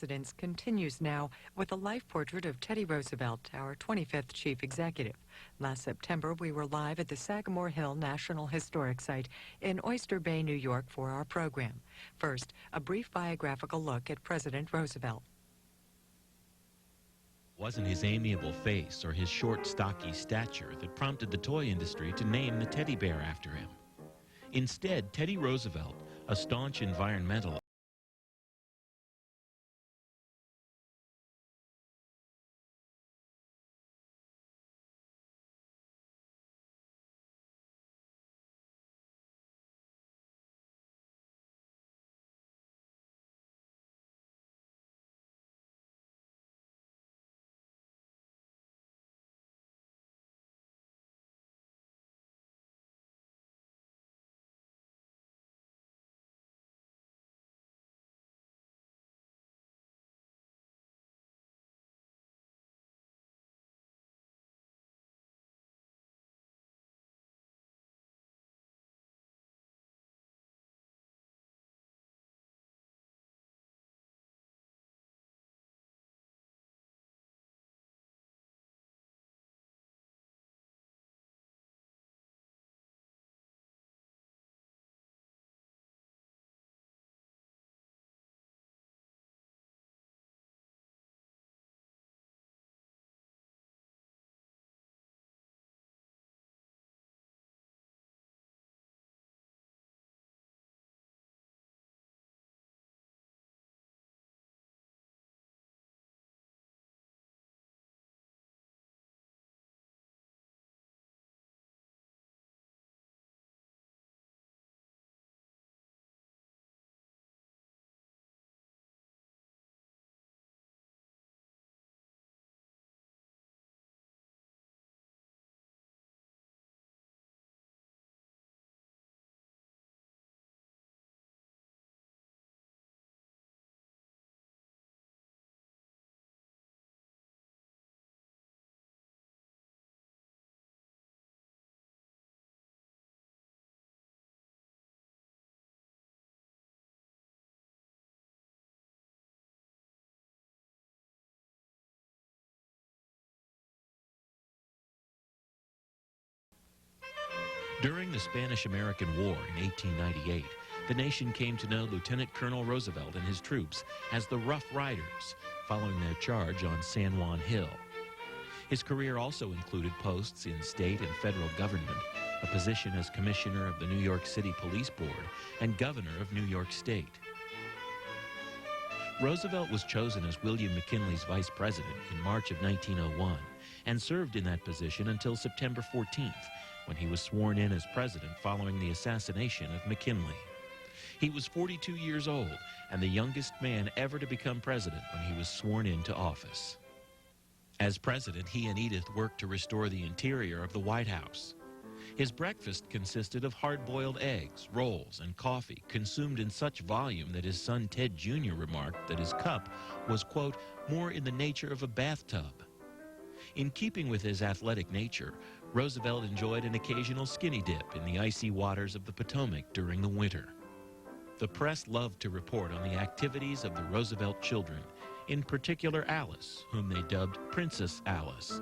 Presidents continues now with a life portrait of Teddy Roosevelt, our 25th chief executive. Last September, we were live at the Sagamore Hill National Historic Site in Oyster Bay, New York for our program. First, a brief biographical look at President Roosevelt. It wasn't his amiable face or his short, stocky stature that prompted the toy industry to name the teddy bear after him. Instead, Teddy Roosevelt, a staunch environmentalist, during the Spanish-American War in 1898, the nation came to know Lieutenant Colonel Roosevelt and his troops as the Rough Riders, following their charge on San Juan Hill. His career also included posts in state and federal government, a position as commissioner of the New York City Police Board and governor of New York State. Roosevelt was chosen as William McKinley's vice president in March of 1901 and served in that position until September 14th, when he was sworn in as president following the assassination of McKinley. He was 42 years old and the youngest man ever to become president when he was sworn into office. As president, he and Edith worked to restore the interior of the White House. His breakfast consisted of hard-boiled eggs, rolls, and coffee, consumed in such volume that his son Ted Jr. remarked that his cup was, quote, more in the nature of a bathtub. In keeping with his athletic nature, Roosevelt enjoyed an occasional skinny dip in the icy waters of the Potomac during the winter. The press loved to report on the activities of the Roosevelt children, in particular Alice, whom they dubbed Princess Alice.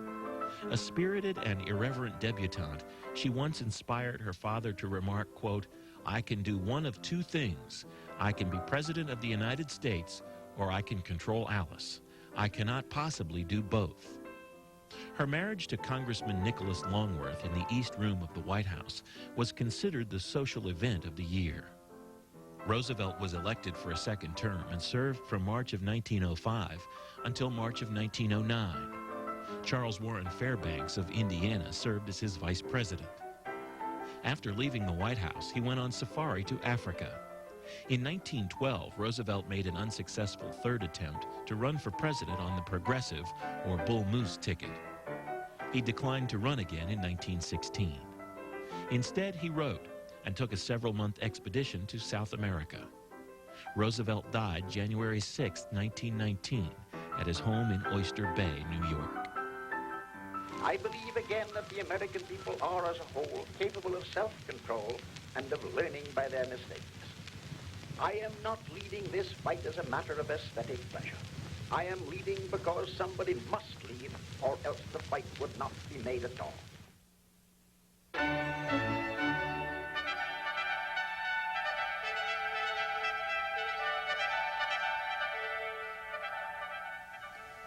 A spirited and irreverent debutante, she once inspired her father to remark, quote, I can do one of two things. I can be president of the United States, or I can control Alice. I cannot possibly do both. Her marriage to Congressman Nicholas Longworth in the East Room of the White House was considered the social event of the year. Roosevelt was elected for a second term and served from March of 1905 until March of 1909. Charles Warren Fairbanks of Indiana served as his vice president. After leaving the White House, he went on safari to Africa. In 1912, Roosevelt made an unsuccessful third attempt to run for president on the Progressive or Bull Moose ticket. He declined to run again in 1916. Instead, he wrote and took a several-month expedition to South America. Roosevelt died January 6, 1919, at his home in Oyster Bay, New York. I believe again that the American people are, as a whole, capable of self-control and of learning by their mistakes. I am not leading this fight as a matter of aesthetic pleasure. I am leading because somebody must lead, or else the fight would not be made at all.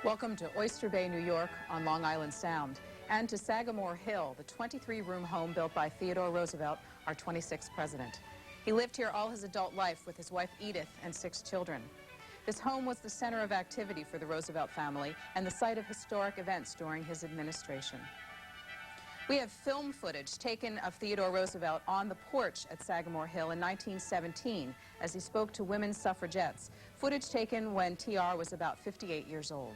Welcome to Oyster Bay, New York on Long Island Sound, and to Sagamore Hill, the 23-room home built by Theodore Roosevelt, our 26th president. He lived here all his adult life with his wife Edith and 6 children. This home was the center of activity for the Roosevelt family and the site of historic events during his administration. We have film footage taken of Theodore Roosevelt on the porch at Sagamore Hill in 1917 as he spoke to women's suffragettes, footage taken when TR was about 58 years old.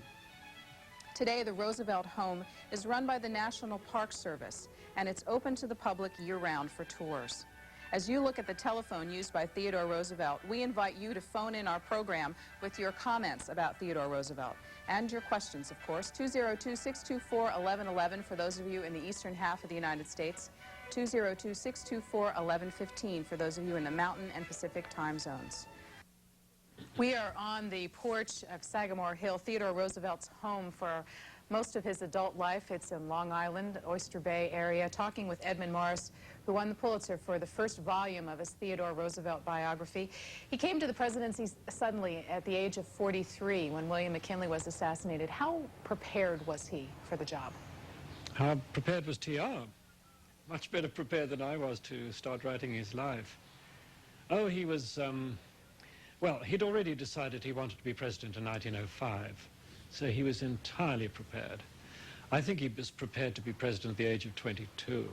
Today, the Roosevelt home is run by the National Park Service, and it's open to the public year-round for tours. As you look at the telephone used by Theodore Roosevelt, we invite you to phone in our program with your comments about Theodore Roosevelt and your questions, of course. 202-624-1111 for those of you in the eastern half of the United States, 202-624-1115 for those of you in the Mountain and Pacific time zones. We are on the porch of Sagamore Hill, Theodore Roosevelt's home for most of his adult life. It's in Long Island, Oyster Bay area, talking with Edmund Morris, who won the Pulitzer for the first volume of his Theodore Roosevelt biography. He came to the presidency suddenly at the age of 43 when William McKinley was assassinated. How prepared was he for the job? How prepared was TR? Much better prepared than I was to start writing his life. Oh, he was, well, he'd already decided he wanted to be president in 1905, so he was entirely prepared. I think he was prepared to be president at the age of 22.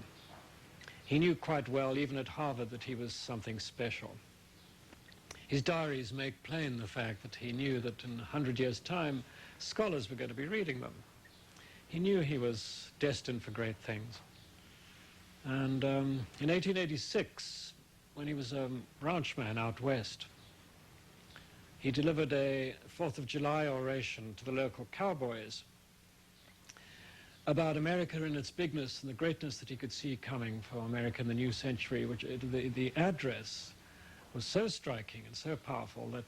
He knew quite well, even at Harvard, that he was something special. His diaries make plain the fact that he knew that in 100 years' time, scholars were going to be reading them. He knew he was destined for great things. And in 1886, when he was a ranchman out west, he delivered a 4th of July oration to the local cowboys about America and its bigness and the greatness that he could see coming for America in the new century, which the address was so striking and so powerful that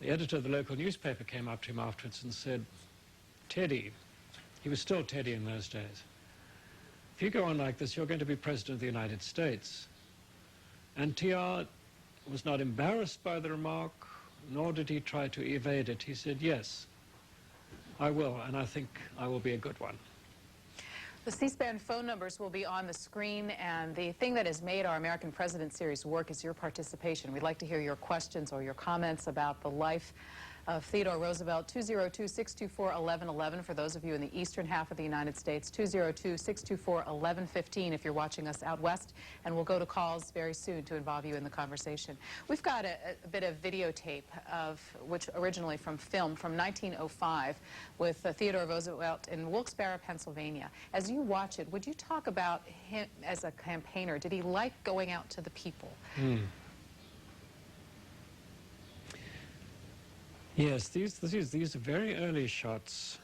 the editor of the local newspaper came up to him afterwards and said, "Teddy," he was still Teddy in those days, "if you go on like this, you're going to be president of the United States." And TR was not embarrassed by the remark, nor did he try to evade it. He said, "Yes, I will, and I think I will be a good one." The C-SPAN phone numbers will be on the screen, and the thing that has made our American President Series work is your participation. We'd like to hear your questions or your comments about the life of Theodore Roosevelt. 202-624-1111 for those of you in the eastern half of the United States, 202-624-1115 if you're watching us out west, and we'll go to calls very soon to involve you in the conversation. We've got a bit of videotape which originally from film from 1905 with Theodore Roosevelt in Wilkes-Barre, Pennsylvania. As you watch it, would you talk about him as a campaigner? Did he like going out to the people? Yes, these are very early shots,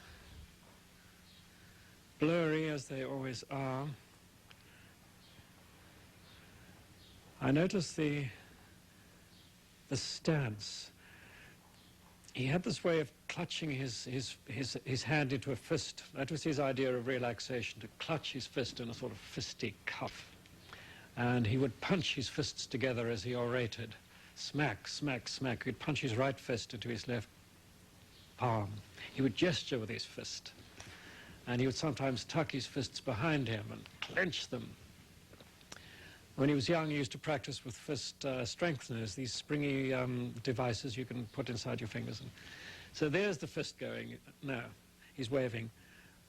blurry as they always are. I notice the stance. He had this way of clutching his hand into a fist. That was his idea of relaxation, to clutch his fist in a sort of fisty cuff. And he would punch his fists together as he orated. Smack, smack, smack. He'd punch his right fist into his left palm. He would gesture with his fist. And he would sometimes tuck his fists behind him and clench them. When he was young, he used to practice with fist strengtheners, these springy devices you can put inside your fingers. And so there's the fist going. No, he's waving.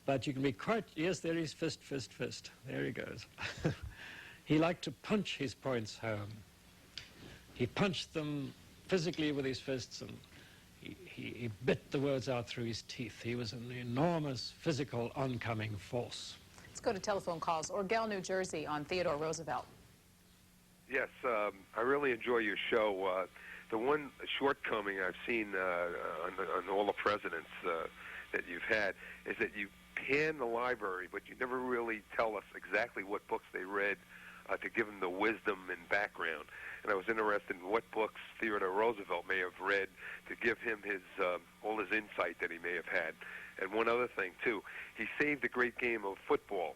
But you can be quite, yes, there is fist, fist, fist. There he goes. He liked to punch his points home. He punched them physically with his fists, and he bit the words out through his teeth. He was an enormous physical oncoming force. Let's go to telephone calls. Orgel, New Jersey, on Theodore Roosevelt. Yes, I really enjoy your show. The one shortcoming I've seen on all the presidents that you've had is that you pan the library, but you never really tell us exactly what books they read to give them the wisdom and background. And I was interested in what books Theodore Roosevelt may have read to give him his all his insight that he may have had. And one other thing, too, he saved a great game of football.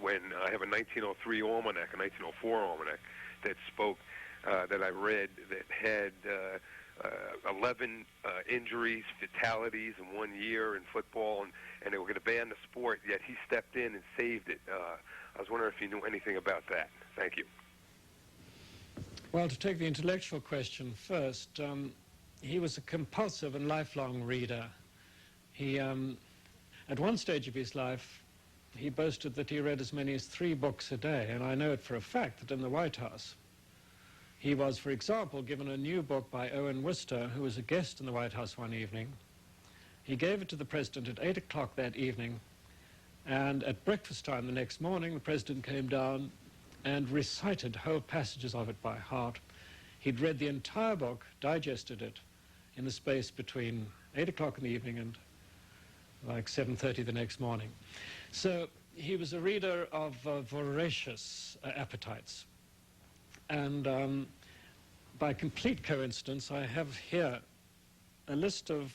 When I have a 1903 almanac, a 1904 almanac that spoke, that I read, that had 11 injuries, fatalities in 1 year in football, and they were going to ban the sport, yet he stepped in and saved it. I was wondering if you knew anything about that. Thank you. Well, to take the intellectual question first, he was a compulsive and lifelong reader. He, at one stage of his life, he boasted that he read as many as 3 books a day, and I know it for a fact that in the White House, he was, for example, given a new book by Owen Wister, who was a guest in the White House one evening. He gave it to the president at 8 o'clock that evening, and at breakfast time the next morning, the president came down and recited whole passages of it by heart. He'd read the entire book, digested it, in the space between 8 o'clock in the evening and like 7:30 the next morning. So he was a reader of voracious appetites. And by complete coincidence, I have here a list of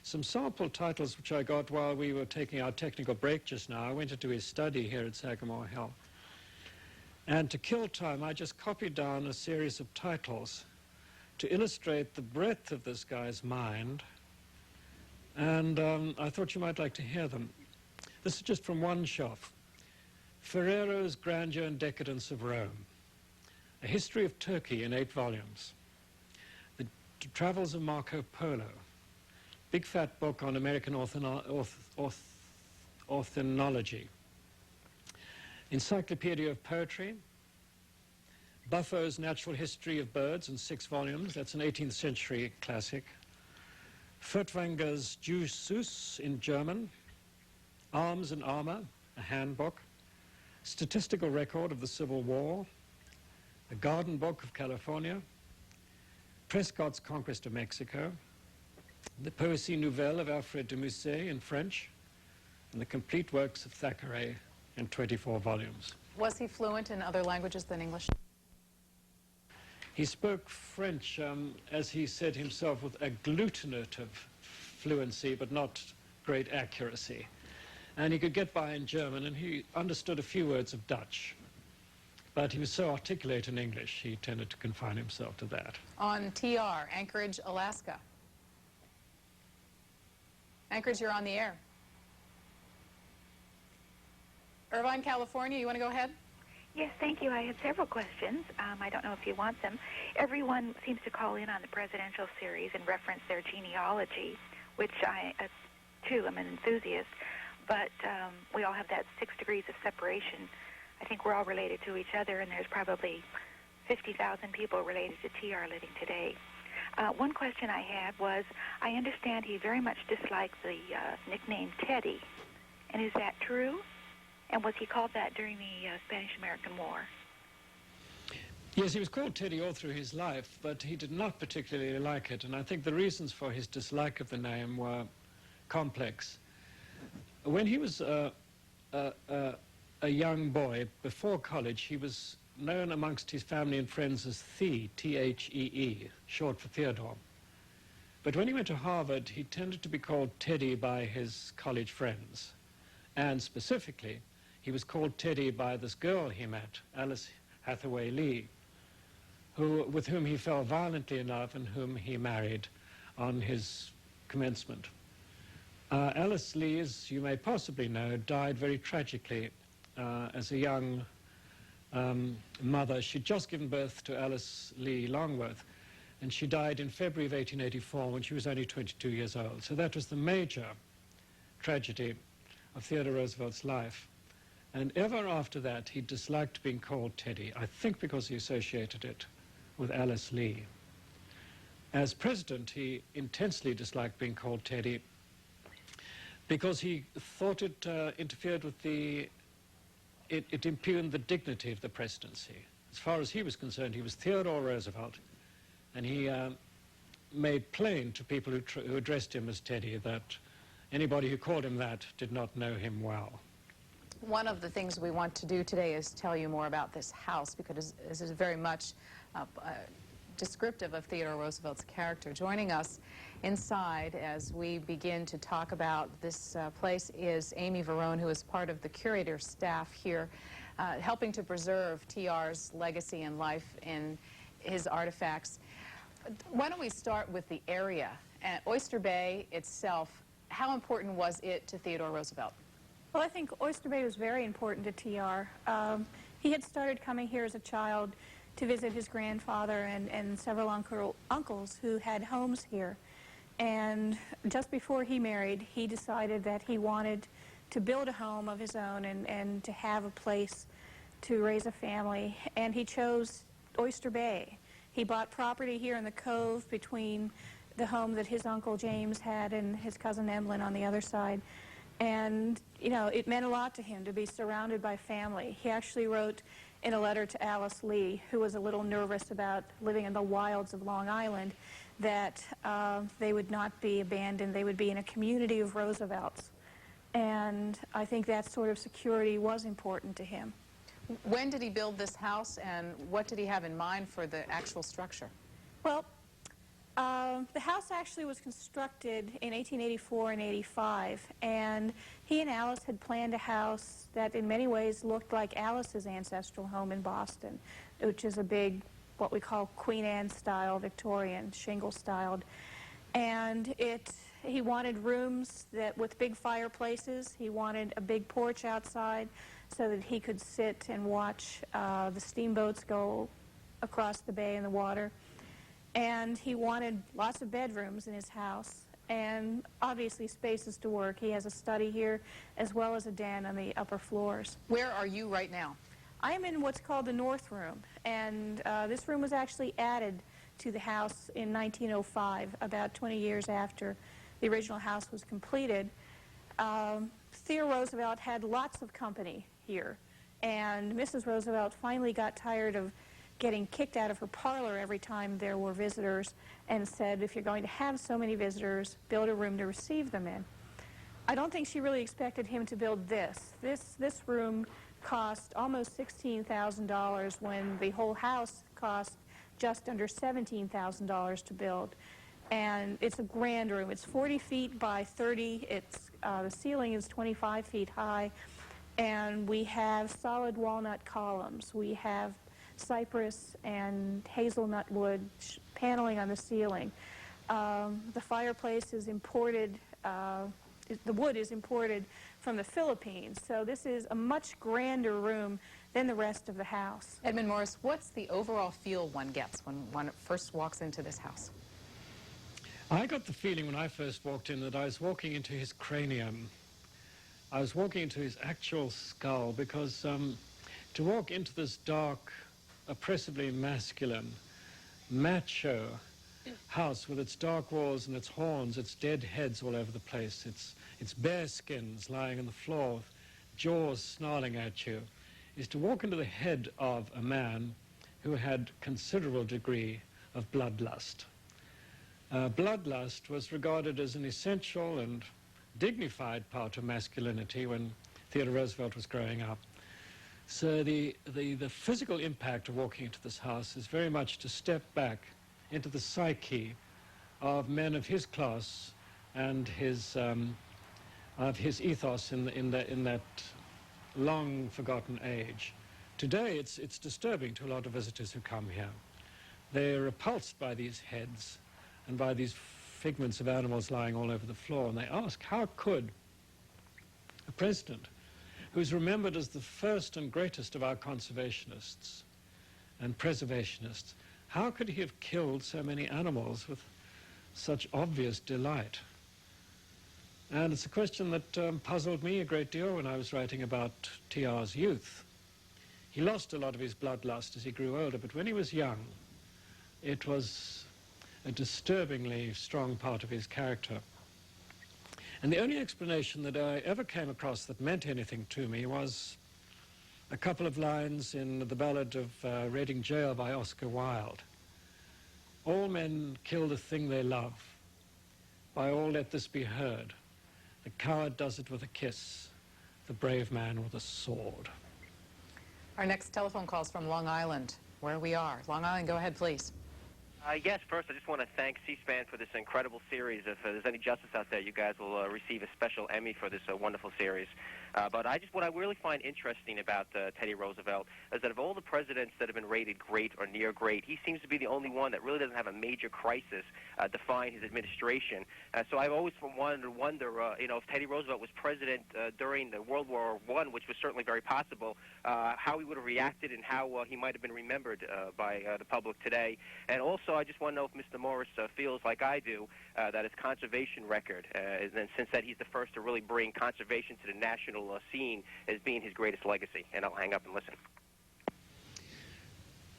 some sample titles which I got while we were taking our technical break just now. I went into his study here at Sagamore Hill. And to kill time, I just copied down a series of titles to illustrate the breadth of this guy's mind. And I thought you might like to hear them. This is just from one shelf. Ferrero's Grandeur and Decadence of Rome. A History of Turkey in 8 volumes. The Travels of Marco Polo. Big fat book on American ornithology. Encyclopedia of Poetry. Buffe's Natural History of Birds in 6 volumes. That's an 18th century classic. Furtwänger's Jussus in German. Arms and Armor, a handbook. Statistical Record of the Civil War. The Garden Book of California. Prescott's Conquest of Mexico. The Poésie Nouvelle of Alfred de Musset in French. And the complete works of Thackeray in 24 volumes. Was he fluent in other languages than English? He spoke French, as he said himself, with agglutinative fluency, but not great accuracy. And he could get by in German, and he understood a few words of Dutch. But he was so articulate in English, he tended to confine himself to that. On TR, Anchorage, Alaska. Anchorage, you're on the air. Irvine, California, you want to go ahead? Yes, thank you. I have several questions. I don't know if you want them. Everyone seems to call in on the presidential series and reference their genealogy, which I, too, am an enthusiast. But we all have that 6 degrees of separation. I think we're all related to each other, and there's probably 50,000 people related to TR living today. One question I had was, I understand he very much disliked the nickname Teddy. And is that true? And was he called that during the Spanish-American War? Yes, he was called Teddy all through his life, but he did not particularly like it. And I think the reasons for his dislike of the name were complex. When he was a young boy, before college, he was known amongst his family and friends as Thee, T-H-E-E, short for Theodore. But when he went to Harvard, he tended to be called Teddy by his college friends. And specifically, he was called Teddy by this girl he met, Alice Hathaway Lee, with whom he fell violently in love and whom he married on his commencement. Alice Lee, as you may possibly know, died very tragically as a young mother. She'd just given birth to Alice Lee Longworth, and she died in February of 1884 when she was only 22 years old. So that was the major tragedy of Theodore Roosevelt's life. And ever after that, he disliked being called Teddy, I think because he associated it with Alice Lee. As president, he intensely disliked being called Teddy because he thought it interfered with it impugned the dignity of the presidency. As far as he was concerned, he was Theodore Roosevelt, and he made plain to people who addressed him as Teddy that anybody who called him that did not know him well. One of the things we want to do today is tell you more about this house, because it is very much descriptive of Theodore Roosevelt's character. Joining us inside as we begin to talk about this place is Amy Verone, who is part of the curator staff here, helping to preserve TR's legacy and life in his artifacts. Why don't we start with the area? At Oyster Bay itself, how important was it to Theodore Roosevelt? Well, I think Oyster Bay was very important to TR. He had started coming here as a child to visit his grandfather and several uncles who had homes here. And just before he married, he decided that he wanted to build a home of his own and to have a place to raise a family. And he chose Oyster Bay. He bought property here in the cove between the home that his Uncle James had and his cousin Emlyn on the other side. And, you know, it meant a lot to him to be surrounded by family. He actually wrote in a letter to Alice Lee, who was a little nervous about living in the wilds of Long Island, that they would not be abandoned. They would be in a community of Roosevelts. And I think that sort of security was important to him. When did he build this house, and what did he have in mind for the actual structure? Well, the house actually was constructed in 1884 and 85, and he and Alice had planned a house that in many ways looked like Alice's ancestral home in Boston, which is a big, what we call Queen Anne style, Victorian, shingle styled. And he wanted rooms with big fireplaces. He wanted a big porch outside so that he could sit and watch the steamboats go across the bay in the water. And he wanted lots of bedrooms in his house, and obviously spaces to work. He has a study here as well as a den on the upper floors. Where are you right now? I am in what's called the North Room, and this room was actually added to the house in 1905, about 20 years after the original house was completed. Theodore Roosevelt had lots of company here, and Mrs. Roosevelt finally got tired of getting kicked out of her parlor every time there were visitors and said, if you're going to have so many visitors, build a room to receive them in. I don't think she really expected him to build this. This room cost almost $16,000 when the whole house cost just under $17,000 to build. And it's a grand room. It's 40 feet by 30. The ceiling is 25 feet high. And we have solid walnut columns. We have cypress and hazelnut wood paneling on the ceiling. The fireplace is imported, the wood is imported from the Philippines, so this is a much grander room than the rest of the house. Edmund Morris, what's the overall feel one gets when one first walks into this house? I got the feeling when I first walked in that I was walking into his cranium. I was walking into his actual skull, because to walk into this dark, oppressively masculine, macho house with its dark walls and its horns, its dead heads all over the place, its bare skins lying on the floor, jaws snarling at you, is to walk into the head of a man who had considerable degree of bloodlust. Bloodlust was regarded as an essential and dignified part of masculinity when Theodore Roosevelt was growing up. So the physical impact of walking into this house is very much to step back into the psyche of men of his class and of his ethos in that long forgotten age. Today it's disturbing to a lot of visitors who come here. They're repulsed by these heads and by these figments of animals lying all over the floor, and they ask, how could a president who's remembered as the first and greatest of our conservationists and preservationists, how could he have killed so many animals with such obvious delight? And it's a question that puzzled me a great deal when I was writing about TR's youth. He lost a lot of his bloodlust as he grew older, but when he was young, it was a disturbingly strong part of his character. And the only explanation that I ever came across that meant anything to me was a couple of lines in the ballad of Reading Gaol by Oscar Wilde. All men kill the thing they love. By all let this be heard. The coward does it with a kiss, the brave man with a sword. Our next telephone call is from Long Island, where we are. Long Island, go ahead, please. Yes, first I just want to thank C-SPAN for this incredible series. If there's any justice out there, you guys will receive a special Emmy for this wonderful series. But what I really find interesting about Teddy Roosevelt is that of all the presidents that have been rated great or near great, he seems to be the only one that really doesn't have a major crisis define his administration. So I've always wanted to wonder, if Teddy Roosevelt was president during the World War I, which was certainly very possible, how he would have reacted and how he might have been remembered by the public today. And also, I just want to know if Mr. Morris feels like I do that his conservation record, and since that he's the first to really bring conservation to the national scene, as being his greatest legacy. And I'll hang up and listen.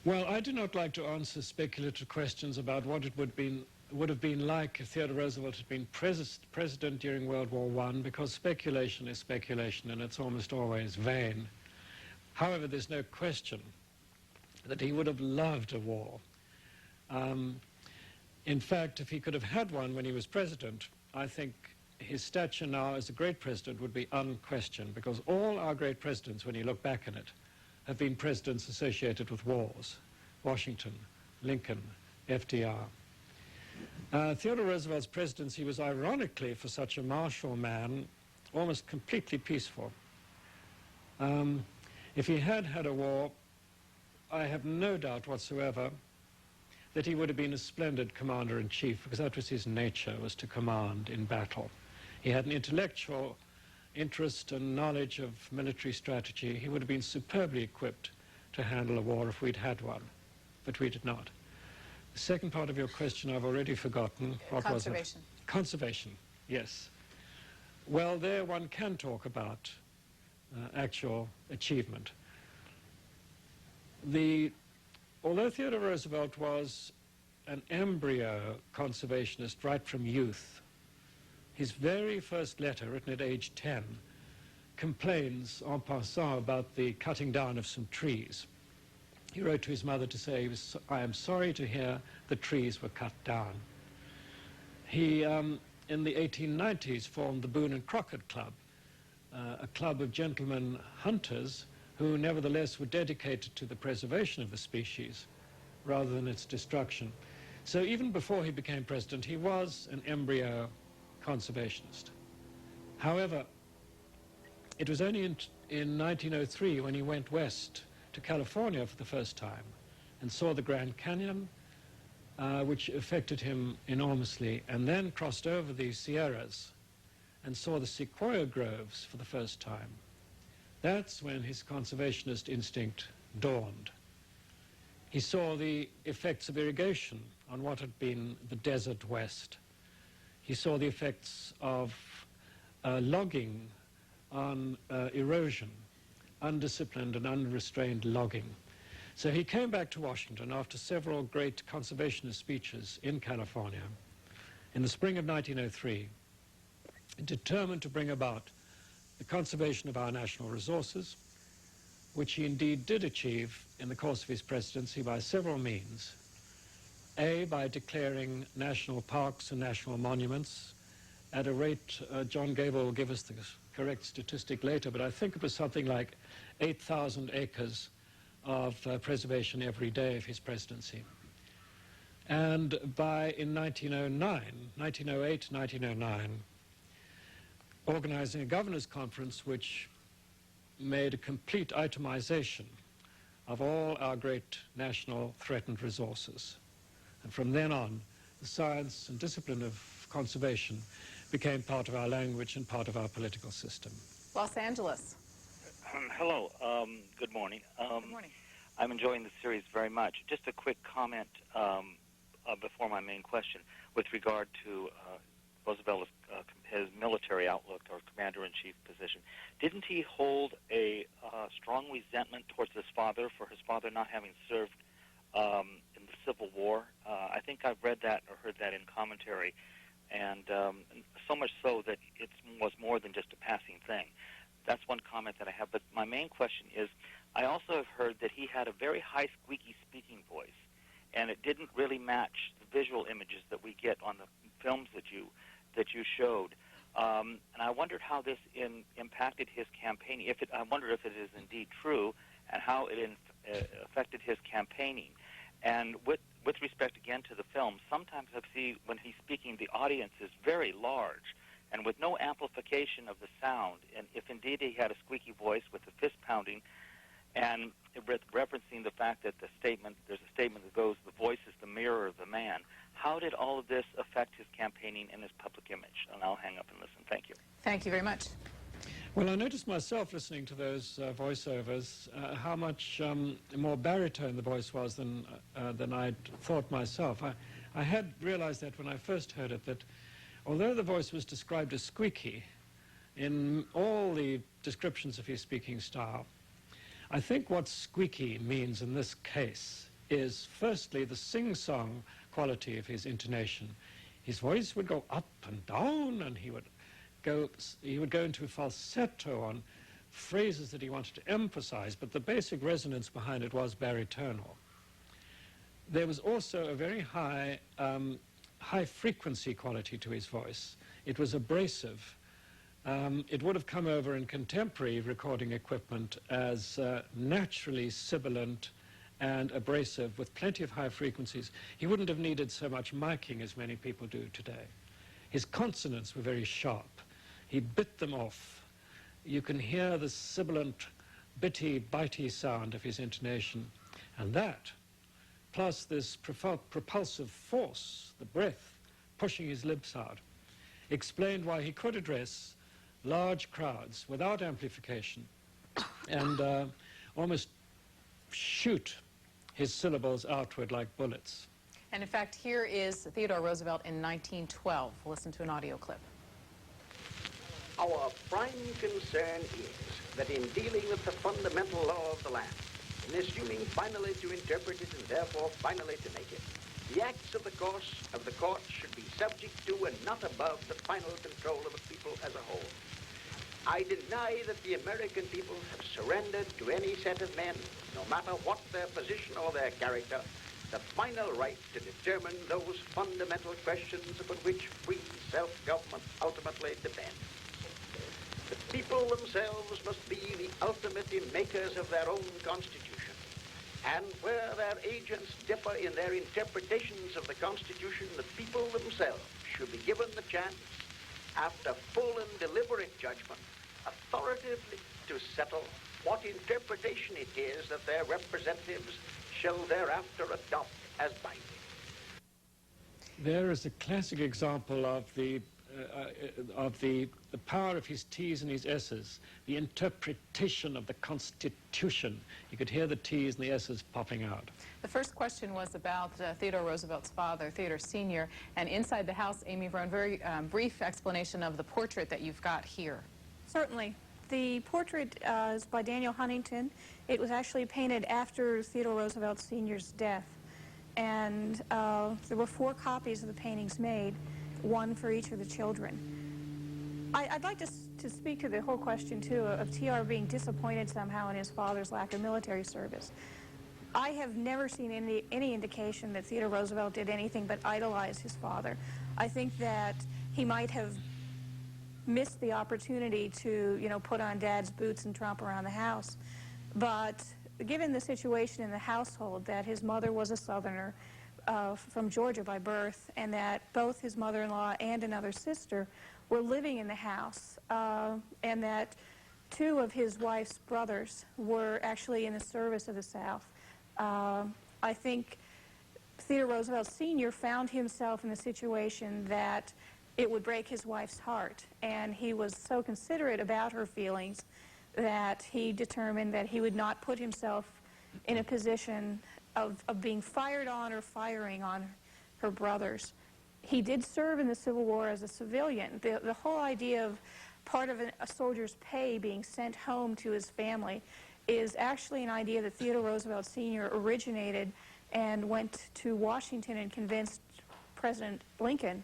Well, I do not like to answer speculative questions about what it would have been like if Theodore Roosevelt had been president during World War I, because speculation is speculation, and it's almost always vain. However, there's no question that he would have loved a war. In fact, if he could have had one when he was president, I think his stature now as a great president would be unquestioned, because all our great presidents, when you look back on it, have been presidents associated with wars. Washington, Lincoln, FDR. Theodore Roosevelt's presidency was, ironically, for such a martial man, almost completely peaceful. If he had had a war, I have no doubt whatsoever that he would have been a splendid commander-in-chief, because that was his nature, was to command in battle. He had an intellectual interest and knowledge of military strategy. He would have been superbly equipped to handle a war if we'd had one, but we did not. The second part of your question I've already forgotten. What was it? Conservation. Conservation, yes. Well, there one can talk about actual achievement. Although Theodore Roosevelt was an embryo conservationist right from youth, his very first letter, written at age 10, complains en passant about the cutting down of some trees. He wrote to his mother to say, I am sorry to hear the trees were cut down. He, in the 1890s, formed the Boone and Crockett Club, a club of gentlemen hunters who nevertheless were dedicated to the preservation of the species rather than its destruction. So even before he became president, he was an embryo conservationist. However, it was only in 1903 when he went west to California for the first time and saw the Grand Canyon, which affected him enormously, and then crossed over the Sierras and saw the sequoia groves for the first time. That's when his conservationist instinct dawned. He saw the effects of irrigation on what had been the desert west. He saw the effects of logging on erosion, undisciplined and unrestrained logging. So he came back to Washington after several great conservationist speeches in California in the spring of 1903, determined to bring about the conservation of our national resources, which he indeed did achieve in the course of his presidency by several means. A, by declaring national parks and national monuments at a rate, John Gable will give us the correct statistic later, but I think it was something like 8,000 acres of preservation every day of his presidency. And in 1908, 1909, organizing a governor's conference which made a complete itemization of all our great national threatened resources. And from then on, the science and discipline of conservation became part of our language and part of our political system. Los Angeles. Hello. Good morning. Good morning. I'm enjoying the series very much. Just a quick comment before my main question with regard to Roosevelt, his military outlook or commander-in-chief position. Didn't he hold a strong resentment towards his father for his father not having served in the Civil War? I think I've read that or heard that in commentary, and so much so that it was more than just a passing thing. That's one comment that I have. But my main question is, I also have heard that he had a very high, squeaky speaking voice, and it didn't really match the visual images that we get on the films that you showed. And I wondered how this impacted his campaigning. I wonder if it is indeed true, and how it affected his campaigning. And with with respect again to the film, sometimes I see when he's speaking, the audience is very large and with no amplification of the sound. And if indeed he had a squeaky voice with the fist pounding, and referencing the fact that there's a statement that goes, the voice is the mirror of the man. How did all of this affect his campaigning and his public image? And I'll hang up and listen. Thank you. Thank you very much. Well, I noticed myself listening to those voiceovers how much more baritone the voice was than I'd thought myself. I had realized that when I first heard it, that although the voice was described as squeaky in all the descriptions of his speaking style, I think what squeaky means in this case is, firstly, the sing-song quality of his intonation. His voice would go up and down, and he would go into falsetto on phrases that he wanted to emphasize, but the basic resonance behind it was baritonal. There was also a very high frequency quality to his voice. It was abrasive. It would have come over in contemporary recording equipment as naturally sibilant and abrasive with plenty of high frequencies. He wouldn't have needed so much miking as many people do today. His consonants were very sharp. He bit them off. You can hear the sibilant, bitty, bitey sound of his intonation. And that, plus this propulsive force, the breath, pushing his lips out, explained why he could address large crowds without amplification and almost shoot his syllables outward like bullets. And in fact, here is Theodore Roosevelt in 1912. Listen to an audio clip. Our prime concern is that in dealing with the fundamental law of the land, in assuming finally to interpret it and therefore finally to make it, the acts of the court should be subject to and not above the final control of the people as a whole. I deny that the American people have surrendered to any set of men, no matter what their position or their character, the final right to determine those fundamental questions upon which free self-government ultimately depends. The people themselves must be the ultimate makers of their own constitution. And where their agents differ in their interpretations of the Constitution, the people themselves should be given the chance, after full and deliberate judgment, authoritatively to settle what interpretation it is that their representatives shall thereafter adopt as binding. There is a classic example of the power of his T's and his S's, the interpretation of the Constitution. You could hear the T's and the S's popping out. The first question was about Theodore Roosevelt's father, Theodore Sr., and inside the house, Amy Vrone, very brief explanation of the portrait that you've got here. Certainly. The portrait is by Daniel Huntington. It was actually painted after Theodore Roosevelt Sr.'s death. And there were 4 copies of the paintings made, one for each of the children. I'd like to speak to the whole question, too, of T.R. being disappointed somehow in his father's lack of military service. I have never seen any indication that Theodore Roosevelt did anything but idolize his father. I think that he might have missed the opportunity to, put on Dad's boots and tromp around the house. But given the situation in the household, that his mother was a Southerner from Georgia by birth, and that both his mother-in-law and another sister were living in the house, and that 2 of his wife's brothers were actually in the service of the South, I think Theodore Roosevelt Sr. found himself in the situation that it would break his wife's heart, and he was so considerate about her feelings that he determined that he would not put himself in a position of being fired on or firing on her brothers. He did serve in the Civil War as a civilian. The whole idea of part of a soldier's pay being sent home to his family is actually an idea that Theodore Roosevelt Sr. originated and went to Washington and convinced President Lincoln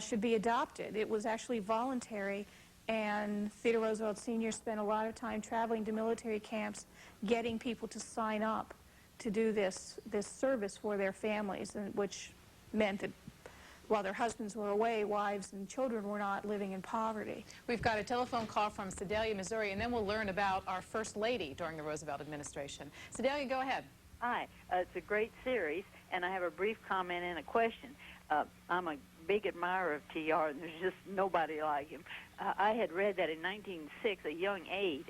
should be adopted. It was actually voluntary, and Theodore Roosevelt Sr. spent a lot of time traveling to military camps, getting people to sign up to do this service for their families, which meant that while their husbands were away, wives and children were not living in poverty. We've got a telephone call from Sedalia, Missouri, and then we'll learn about our First Lady during the Roosevelt administration. Sedalia, go ahead. Hi. It's a great series, and I have a brief comment and a question. I'm a big admirer of T.R., and there's just nobody like him. I had read that in 1906, a young aide,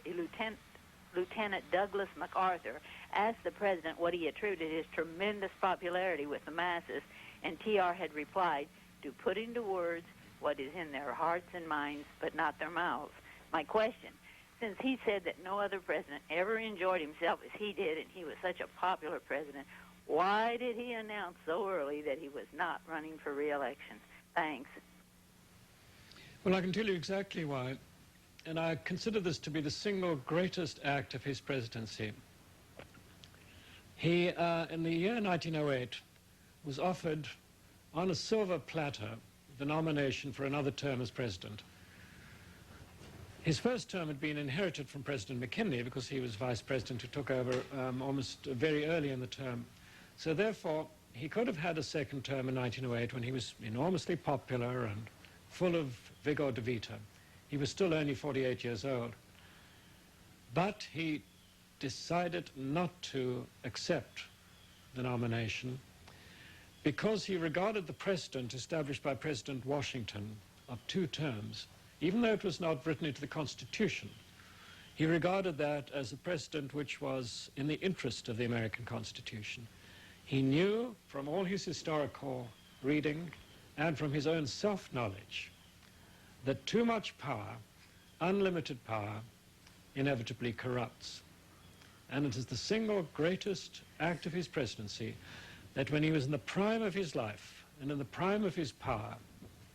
Lieutenant Douglas MacArthur, asked the president what he attributed his tremendous popularity with the masses, and T.R. had replied, to put into words what is in their hearts and minds, but not their mouths. My question, since he said that no other president ever enjoyed himself as he did, and he was such a popular president, why did he announce so early that he was not running for re-election? Thanks. Well, I can tell you exactly why, and I consider this to be the single greatest act of his presidency. He, in the year 1908, was offered on a silver platter the nomination for another term as president. His first term had been inherited from President McKinley because he was vice president who took over almost very early in the term. So therefore, he could have had a second term in 1908 when he was enormously popular and full of vigor de vita. He was still only 48 years old. But he decided not to accept the nomination because he regarded the precedent established by President Washington of 2 terms, even though it was not written into the Constitution. He regarded that as a precedent which was in the interest of the American Constitution. He knew from all his historical reading and from his own self-knowledge that too much power, unlimited power, inevitably corrupts. And it is the single greatest act of his presidency that when he was in the prime of his life and in the prime of his power,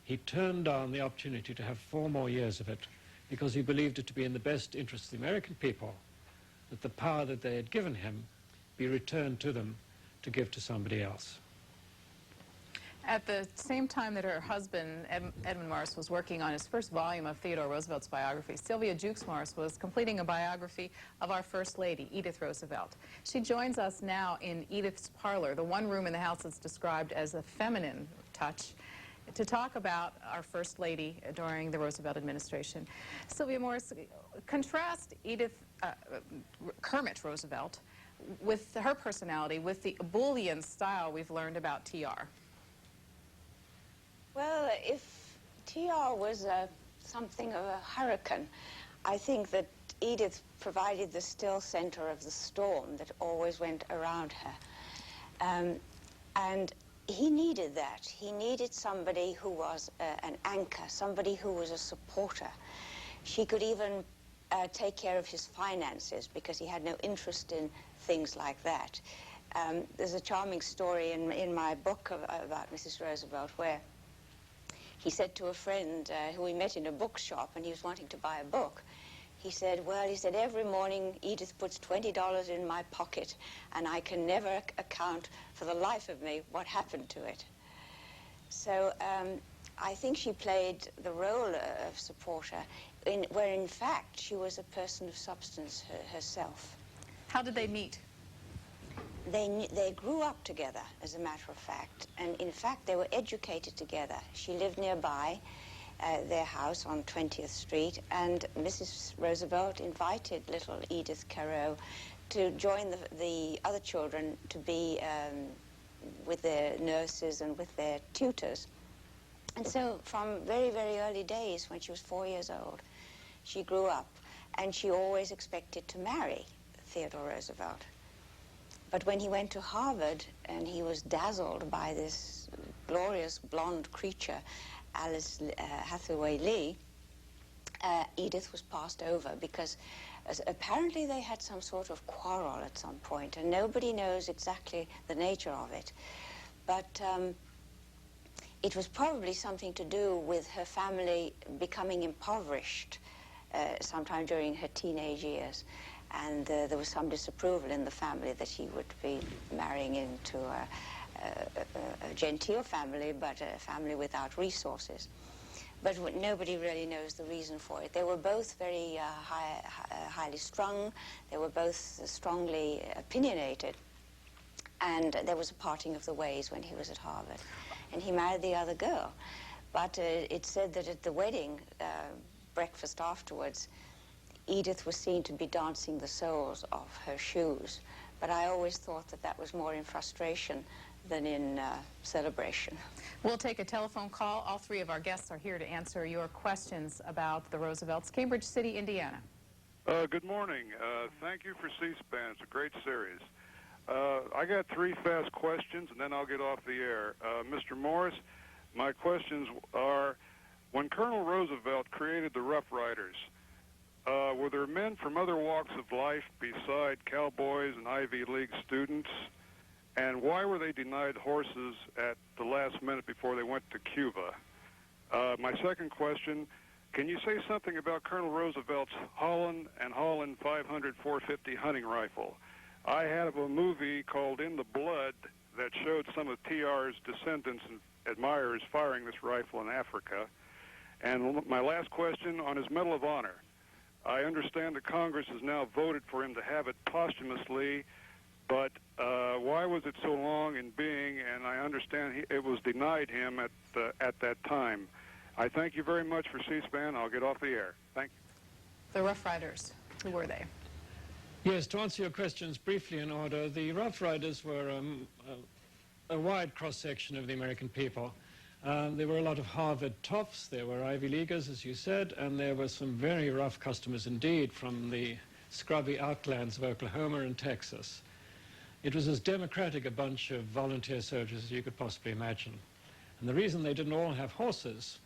he turned down the opportunity to have 4 more years of it because he believed it to be in the best interest of the American people that the power that they had given him be returned to them to give to somebody else. At the same time that her husband, Edmund Morris, was working on his first volume of Theodore Roosevelt's biography, Sylvia Jukes Morris was completing a biography of our First Lady, Edith Roosevelt. She joins us now in Edith's parlor, the one room in the house that's described as a feminine touch, to talk about our First Lady during the Roosevelt administration. Sylvia Morris, contrast Kermit Roosevelt with her personality with the ebullient style we've learned about T.R. Well, if T.R. was something of a hurricane, I think that Edith provided the still center of the storm that always went around her. And he needed that. He needed somebody who was an anchor, somebody who was a supporter. She could even take care of his finances because he had no interest in things like that. There's a charming story in my book about Mrs. Roosevelt where he said to a friend who we met in a bookshop and he was wanting to buy a book, he said, every morning Edith puts $20 in my pocket and I can never account for the life of me what happened to it. So I think she played the role of supporter where in fact she was a person of substance herself. How did they meet? They grew up together, as a matter of fact, and in fact they were educated together. She lived nearby their house on 20th Street, and Mrs. Roosevelt invited little Edith Carew to join the other children to be with their nurses and with their tutors. And so from very, very early days, when she was 4 years old, she grew up, and she always expected to marry Theodore Roosevelt. But when he went to Harvard and he was dazzled by this glorious blonde creature, Alice Hathaway Lee, Edith was passed over because apparently they had some sort of quarrel at some point, and nobody knows exactly the nature of it. But it was probably something to do with her family becoming impoverished sometime during her teenage years. And there was some disapproval in the family that he would be marrying into a genteel family, but a family without resources. But nobody really knows the reason for it. They were both very highly strung. They were both strongly opinionated. And there was a parting of the ways when he was at Harvard. And he married the other girl. But it's said that at the wedding breakfast afterwards, Edith was seen to be dancing the soles off her shoes. But I always thought that that was more in frustration than in celebration. We'll take a telephone call. All three of our guests are here to answer your questions about the Roosevelts. Cambridge City, Indiana. Good morning. Thank you for C-SPAN. It's a great series. I got three fast questions, and then I'll get off the air. Mr. Morris, my questions are, when Colonel Roosevelt created the Rough Riders, were there men from other walks of life beside cowboys and Ivy League students? And why were they denied horses at the last minute before they went to Cuba? My second question, can you say something about Colonel Roosevelt's Holland and Holland 500 450 hunting rifle? I have a movie called In the Blood that showed some of TR's descendants and admirers firing this rifle in Africa. And my last question on his Medal of Honor. I understand that Congress has now voted for him to have it posthumously, but why was it so long in being? And I understand it was denied him at that time. I thank you very much for C-SPAN. I'll get off the air. Thank you. The Rough Riders, who were they? Yes, to answer your questions briefly in order, the Rough Riders were a wide cross-section of the American people. There were a lot of Harvard tops, there were Ivy Leaguers, as you said, and there were some very rough customers indeed from the scrubby outlands of Oklahoma and Texas. It was as democratic a bunch of volunteer soldiers as you could possibly imagine. And the reason they didn't all have horses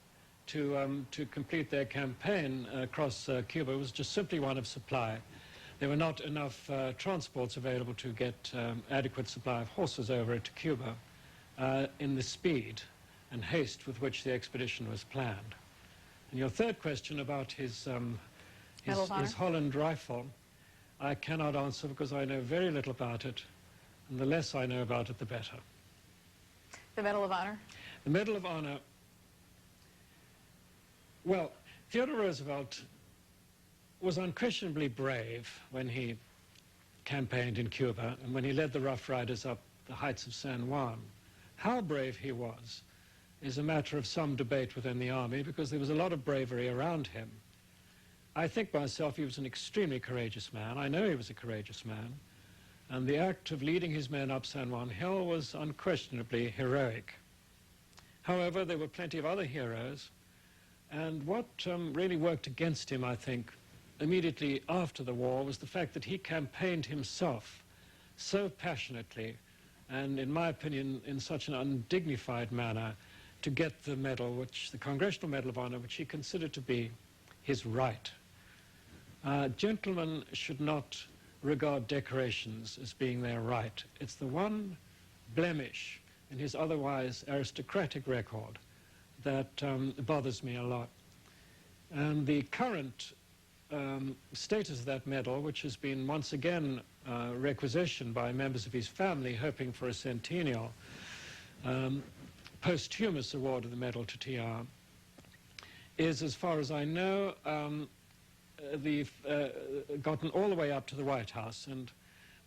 to complete their campaign across Cuba was just simply one of supply. There were not enough transports available to get adequate supply of horses over to Cuba in the speed and haste with which the expedition was planned. And your third question about his Holland rifle, I cannot answer because I know very little about it, and the less I know about it, the better. The Medal of Honor? The Medal of Honor, well, Theodore Roosevelt was unquestionably brave when he campaigned in Cuba and when he led the Rough Riders up the heights of San Juan. How brave he was is a matter of some debate within the army because there was a lot of bravery around him. I think myself he was an extremely courageous man. I know he was a courageous man. And the act of leading his men up San Juan Hill was unquestionably heroic. However, there were plenty of other heroes. And what really worked against him, I think, immediately after the war was the fact that he campaigned himself so passionately and, in my opinion, in such an undignified manner to get the medal, the Congressional Medal of Honor, which he considered to be his right. Gentlemen should not regard decorations as being their right. It's the one blemish in his otherwise aristocratic record that bothers me a lot. And the current status of that medal, which has been once again requisitioned by members of his family hoping for a centennial posthumous award of the medal to TR, is, as far as I know, gotten all the way up to the White House. And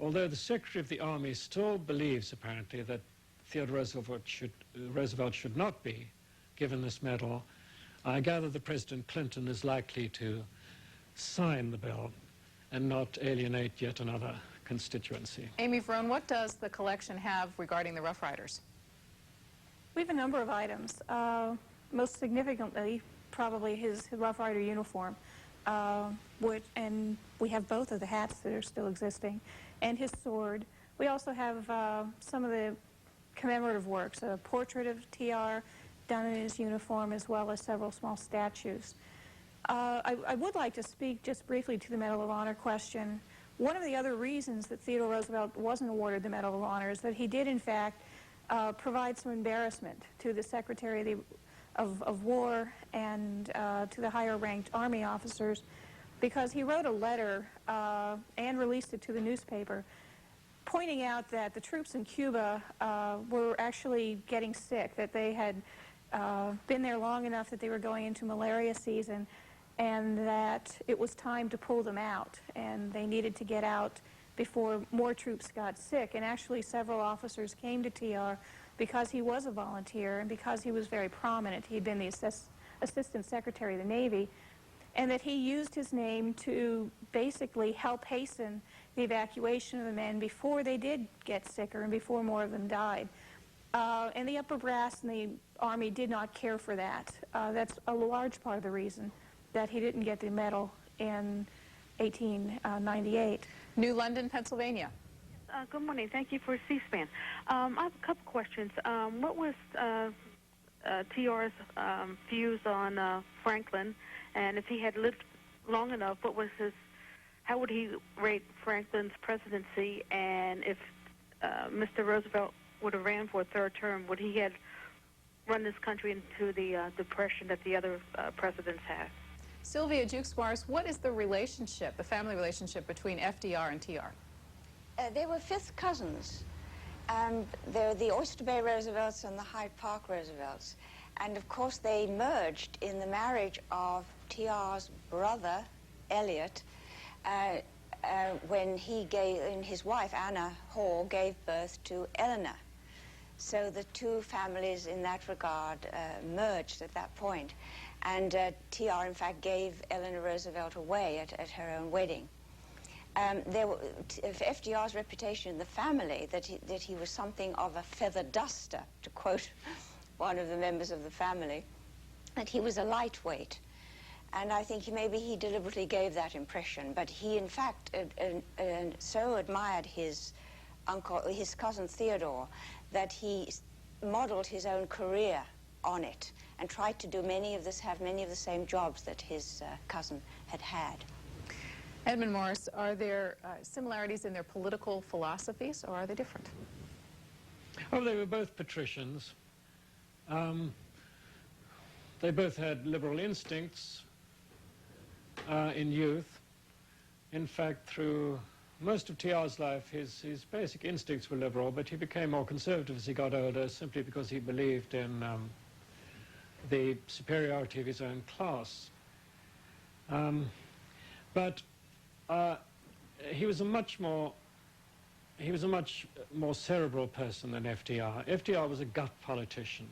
although the Secretary of the Army still believes, apparently, that Theodore Roosevelt should not be given this medal, I gather that President Clinton is likely to sign the bill and not alienate yet another constituency. Amy Verone, what does the collection have regarding the Rough Riders? We have a number of items. Most significantly, probably his Rough Rider uniform, and we have both of the hats that are still existing, and his sword. We also have some of the commemorative works, a portrait of TR done in his uniform, as well as several small statues. I would like to speak just briefly to the Medal of Honor question. One of the other reasons that Theodore Roosevelt wasn't awarded the Medal of Honor is that he did, in fact, provide some embarrassment to the Secretary of War and to the higher-ranked Army officers, because he wrote a letter and released it to the newspaper pointing out that the troops in Cuba were actually getting sick, that they had been there long enough that they were going into malaria season, and that it was time to pull them out, and they needed to get out before more troops got sick. And actually several officers came to TR because he was a volunteer and because he was very prominent. He'd been the Assistant Secretary of the Navy, and that he used his name to basically help hasten the evacuation of the men before they did get sicker and before more of them died. And the upper brass and the Army did not care for that. That's a large part of the reason that he didn't get the medal in 1898. New London, Pennsylvania. Good morning. Thank you for C-SPAN. I have a couple questions. What was TR's views on Franklin, and if he had lived long enough, how would he rate Franklin's presidency, and if Mr. Roosevelt would have ran for a third term, would he have run this country into the depression that the other presidents had? Sylvia Jukes-Morris, what is the relationship, the family relationship between FDR and TR? They were fifth cousins. They're the Oyster Bay Roosevelts and the Hyde Park Roosevelts. And of course they merged in the marriage of TR's brother, Elliot, when his wife, Anna Hall, gave birth to Eleanor. So the two families in that regard merged at that point. And TR, in fact, gave Eleanor Roosevelt away at her own wedding. FDR's reputation in the family, that he was something of a feather duster, to quote one of the members of the family, that he was a lightweight. And I think maybe he deliberately gave that impression. But he, in fact, so admired his cousin Theodore, that he modeled his own career on it and tried to have many of the same jobs that his cousin had had. Edmund Morris, are there similarities in their political philosophies, or are they different? Oh, they were both patricians. They both had liberal instincts in youth. In fact, through most of TR's life, his basic instincts were liberal, but he became more conservative as he got older, simply because he believed in the superiority of his own class. But he was a much more cerebral person than FDR. FDR was a gut politician.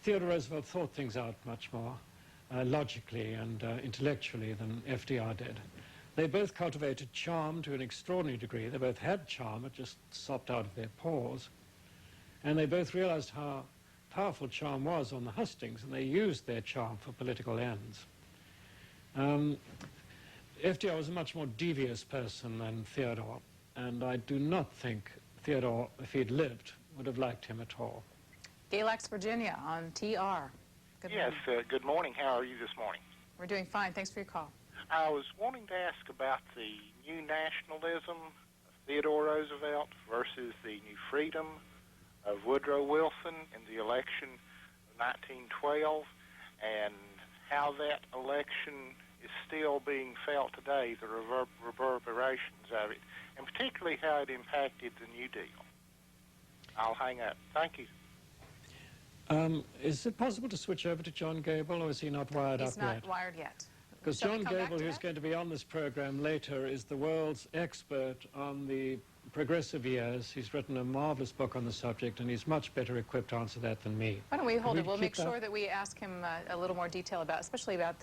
Theodore Roosevelt thought things out much more logically and intellectually than FDR did. They both cultivated charm to an extraordinary degree. They both had charm, it just sopped out of their pores. And they both realized how powerful charm was on the hustings, and they used their charm for political ends. FDR was a much more devious person than Theodore, and I do not think Theodore, if he'd lived, would have liked him at all. Galax, Virginia, on TR. Good yes, good morning. How are you this morning? We're doing fine. Thanks for your call. I was wanting to ask about the new nationalism of Theodore Roosevelt versus the new freedom of Woodrow Wilson in the election of 1912, and how that election is still being felt today, the reverberations of it, and particularly how it impacted the New Deal. I'll hang up. Thank you. Is it possible to switch over to John Gable, or is he not wired up yet? He's not wired yet. Because John Gable, who's going to be on this program later, is the world's expert on the progressive years. He's written a marvelous book on the subject, and he's much better equipped to answer that than me. Why don't we hold it? We'll make sure that we ask him a little more detail about, especially about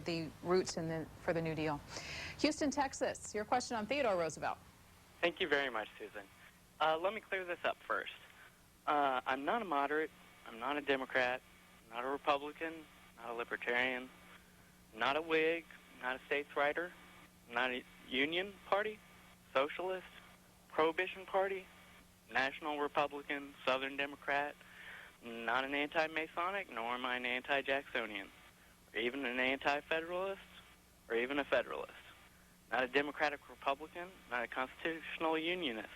the roots for the New Deal. Houston, Texas, your question on Theodore Roosevelt. Thank you very much, Susan. Let me clear this up first. I'm not a moderate. I'm not a Democrat. I'm not a Republican. Not a Libertarian. Not a Whig. Not a states' writer. Not a Union Party. Socialist. Prohibition Party, National Republican, Southern Democrat, not an anti-Masonic, nor am I an anti-Jacksonian, or even an anti-Federalist, or even a Federalist. Not a Democratic Republican, not a Constitutional Unionist,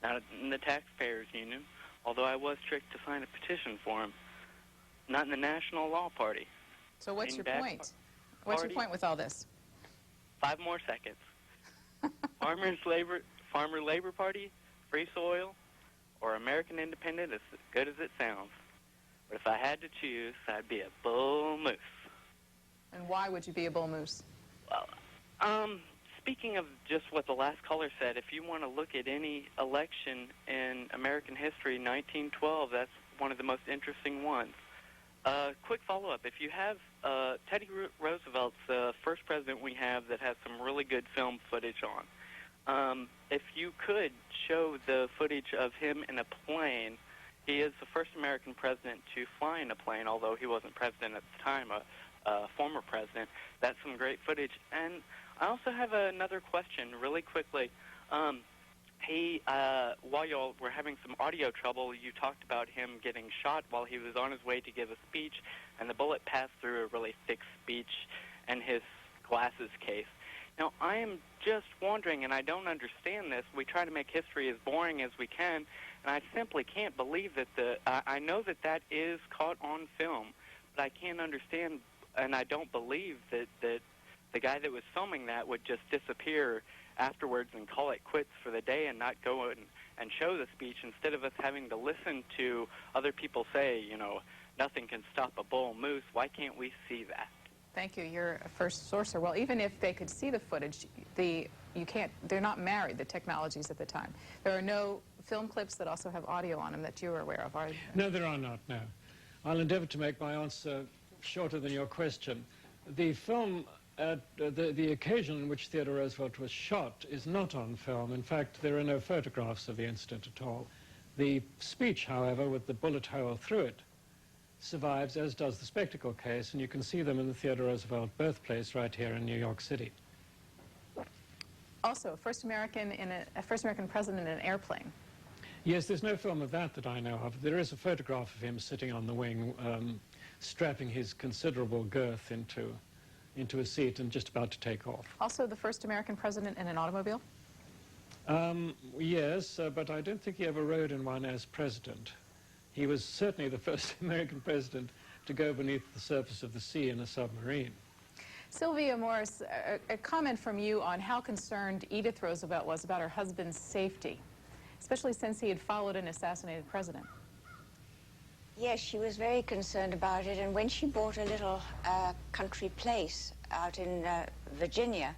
not in the Taxpayers Union, although I was tricked to sign a petition for him. Not in the National Law Party. So what's your point? What's your point with all this? 5 more seconds. Farmer Labor Party, Free Soil, or American Independent, as good as it sounds. But if I had to choose, I'd be a bull moose. And why would you be a bull moose? Well, speaking of just what the last caller said, if you want to look at any election in American history, 1912, that's one of the most interesting ones. Quick follow-up. If you have Teddy Roosevelt's the first president we have that has some really good film footage on. If you could show the footage of him in a plane he is the first American president to fly in a plane, although he wasn't president at the time, a former president. That's some great footage. And I also have another question really quickly. While y'all were having some audio trouble, you talked about him getting shot while he was on his way to give a speech, and the bullet passed through a really thick speech and his glasses case. Now, I am just wondering, and I don't understand this, we try to make history as boring as we can, and I simply can't believe that I know that that is caught on film, but I can't understand, and I don't believe that the guy that was filming that would just disappear afterwards and call it quits for the day and not go and show the speech, instead of us having to listen to other people say, you know, nothing can stop a bull moose. Why can't we see that? Thank you. You're a first sourcer. Well, even if they could see the footage, they're not married, the technologies at the time. There are no film clips that also have audio on them that you are aware of, are there? No, there are not, no. I'll endeavor to make my answer shorter than your question. The film, the occasion in which Theodore Roosevelt was shot is not on film. In fact, there are no photographs of the incident at all. The speech, however, with the bullet hole through it, survives, as does the spectacle case, and you can see them in the Theodore Roosevelt birthplace right here in New York City. Also, first American president in an airplane. Yes, there's no film of that I know of. There is a photograph of him sitting on the wing, strapping his considerable girth into a seat and just about to take off. Also, the first American president in an automobile? Yes, but I don't think he ever rode in one as president. He was certainly the first American president to go beneath the surface of the sea in a submarine. Sylvia Morris, a comment from you on how concerned Edith Roosevelt was about her husband's safety, especially since he had followed an assassinated president. Yes, she was very concerned about it, and when she bought a little country place out in Virginia,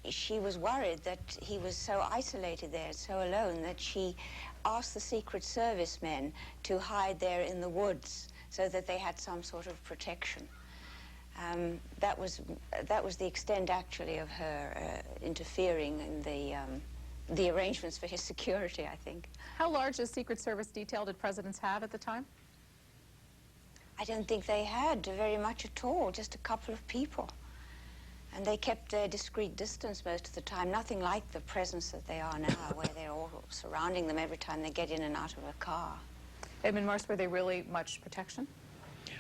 she was worried that he was so isolated there, so alone, that she asked the Secret Service men to hide there in the woods so that they had some sort of protection. That was the extent, actually, of her interfering in the arrangements for his security, I think. How large a Secret Service detail did presidents have at the time? I don't think they had very much at all, just a couple of people. And they kept their discreet distance most of the time, nothing like the presence that they are now, where they're all surrounding them every time they get in and out of a car. Edmund Morse, were they really much protection?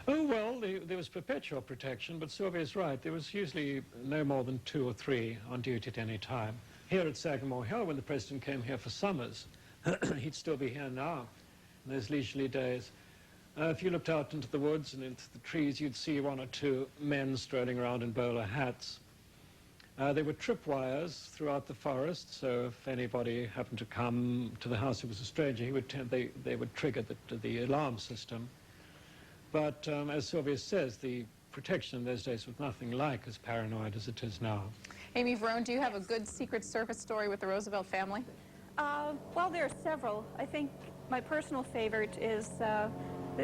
Oh, well, there was perpetual protection, but Sylvia's right. There was usually no more than 2 or 3 on duty at any time. Here at Sagamore Hill, when the president came here for summers, he'd still be here now in those leisurely days. If you looked out into the woods and into the trees, you'd see 1 or 2 men strolling around in bowler hats. There were tripwires throughout the forest, so if anybody happened to come to the house who was a stranger, they would trigger the alarm system. But as Sylvia says, the protection in those days was nothing like as paranoid as it is now. Amy Verone, do you have a good Secret Service story with the Roosevelt family? Well, there are several. I think my personal favorite is that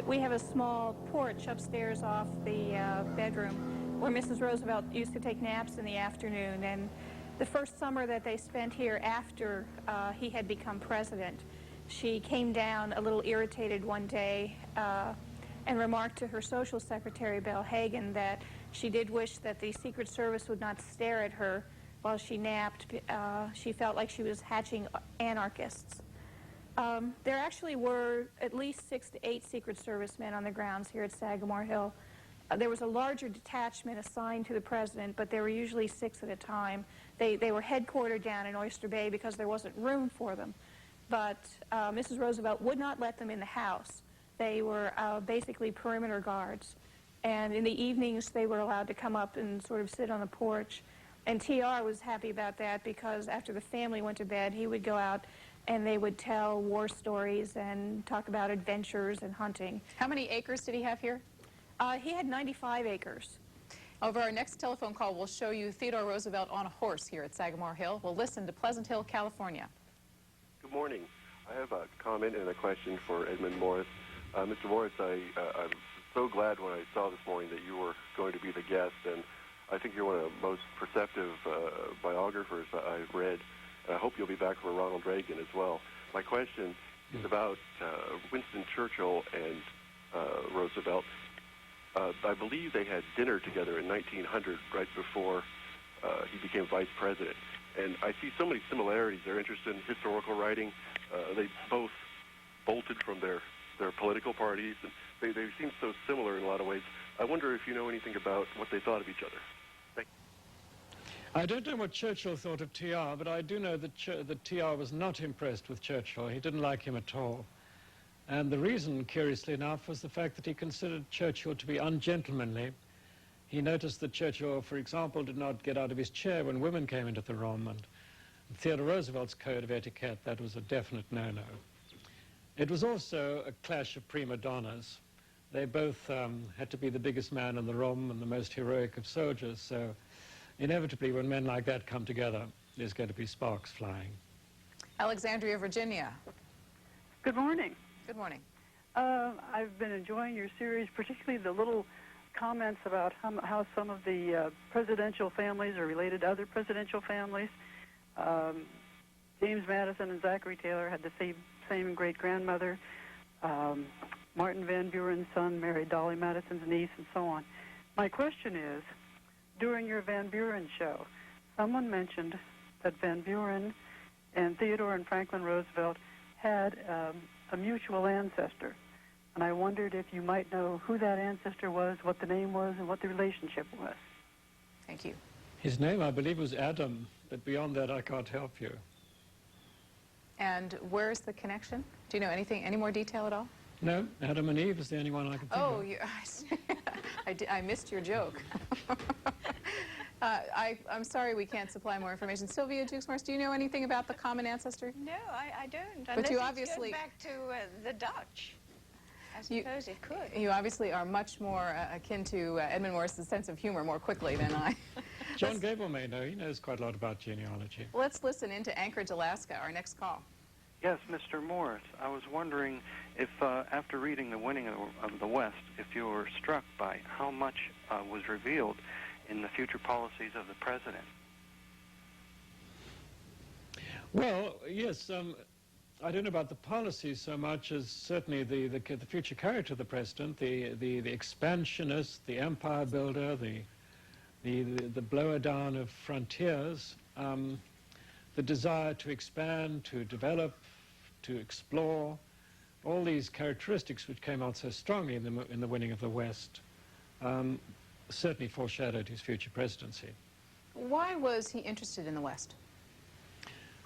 we have a small porch upstairs off the bedroom where Mrs. Roosevelt used to take naps in the afternoon. And the first summer that they spent here after he had become president, she came down a little irritated one day and remarked to her social secretary, Belle Hagan, that she did wish that the Secret Service would not stare at her while she napped. She felt like she was hatching anarchists. There actually were at least 6 to 8 Secret Service men on the grounds here at Sagamore Hill. There was a larger detachment assigned to the president, but there were usually 6 at a time. They were headquartered down in Oyster Bay because there wasn't room for them. But Mrs. Roosevelt would not let them in the house. They were basically perimeter guards. And in the evenings, they were allowed to come up and sort of sit on the porch. And TR was happy about that because after the family went to bed, he would go out and they would tell war stories and talk about adventures and hunting. How many acres did he have here? He had 95 acres. Over our next telephone call, we'll show you Theodore Roosevelt on a horse here at Sagamore Hill. We'll listen to Pleasant Hill, California. Good morning. I have a comment and a question for Edmund Morris. Mr. Morris, I'm so glad when I saw this morning that you were going to be the guest, and I think you're one of the most perceptive biographers I've read. I hope you'll be back for Ronald Reagan as well. My question is about Winston Churchill and Roosevelt. I believe they had dinner together in 1900, right before he became vice president. And I see so many similarities. They're interested in historical writing. They both bolted from their political parties, and they seem so similar in a lot of ways. I wonder if you know anything about what they thought of each other. Thank you. I don't know what Churchill thought of TR, but I do know that, that TR was not impressed with Churchill. He didn't like him at all. And the reason, curiously enough, was the fact that he considered Churchill to be ungentlemanly. He noticed that Churchill, for example, did not get out of his chair when women came into the room, and in Theodore Roosevelt's code of etiquette, that was a definite no-no. It was also a clash of prima donnas. They both had to be the biggest man in the room and the most heroic of soldiers, so inevitably when men like that come together, there's going to be sparks flying. Alexandria, Virginia. Good morning. Good morning. I've been enjoying your series, particularly the little comments about how some of the presidential families are related to other presidential families. James Madison and Zachary Taylor had the same great-grandmother. Martin Van Buren's son married Dolly Madison's niece, and so on. My question is, during your Van Buren show, someone mentioned that Van Buren and Theodore and Franklin Roosevelt had a mutual ancestor. And I wondered if you might know who that ancestor was, what the name was, and what the relationship was. Thank you. His name, I believe, was Adam, but beyond that, I can't help you. And where's the connection? Do you know anything, any more detail at all? No, Adam and Eve is the only one I can think of. I missed your joke. I'm sorry we can't supply more information. Sylvia Jukes-Morris, do you know anything about the common ancestor? No, I don't. But Unless you it's obviously back to the Dutch. I suppose it could. You obviously are much more akin to Edmund Morris's sense of humor more quickly than I. John Gable may know. He knows quite a lot about genealogy. Let's listen into Anchorage, Alaska, our next call. Yes, Mr. Morris, I was wondering if, after reading The Winning of the West, if you were struck by how much was revealed in the future policies of the president. Well, yes, I don't know about the policies so much as certainly the future character of the president, the expansionist, the empire builder, the blower down of frontiers, the desire to expand, to develop, to explore, all these characteristics which came out so strongly in the Winning of the West certainly foreshadowed his future presidency. Why was he interested in the West?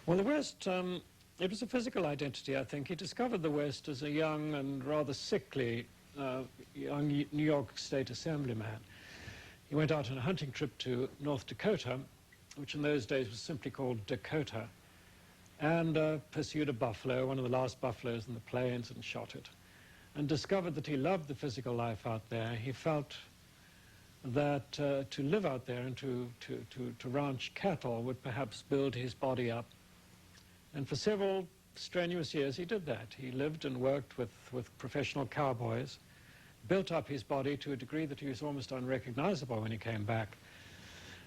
Well, the West, it was a physical identity, I think. He discovered the West as a young and rather sickly young New York State Assemblyman. He went out on a hunting trip to North Dakota, which in those days was simply called Dakota, and pursued a buffalo, one of the last buffaloes in the plains, and shot it, and discovered that he loved the physical life out there. He felt that to live out there and to ranch cattle would perhaps build his body up. And for several strenuous years he did that. He lived and worked with professional cowboys, built up his body to a degree that he was almost unrecognizable when he came back.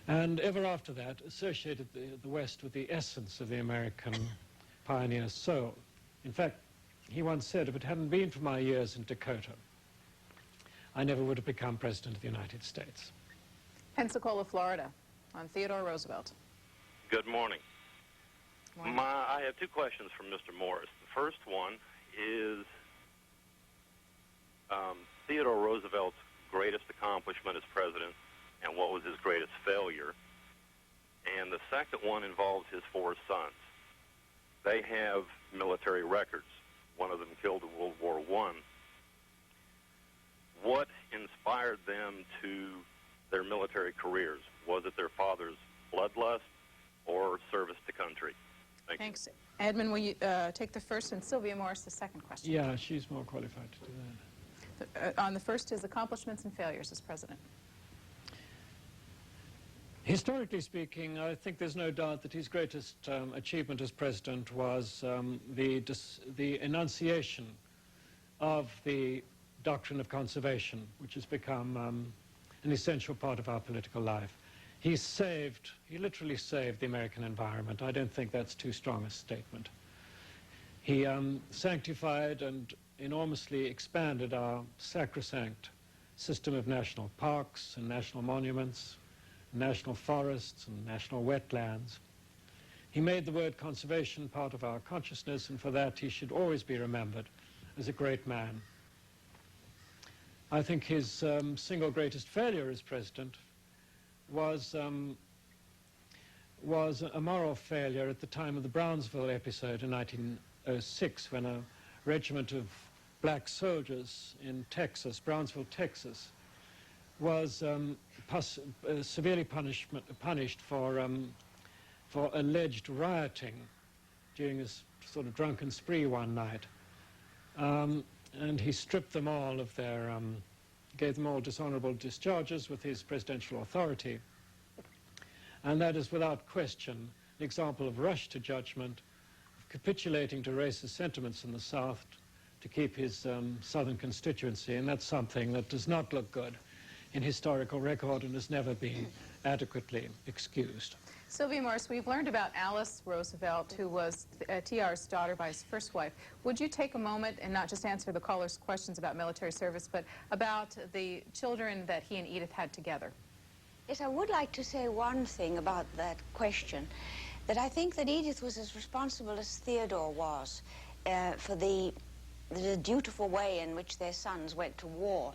And ever after that, associated the West with the essence of the American pioneer soul. In fact, he once said, if it hadn't been for my years in Dakota, I never would have become President of the United States. Pensacola, Florida, on Theodore Roosevelt. Good morning. I have two questions from Mr. Morris. The first one is Theodore Roosevelt's greatest accomplishment as president, and what was his greatest failure. And the second one involves his four sons. They have military records. One of them killed in World War I. What inspired them to their military careers? Was it their father's bloodlust or service to country? Thanks. Edmund, will you take the first, and Sylvia Morris the second question? Yeah, she's more qualified to do that. On the first, his accomplishments and failures as president. Historically speaking, I think there's no doubt that his greatest achievement as president was the enunciation of the doctrine of conservation, which has become an essential part of our political life. He literally saved the American environment. I don't think that's too strong a statement. He sanctified and enormously expanded our sacrosanct system of national parks and national monuments, national forests and national wetlands. He made the word conservation part of our consciousness, and for that he should always be remembered as a great man. I think his single greatest failure as president was a moral failure at the time of the Brownsville episode in 1906, when a regiment of black soldiers in Texas, Brownsville, Texas, was severely punished for alleged rioting during a sort of drunken spree one night. And he stripped them all of their, gave them all dishonorable discharges with his presidential authority. And that is without question an example of rush to judgment, of capitulating to racist sentiments in the South to keep his Southern constituency, and that's something that does not look good in historical record and has never been adequately excused. Sylvia Morris, we've learned about Alice Roosevelt, who was TR's daughter by his first wife. Would you take a moment and not just answer the callers' questions about military service, but about the children that he and Edith had together? Yes, I would like to say one thing about that question, that I think that Edith was as responsible as Theodore was for the dutiful way in which their sons went to war.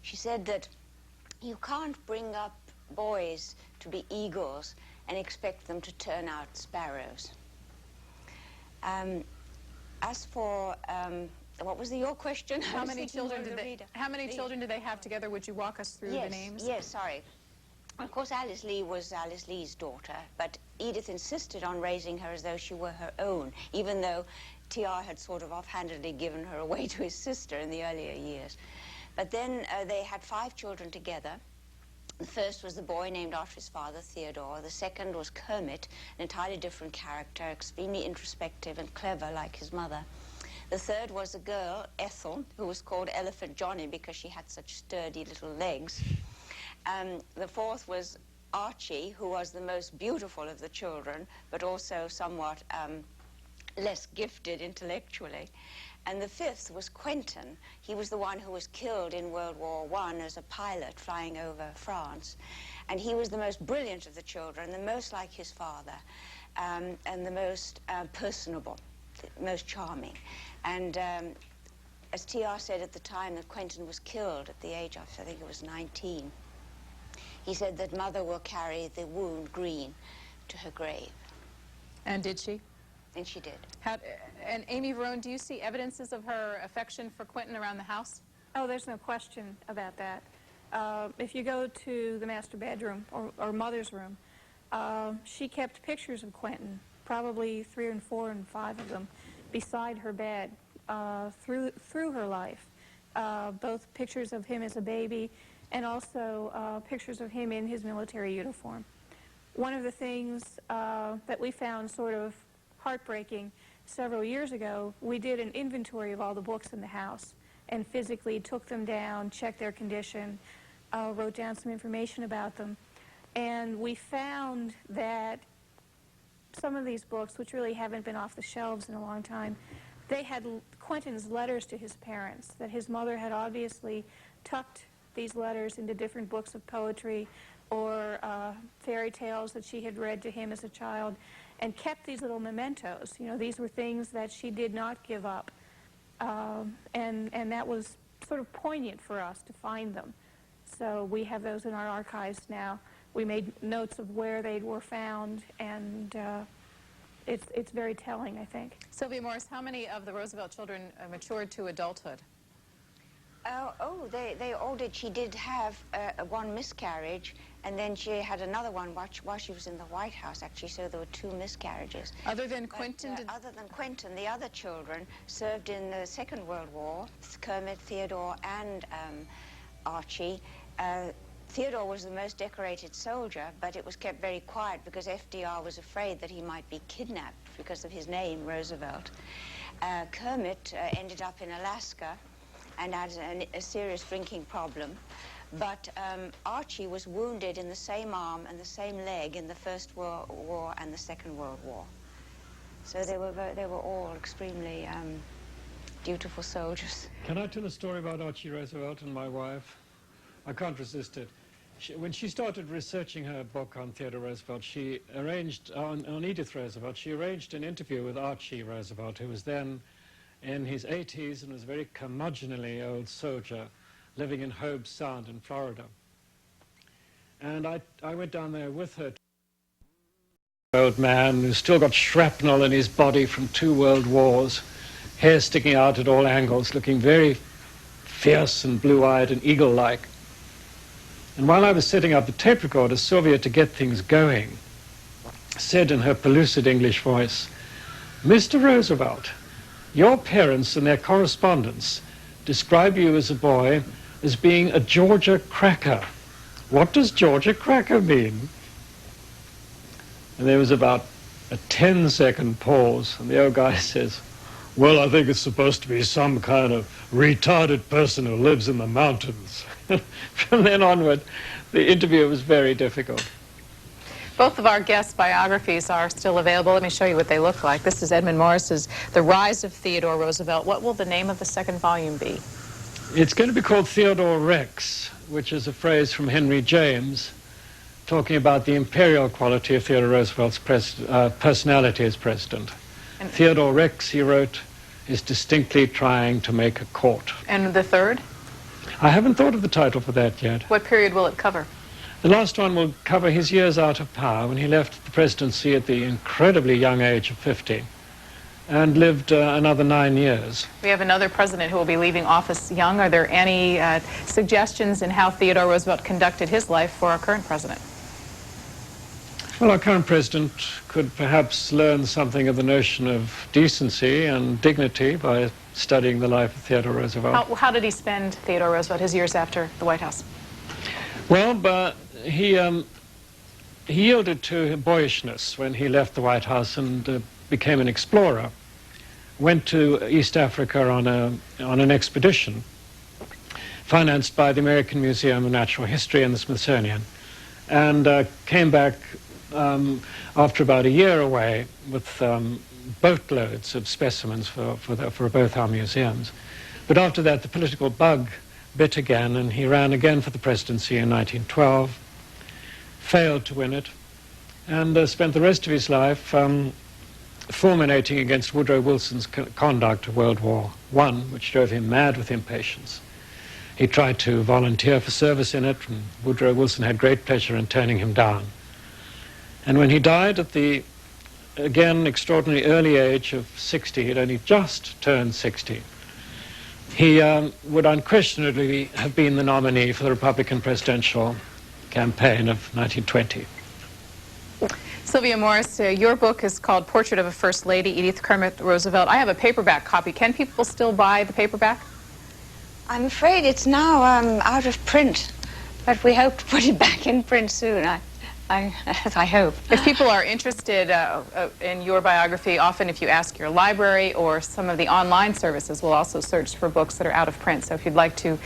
She said that you can't bring up boys to be eagles and expect them to turn out sparrows. As for, what was your question? How many children did they have together? Would you walk us through the names? Yes, sorry. Of course, Alice Lee was Alice Lee's daughter, but Edith insisted on raising her as though she were her own, even though TR had sort of offhandedly given her away to his sister in the earlier years. But then they had 5 children together. The first was the boy named after his father, Theodore. The second was Kermit, an entirely different character, extremely introspective and clever like his mother. The third was a girl, Ethel, who was called Elephant Johnny because she had such sturdy little legs. The fourth was Archie, who was the most beautiful of the children, but also somewhat less gifted intellectually. And the fifth was Quentin. He was the one who was killed in World War I as a pilot flying over France. And he was the most brilliant of the children, the most like his father, and the most personable, the most charming. And as TR said at the time that Quentin was killed at the age of, I think it was 19, he said that mother will carry the wound green to her grave. And did she? And she did. And Amy Verone, do you see evidences of her affection for Quentin around the house? Oh, there's no question about that. If you go to the master bedroom or mother's room, she kept pictures of Quentin, probably 3 and 4 and 5 of them, beside her bed through her life. Both pictures of him as a baby and also pictures of him in his military uniform. One of the things that we found sort of heartbreaking several years ago, we did an inventory of all the books in the house and physically took them down, checked their condition, wrote down some information about them. And we found that some of these books, which really haven't been off the shelves in a long time, they had Quentin's letters to his parents, that his mother had obviously tucked these letters into different books of poetry or fairy tales that she had read to him as a child, and kept these little mementos. You know, these were things that she did not give up. And that was sort of poignant for us to find them. So we have those in our archives now. We made notes of where they were found, and it's very telling, I think. Sylvia Morris, how many of the Roosevelt children matured to adulthood? They all did. She did have one miscarriage, and then she had another one while she was in the White House, actually, so there were 2 miscarriages. Other than Quentin? Other than Quentin, the other children served in the Second World War, Kermit, Theodore, and Archie. Theodore was the most decorated soldier, but it was kept very quiet because FDR was afraid that he might be kidnapped because of his name, Roosevelt. Kermit ended up in Alaska and had a serious drinking problem. But Archie was wounded in the same arm and the same leg in the First World War and the Second World War. So they were all extremely dutiful soldiers. Can I tell a story about Archie Roosevelt and my wife? I can't resist it. When she started researching her book on Theodore Roosevelt, she arranged, on Edith Roosevelt, she arranged an interview with Archie Roosevelt, who was then in his 80s and was a very curmudgeonly old soldier living in Hobe Sound in Florida. And I went down there with her. Old man who's still got shrapnel in his body from 2 world wars, hair sticking out at all angles, looking very fierce and blue-eyed and eagle-like. And while I was setting up the tape recorder, Sylvia, to get things going, said in her pellucid English voice, "Mr. Roosevelt, your parents in their correspondence describe you as a boy as being a Georgia cracker. What does Georgia cracker mean?" And there was about a 10-second pause, and the old guy says, "Well, I think it's supposed to be some kind of retarded person who lives in the mountains." From then onward, the interview was very difficult. Both of our guest biographies are still available. Let me show you what they look like. This is Edmund Morris's The Rise of Theodore Roosevelt. What will the name of the second volume be? It's going to be called Theodore Rex, which is a phrase from Henry James, talking about the imperial quality of Theodore Roosevelt's personality as president. And Theodore Rex, he wrote, is distinctly trying to make a court. And the third? I haven't thought of the title for that yet. What period will it cover? The last one will cover his years out of power when he left the presidency at the incredibly young age of 50 and lived another 9 years. We have another president who will be leaving office young. Are there any suggestions in how Theodore Roosevelt conducted his life for our current president? Well, our current president could perhaps learn something of the notion of decency and dignity by studying the life of Theodore Roosevelt. How did he spend, Theodore Roosevelt, his years after the White House? Well, but he yielded to boyishness when he left the White House and became an explorer. Went to East Africa on an expedition financed by the American Museum of Natural History and the Smithsonian, and came back after about a year away with boatloads of specimens for both our museums. But after that, the political bug bit again, and he ran again for the presidency in 1912, failed to win it, and spent the rest of his life fulminating against Woodrow Wilson's conduct of World War I, which drove him mad with impatience. He tried to volunteer for service in it, and Woodrow Wilson had great pleasure in turning him down. And when he died at the, again, extraordinarily early age of 60, he'd only just turned 60, he would unquestionably have been the nominee for the Republican presidential campaign of 1920. Sylvia Morris, your book is called Portrait of a First Lady, Edith Kermit Roosevelt. I have a paperback copy. Can people still buy the paperback? I'm afraid it's now out of print, but we hope to put it back in print soon. I hope. If people are interested in your biography, often if you ask your library or some of the online services will also search for books that are out of print. So if you'd like to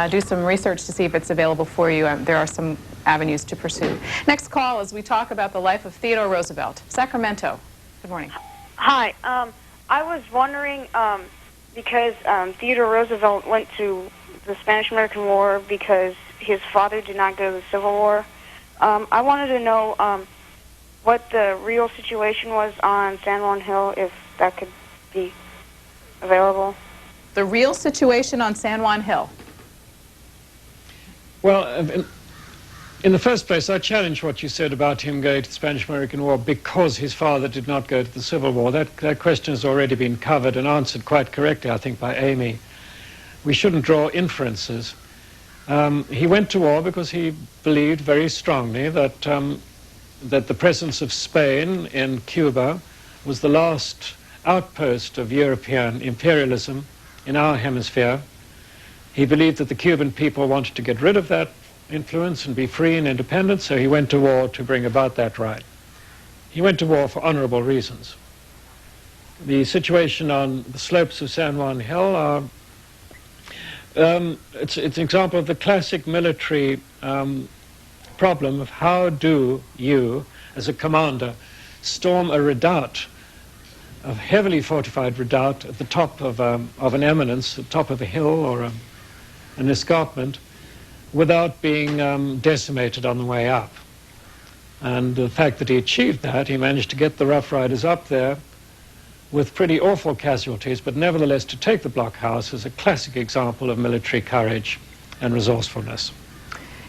do some research to see if it's available for you, there are some avenues to pursue. Next call as we talk about the life of Theodore Roosevelt. Sacramento. Good morning. Hi. I was wondering, because Theodore Roosevelt went to the Spanish-American War because his father did not go to the Civil War. I wanted to know what the real situation was on San Juan Hill, if that could be available. The real situation on San Juan Hill? Well, in the first place, I challenge what you said about him going to the Spanish-American War because his father did not go to the Civil War. That question has already been covered and answered quite correctly, I think, by Amy. We shouldn't draw inferences. He went to war because he believed very strongly that the presence of Spain in Cuba was the last outpost of European imperialism in our hemisphere. He believed that the Cuban people wanted to get rid of that influence and be free and independent, so he went to war to bring about that right. He went to war for honorable reasons. The situation on the slopes of San Juan Hill are it's an example of the classic military problem of how do you, as a commander, storm a redoubt a heavily fortified redoubt at the top of an eminence, the top of a hill or an escarpment, without being decimated on the way up. And the fact that he achieved that, he managed to get the Rough Riders up there with pretty awful casualties, but nevertheless to take the blockhouse is a classic example of military courage and resourcefulness.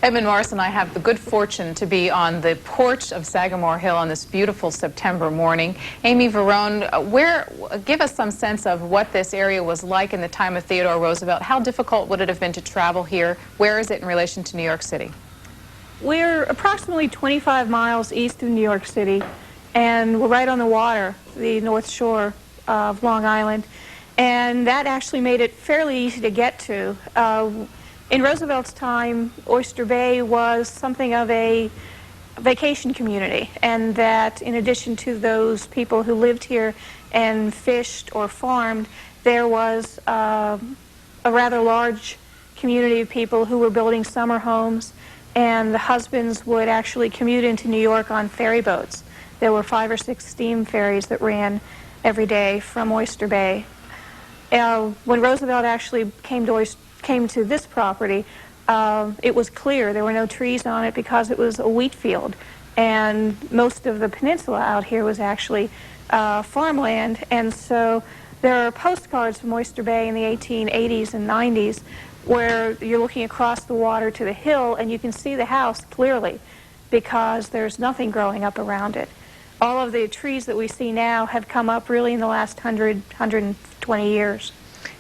Edmund Morris and I have the good fortune to be on the porch of Sagamore Hill on this beautiful September morning. Amy Verone, give us some sense of what this area was like in the time of Theodore Roosevelt. How difficult would it have been to travel here? Where is it in relation to New York City? We're approximately 25 miles east of New York City, and we're right on the water, the North Shore of Long Island, and that actually made it fairly easy to get to. In Roosevelt's time, Oyster Bay was something of a vacation community, and that in addition to those people who lived here and fished or farmed, there was a rather large community of people who were building summer homes, and the husbands would actually commute into New York on ferry boats. There were 5 or 6 steam ferries that ran every day from Oyster Bay. When Roosevelt actually came to this property, it was clear there were no trees on it because it was a wheat field, and most of the peninsula out here was actually farmland. And so there are postcards from Oyster Bay in the 1880s and 90s where you're looking across the water to the hill and you can see the house clearly because there's nothing growing up around it. All of the trees that we see now have come up really in the last 120 years.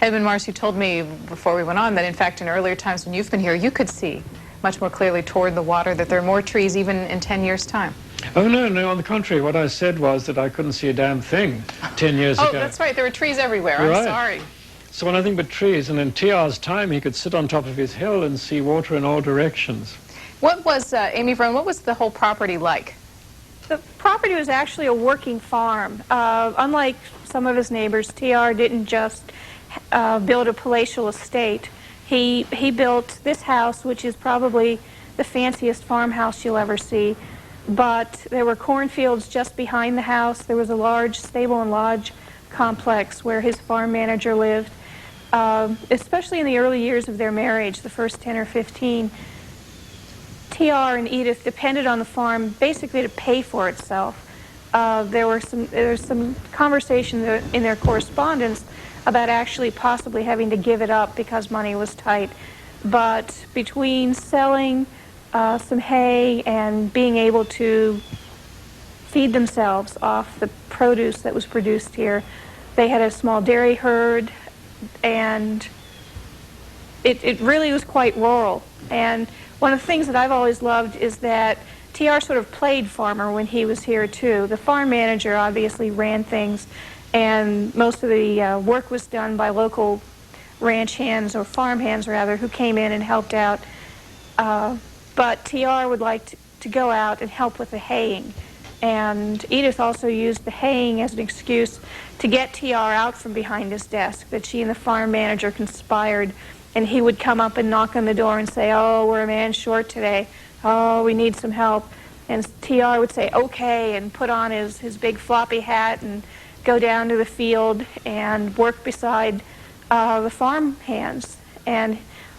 Edmund Morris, you told me before we went on that, in fact, in earlier times when you've been here, you could see much more clearly toward the water, that there are more trees even in 10 years' time. Oh, no, on the contrary. What I said was that I couldn't see a damn thing 10 years ago. Oh, that's right. There were trees everywhere. You're I'm right. sorry. So when I think about trees, and in TR's time, he could sit on top of his hill and see water in all directions. What was, Amy Verone, what was the whole property like? The property was actually a working farm. Unlike some of his neighbors, TR didn't just build a palatial estate. He built this house, which is probably the fanciest farmhouse you'll ever see. But there were cornfields just behind the house. There was a large stable and lodge complex where his farm manager lived. Especially in the early years of their marriage, the first 10 or 15, TR and Edith depended on the farm basically to pay for itself. There was some conversation in their correspondence about actually possibly having to give it up because money was tight. But between selling some hay and being able to feed themselves off the produce that was produced here, they had a small dairy herd, and it really was quite rural. And one of the things that I've always loved is that TR sort of played farmer when he was here, too. The farm manager obviously ran things, and most of the work was done by local ranch hands, or farm hands, rather, who came in and helped out. But TR would like to go out and help with the haying. And Edith also used the haying as an excuse to get TR out from behind his desk, that she and the farm manager conspired. And he would come up and knock on the door and say, "Oh, we're a man short today. Oh, we need some help." And TR would say, "Okay," and put on his big floppy hat and go down to the field and work beside the farm hands. And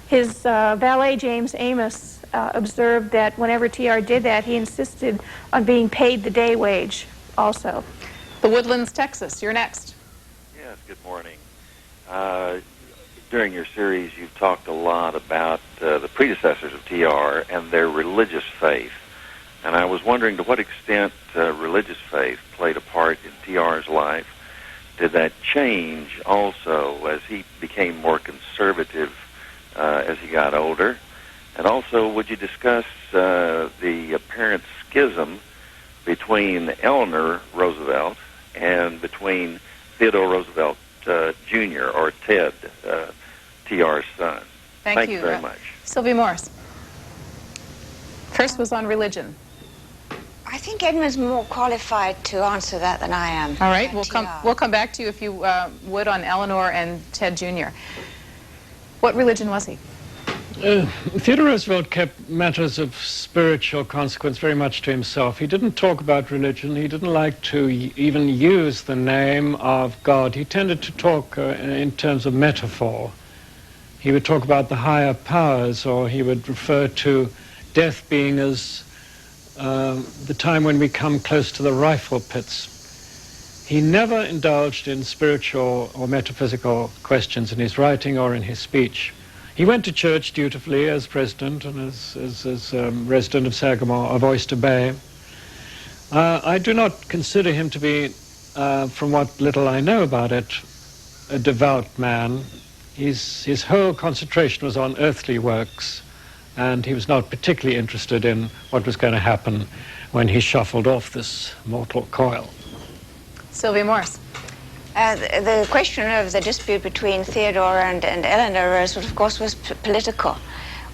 his valet, James Amos, observed that whenever TR did that, he insisted on being paid the day wage also. The Woodlands, Texas. You're next. Yes, good morning. During your series, you've talked a lot about the predecessors of TR and their religious faith. And I was wondering to what extent religious faith played a part in TR's life. Did that change also as he became more conservative as he got older? And also, would you discuss the apparent schism between Eleanor Roosevelt and between Theodore Roosevelt Jr., or Ted, TR's son? Thank you very much. Sylvia Morris. First was on religion. I think Edmund's more qualified to answer that than I am. All right, we'll come back to you, if you would, on Eleanor and Ted Jr. What religion was he? Theodore Roosevelt kept matters of spiritual consequence very much to himself. He didn't talk about religion. He didn't like to even use the name of God. He tended to talk in terms of metaphor. He would talk about the higher powers, or he would refer to death being as the time when we come close to the rifle pits. He never indulged in spiritual or metaphysical questions in his writing or in his speech. He went to church dutifully as president and as resident of Sagamore, of Oyster Bay. I do not consider him to be, from what little I know about it, a devout man. His whole concentration was on earthly works, and he was not particularly interested in what was going to happen when he shuffled off this mortal coil. Sylvia Morris. The question of the dispute between Theodore and Eleanor Roosevelt, of course, was political.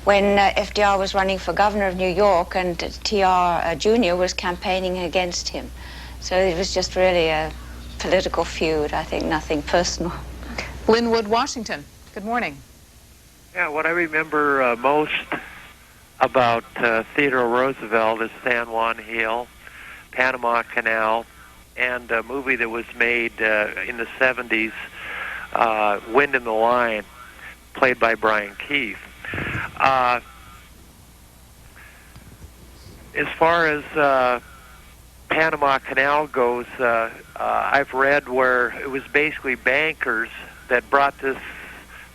When FDR was running for governor of New York and TR Jr. was campaigning against him. So it was just really a political feud, I think, nothing personal. Linwood, Washington. Good morning. Yeah, what I remember most about Theodore Roosevelt is San Juan Hill, Panama Canal, and a movie that was made in the 70s, Wind in the Line, played by Brian Keith. As far as Panama Canal goes, I've read where it was basically bankers that brought this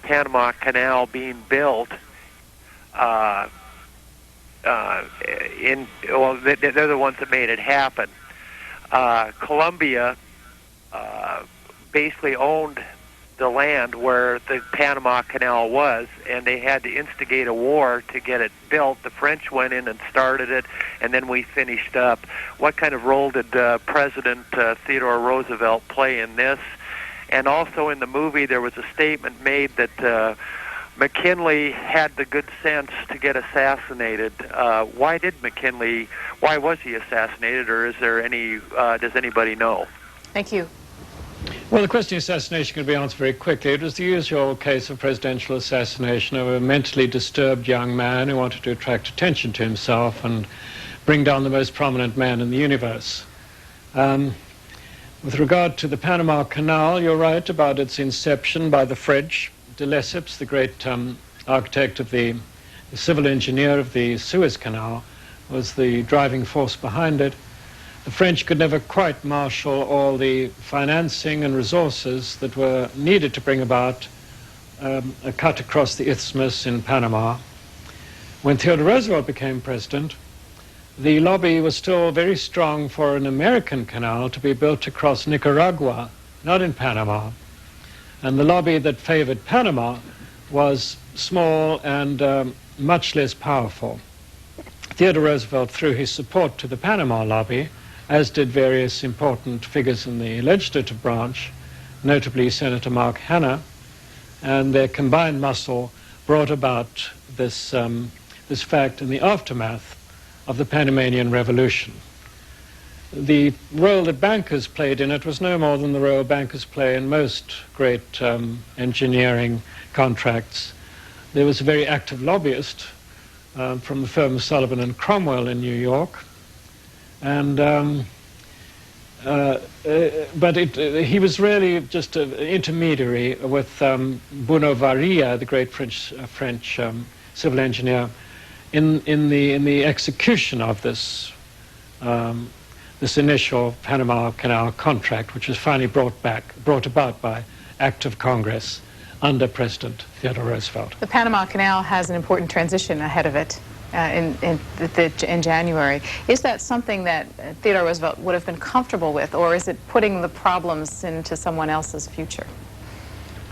Panama Canal being built they're the ones that made it happen. Colombia basically owned the land where the Panama Canal was, and they had to instigate a war to get it built. The French went in and started it, and then we finished up. What kind of role did President Theodore Roosevelt play in this? And also in the movie, there was a statement made that McKinley had the good sense to get assassinated. Why was he assassinated, or is there any, does anybody know? Thank you. Well, the question of assassination can be answered very quickly. It was the usual case of presidential assassination of a mentally disturbed young man who wanted to attract attention to himself and bring down the most prominent man in the universe. With regard to the Panama Canal, you're right about its inception by the French. De Lesseps, the great architect of the civil engineer of the Suez Canal, was the driving force behind it. The French could never quite marshal all the financing and resources that were needed to bring about a cut across the isthmus in Panama. When Theodore Roosevelt became president, the lobby was still very strong for an American canal to be built across Nicaragua, not in Panama. And the lobby that favored Panama was small and much less powerful. Theodore Roosevelt threw his support to the Panama lobby, as did various important figures in the legislative branch, notably Senator Mark Hanna, and their combined muscle brought about this fact in the aftermath of the Panamanian Revolution. The role that bankers played in it was no more than the role bankers play in most great engineering contracts. There was a very active lobbyist from the firm of Sullivan and Cromwell in New York, and but he was really just an intermediary with Bruno Varia, the great French civil engineer, in the execution of this this initial Panama Canal contract, which was finally brought about by act of Congress under President Theodore Roosevelt. The Panama Canal has an important transition ahead of it in January. Is that something that Theodore Roosevelt would have been comfortable with, or is it putting the problems into someone else's future?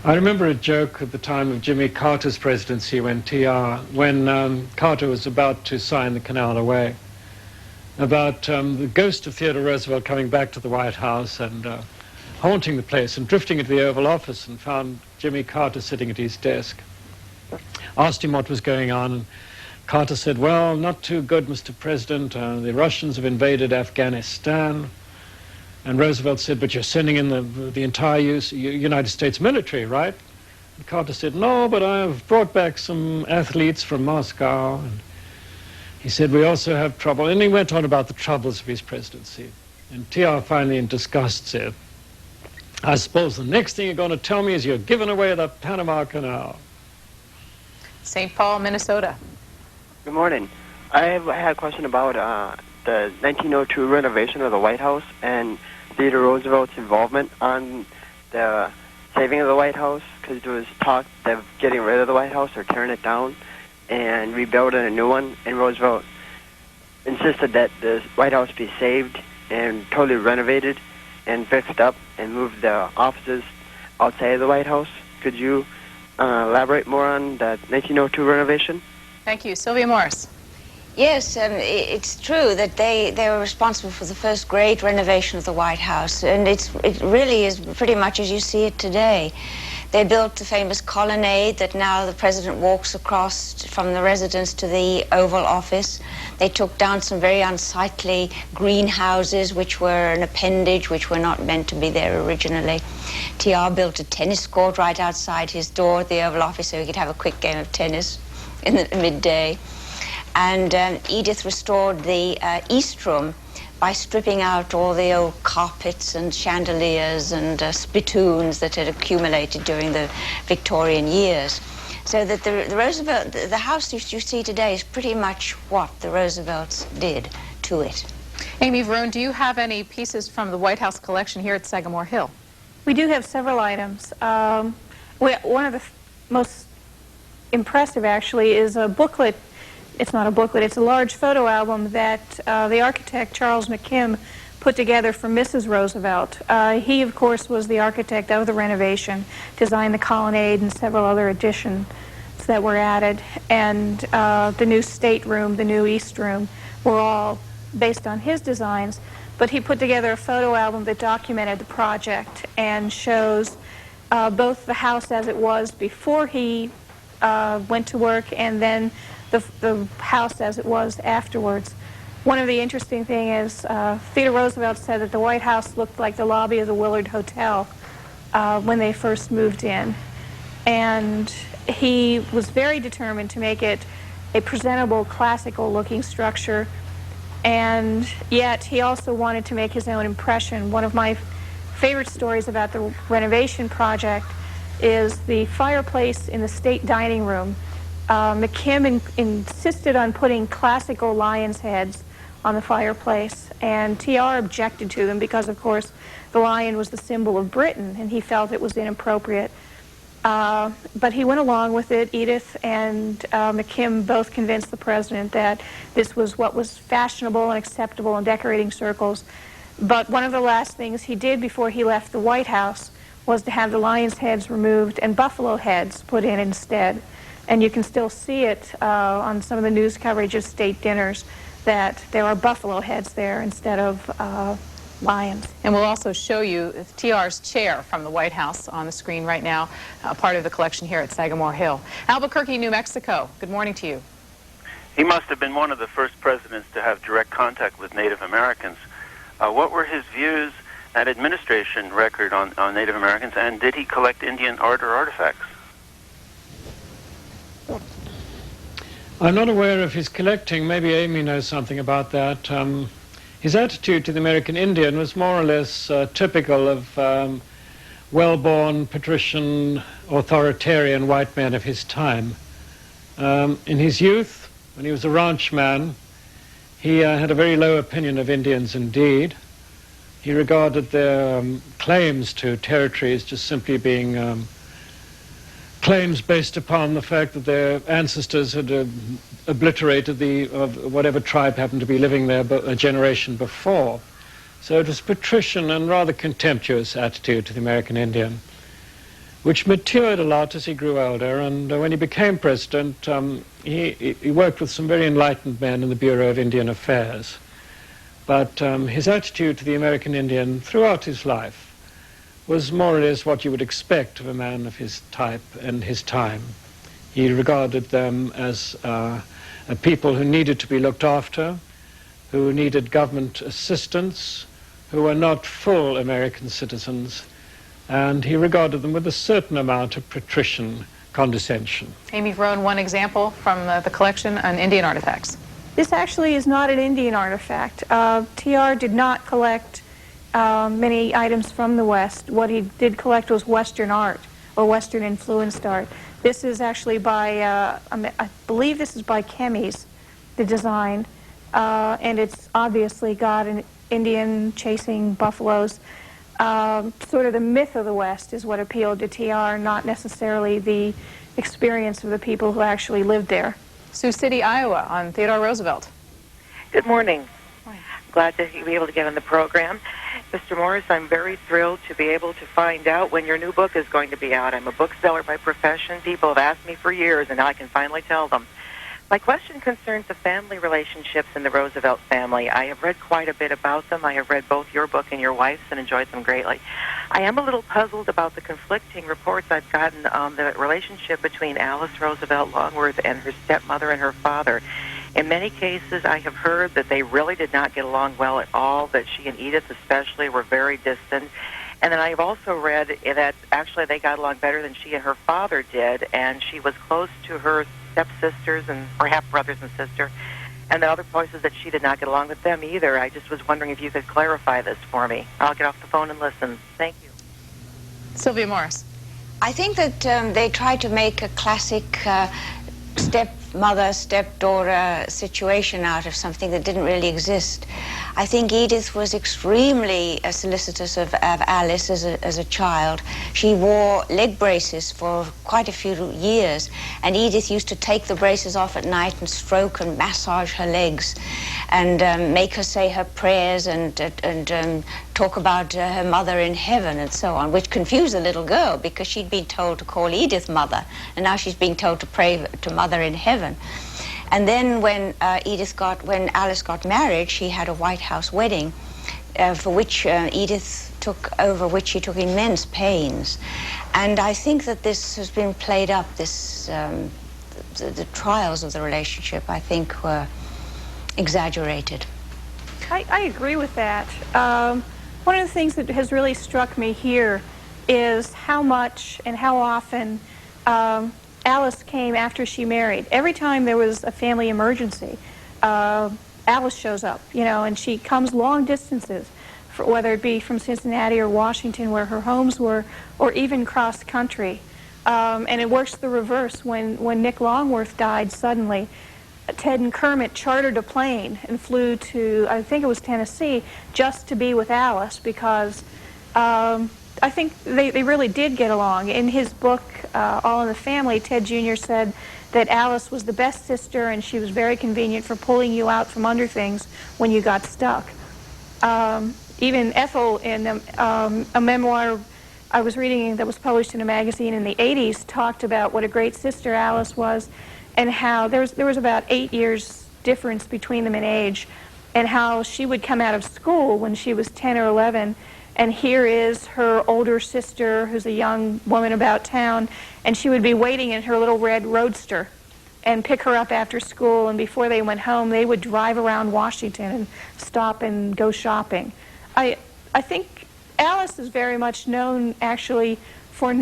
I remember a joke at the time of Jimmy Carter's presidency when Carter was about to sign the canal away, about the ghost of Theodore Roosevelt coming back to the White House and haunting the place and drifting into the Oval Office, and found Jimmy Carter sitting at his desk. Asked him what was going on, and Carter said, "Well, not too good, Mr. President. The Russians have invaded Afghanistan." And Roosevelt said, "But you're sending in the entire United States military, right?" And Carter said, no, but I've brought back some athletes from Moscow. And he said, we also have trouble. And he went on about the troubles of his presidency. And TR finally, in disgust, said, I suppose the next thing you're going to tell me is you're giving away the Panama Canal. St. Paul, Minnesota. Good morning. I had a question about the 1902 renovation of the White House and Theodore Roosevelt's involvement on the saving of the White House, because there was talk of getting rid of the White House or tearing it down and rebuilding a new one, and Roosevelt insisted that the White House be saved and totally renovated and fixed up and moved the offices outside of the White House. Could you elaborate more on that 1902 renovation? Thank you. Sylvia Morris. Yes, it's true that they were responsible for the first great renovation of the White House, and it really is pretty much as you see it today. They built the famous colonnade that now the president walks across from the residence to the Oval Office. They took down some very unsightly greenhouses, which were an appendage, which were not meant to be there originally. TR built a tennis court right outside his door at the Oval Office so he could have a quick game of tennis in the midday. And Edith restored the East Room by stripping out all the old carpets and chandeliers and spittoons that had accumulated during the Victorian years. So that the house you see today is pretty much what the Roosevelts did to it. Amy Varun, do you have any pieces from the White House collection here at Sagamore Hill? We do have several items. One of the most impressive, actually, is a booklet. It's not a booklet, it's a large photo album that the architect, Charles McKim, put together for Mrs. Roosevelt. He, of course, was the architect of the renovation, designed the colonnade and several other additions that were added. And the new stateroom, the new East Room, were all based on his designs. But he put together a photo album that documented the project and shows both the house as it was before he went to work and then the house as it was afterwards. One of the interesting things is Theodore Roosevelt said that the White House looked like the lobby of the Willard Hotel when they first moved in. And he was very determined to make it a presentable, classical-looking structure. And yet he also wanted to make his own impression. One of my favorite stories about the renovation project is the fireplace in the state dining room. McKim insisted on putting classical lion's heads on the fireplace, and TR objected to them because, of course, the lion was the symbol of Britain, and he felt it was inappropriate. But he went along with it. Edith and McKim both convinced the president that this was what was fashionable and acceptable in decorating circles. But one of the last things he did before he left the White House was to have the lion's heads removed and buffalo heads put in instead. And you can still see it on some of the news coverage of state dinners that there are buffalo heads there instead of lions. And we'll also show you TR's chair from the White House on the screen right now, part of the collection here at Sagamore Hill. Albuquerque, New Mexico, good morning to you. He must have been one of the first presidents to have direct contact with Native Americans. What were his views and administration record on Native Americans, and did he collect Indian art or artifacts? I'm not aware of his collecting. Maybe Amy knows something about that. His attitude to the American Indian was more or less typical of well-born, patrician, authoritarian white men of his time. In his youth, when he was a ranchman, he had a very low opinion of Indians indeed. He regarded their claims to territories just simply being claims based upon the fact that their ancestors had obliterated whatever tribe happened to be living there a generation before. So it was a patrician and rather contemptuous attitude to the American Indian, which matured a lot as he grew older. And when he became president, he worked with some very enlightened men in the Bureau of Indian Affairs. But his attitude to the American Indian throughout his life was more or less what you would expect of a man of his type and his time. He regarded them as a people who needed to be looked after, who needed government assistance, who were not full American citizens, and he regarded them with a certain amount of patrician condescension. Amy Vrone, one example from the collection on Indian artifacts. This actually is not an Indian artifact. TR did not collect many items from the West. What he did collect was Western art, or Western influenced art. This is actually by, I believe this is by Chemis, the design, and it's obviously got an Indian chasing buffaloes. Sort of the myth of the West is what appealed to TR, not necessarily the experience of the people who actually lived there. Sioux City, Iowa, on Theodore Roosevelt. Good morning. Glad to be able to get on the program. Mr. Morris, I'm very thrilled to be able to find out when your new book is going to be out. I'm a bookseller by profession. People have asked me for years, and now I can finally tell them. My question concerns the family relationships in the Roosevelt family. I have read quite a bit about them. I have read both your book and your wife's and enjoyed them greatly. I am a little puzzled about the conflicting reports I've gotten on the relationship between Alice Roosevelt Longworth and her stepmother and her father. In many cases, I have heard that they really did not get along well at all, that she and Edith especially were very distant. And then I've also read that actually they got along better than she and her father did, and she was close to her stepsisters and or half-brothers and sister, and the other places that she did not get along with them either. I just was wondering if you could clarify this for me. I'll get off the phone and listen. Thank you. Sylvia Morris. I think that they tried to make a classic stepmother, stepdaughter situation out of something that didn't really exist. I think Edith was extremely solicitous of Alice as a child. She wore leg braces for quite a few years, and Edith used to take the braces off at night and stroke and massage her legs and make her say her prayers and talk about her mother in heaven and so on, which confused the little girl because she'd been told to call Edith mother, and now she's being told to pray to mother in heaven. And then when Alice got married, she had a White House wedding for which Edith took immense pains. And I think that this has been played up, the trials of the relationship, I think, were exaggerated. I agree with that. One of the things that has really struck me here is how much and how often Alice came after she married. Every time there was a family emergency, Alice shows up, and she comes long distances, whether it be from Cincinnati or Washington, where her homes were, or even cross country. And it works the reverse. When Nick Longworth died suddenly, Ted and Kermit chartered a plane and flew to, I think it was Tennessee, just to be with Alice because I think they really did get along. In his book, All in the Family, Ted Jr. said that Alice was the best sister and she was very convenient for pulling you out from under things when you got stuck. Even Ethel, in a memoir I was reading that was published in a magazine in the 80s, talked about what a great sister Alice was and how there was about 8 years difference between them in age, and how she would come out of school when she was 10 or 11, and here is her older sister, who's a young woman about town, and she would be waiting in her little red roadster and pick her up after school, and before they went home, they would drive around Washington and stop and go shopping. I think Alice is very much known, actually, for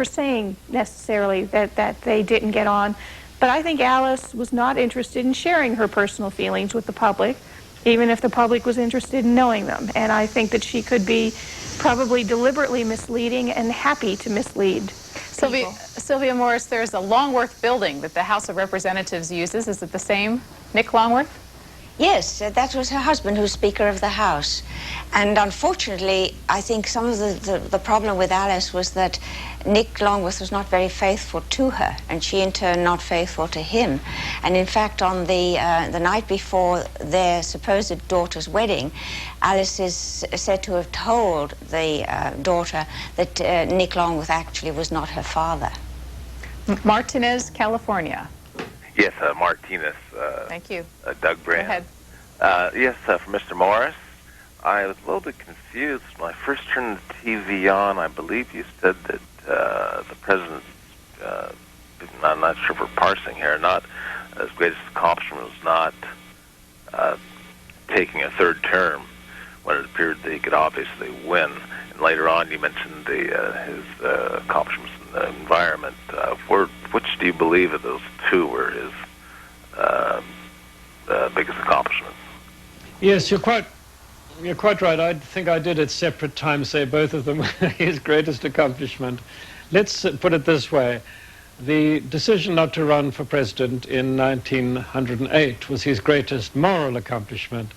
saying necessarily that they didn't get on, but I think Alice was not interested in sharing her personal feelings with the public, even if the public was interested in knowing them. And I think that she could be probably deliberately misleading and happy to mislead people. Sylvia Morris, there's a Longworth building that the House of Representatives uses. Is it the same Nick Longworth? Yes, that was her husband who's Speaker of the House. And unfortunately, I think some of the problem with Alice was that Nick Longworth was not very faithful to her, and she in turn not faithful to him. And in fact, on the night before their supposed daughter's wedding, Alice is said to have told the daughter that Nick Longworth actually was not her father. Martinez, California. Yes, Martinez. Thank you. Doug Brand. Go ahead. Yes, for Mr. Morris. I was a little bit confused. When I first turned the TV on, I believe you said that the president's, I'm not sure if we're parsing here, not his greatest accomplishment was not taking a third term. when it appeared that he could obviously win. And later on, you mentioned his accomplishments in the environment. Which do you believe of those two were his biggest accomplishments? Yes, you're quite right. I think I did at separate times say both of them were his greatest accomplishment. Let's put it this way. The decision not to run for president in 1908 was his greatest moral accomplishment,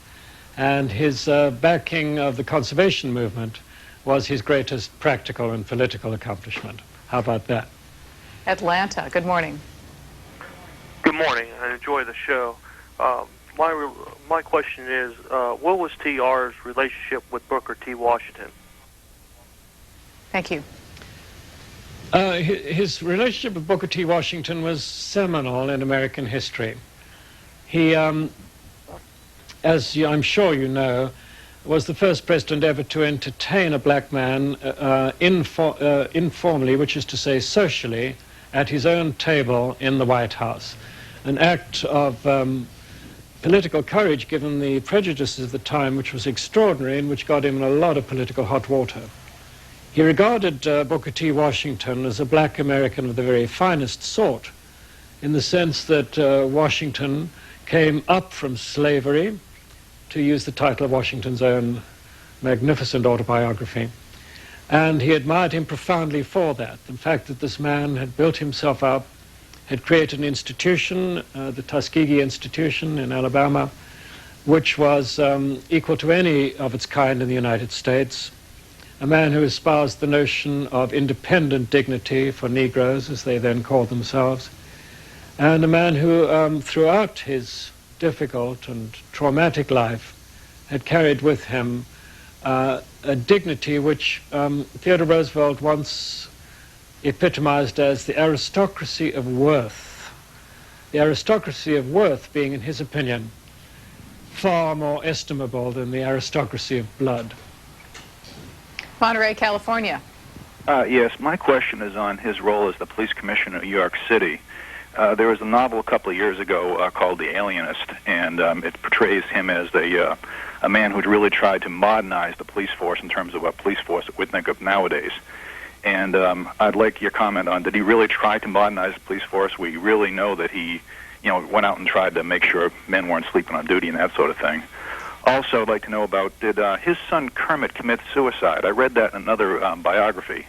and his backing of the conservation movement was his greatest practical and political accomplishment. How about that? Atlanta, good morning. Good morning. I enjoy the show. My question is, what was TR's relationship with Booker T. Washington? Thank you. His relationship with Booker T. Washington was seminal in American history. He, as I'm sure you know, was the first president ever to entertain a black man informally, which is to say socially, at his own table in the White House. An act of political courage given the prejudices of the time, which was extraordinary and which got him in a lot of political hot water. He regarded Booker T. Washington as a black American of the very finest sort, in the sense that Washington came up from slavery, to use the title of Washington's own magnificent autobiography, and he admired him profoundly for that. The fact that this man had built himself up, had created an institution, the Tuskegee Institution in Alabama, which was equal to any of its kind in the United States. A man who espoused the notion of independent dignity for Negroes, as they then called themselves, and a man who, throughout his difficult and traumatic life, had carried with him a dignity which Theodore Roosevelt once epitomized as the aristocracy of worth. The aristocracy of worth being, in his opinion, far more estimable than the aristocracy of blood. Monterey, California. Yes, my question is on his role as the police commissioner of New York City. There was a novel a couple of years ago called The Alienist, and it portrays him as a man who'd really tried to modernize the police force in terms of what police force would think of nowadays. And I'd like your comment on, did he really try to modernize the police force? We really know that he, went out and tried to make sure men weren't sleeping on duty and that sort of thing. Also, I'd like to know about, did his son Kermit commit suicide? I read that in another biography,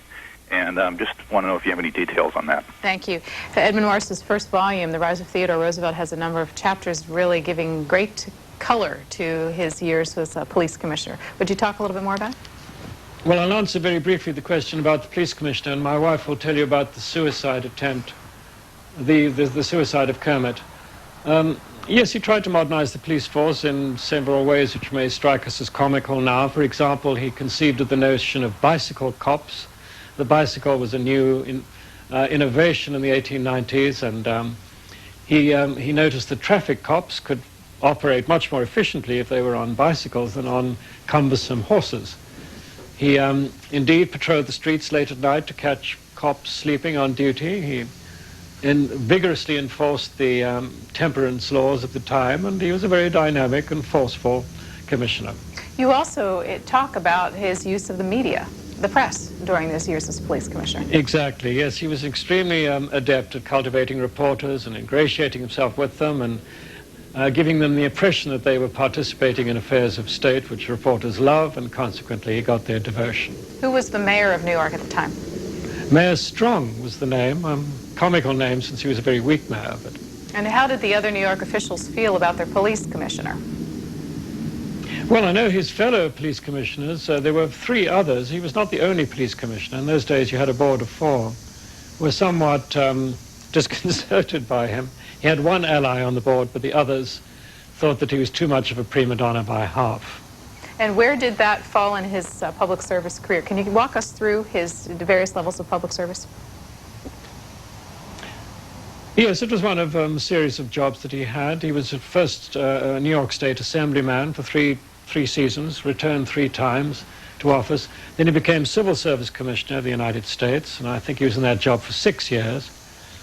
and just want to know if you have any details on that. Thank you. Edmund Morris's first volume, The Rise of Theodore Roosevelt, has a number of chapters really giving great color to his years as a police commissioner. Would you talk a little bit more about it? Well, I'll answer very briefly the question about the police commissioner, and my wife will tell you about the suicide attempt, the suicide of Kermit. Yes, he tried to modernize the police force in several ways which may strike us as comical now. For example, he conceived of the notion of bicycle cops. The bicycle was a new innovation in the 1890s, and he noticed that traffic cops could operate much more efficiently if they were on bicycles than on cumbersome horses. He indeed patrolled the streets late at night to catch cops sleeping on duty. He vigorously enforced the temperance laws of the time, and he was a very dynamic and forceful commissioner. You also talk about his use of the media, the press, during his years as police commissioner. Exactly, yes. He was extremely adept at cultivating reporters and ingratiating himself with them and giving them the impression that they were participating in affairs of state, which reporters love, and consequently he got their devotion. Who was the mayor of New York at the time? Mayor Strong was the name, comical name since he was a very weak mayor. But. And how did the other New York officials feel about their police commissioner? Well, I know his fellow police commissioners, there were 3 others. He was not the only police commissioner. In those days you had a board of 4. Were somewhat disconcerted by him. He had one ally on the board, but the others thought that he was too much of a prima donna by half. And where did that fall in his public service career? Can you walk us through his various levels of public service? Yes, it was one of a series of jobs that he had. He was at first a New York State assemblyman for three seasons, returned 3 times to office. Then he became Civil Service Commissioner of the United States, and I think he was in that job for 6 years.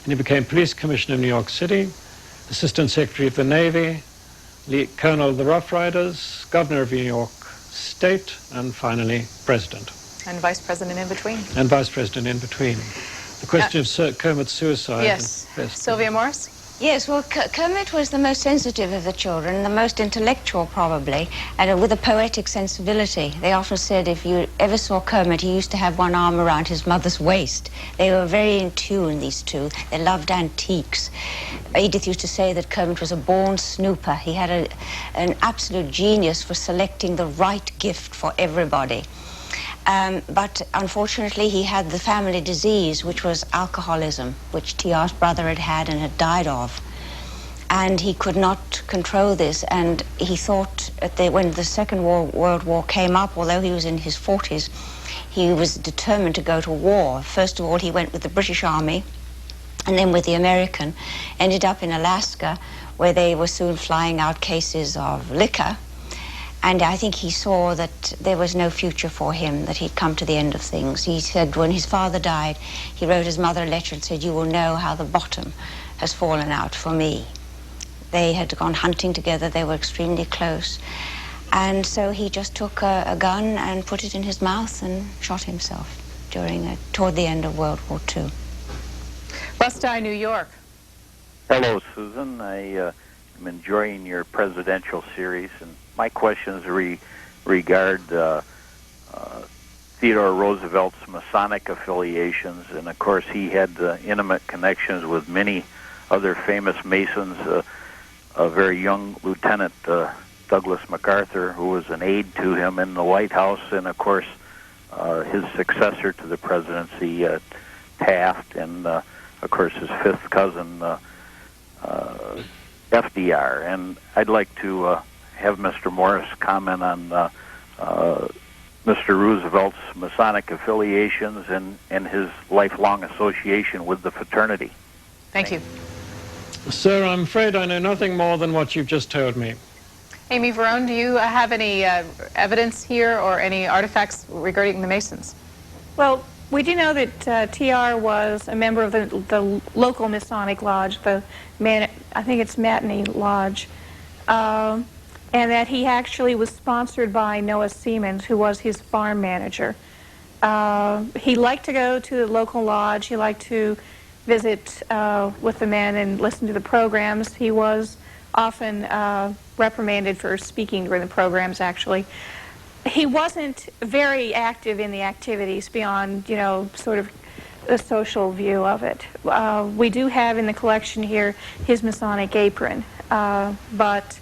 And he became Police Commissioner of New York City, Assistant Secretary of the Navy, Colonel of the Rough Riders, Governor of New York, state, and finally president. And vice president in between. And vice president in between. The question of Sir Kermit's suicide. Yes. Sylvia Morris? Yes, well, Kermit was the most sensitive of the children, the most intellectual probably, and with a poetic sensibility. They often said if you ever saw Kermit, he used to have one arm around his mother's waist. They were very in tune, these two. They loved antiques. Edith used to say that Kermit was a born snooper. He had an absolute genius for selecting the right gift for everybody. But unfortunately, he had the family disease, which was alcoholism, which T.R.'s brother had and had died of. And he could not control this, and he thought when the Second World War came up, although he was in his 40s, he was determined to go to war. First of all, he went with the British Army, and then with the American, ended up in Alaska, where they were soon flying out cases of liquor. And I think he saw that there was no future for him, that he'd come to the end of things. He said when his father died, he wrote his mother a letter and said, "You will know how the bottom has fallen out for me." They had gone hunting together. They were extremely close. And so he just took a gun and put it in his mouth and shot himself toward the end of World War II. West Eye, New York. Hello, Susan. I am enjoying your presidential series, and my questions regard Theodore Roosevelt's Masonic affiliations, and of course he had intimate connections with many other famous Masons. A very young Lieutenant Douglas MacArthur, who was an aide to him in the White House, and of course his successor to the presidency, Taft, and of course his fifth cousin, FDR. And I'd like to have Mr. Morris comment on Mr. Roosevelt's Masonic affiliations and his lifelong association with the fraternity. Thank you. Sir, I'm afraid I know nothing more than what you've just told me. Amy Verone, do you have any evidence here or any artifacts regarding the Masons? Well, we do know that T.R. was a member of the local Masonic Lodge, I think it's Matinee Lodge, and that he actually was sponsored by Noah Siemens, who was his farm manager. He liked to go to the local lodge. He liked to visit with the men and listen to the programs. He was often reprimanded for speaking during the programs, actually. He wasn't very active in the activities beyond, sort of the social view of it. We do have in the collection here his Masonic apron, but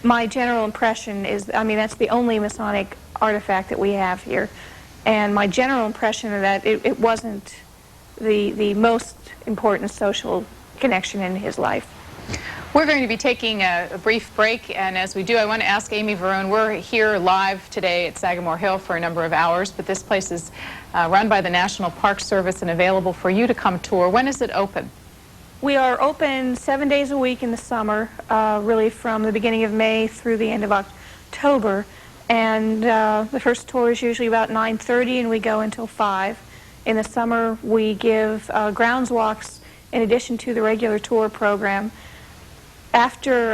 my general impression is, that's the only Masonic artifact that we have here, and my general impression of that, it wasn't the most important social connection in his life. We're going to be taking a brief break, and as we do, I want to ask Amy Verone. We're here live today at Sagamore Hill for a number of hours, but this place is run by the National Park Service and available for you to come tour. When is it open? We are open 7 days a week in the summer, really from the beginning of May through the end of October, and the first tour is usually about 9:30, and we go until 5. In the summer, we give grounds walks in addition to the regular tour program. After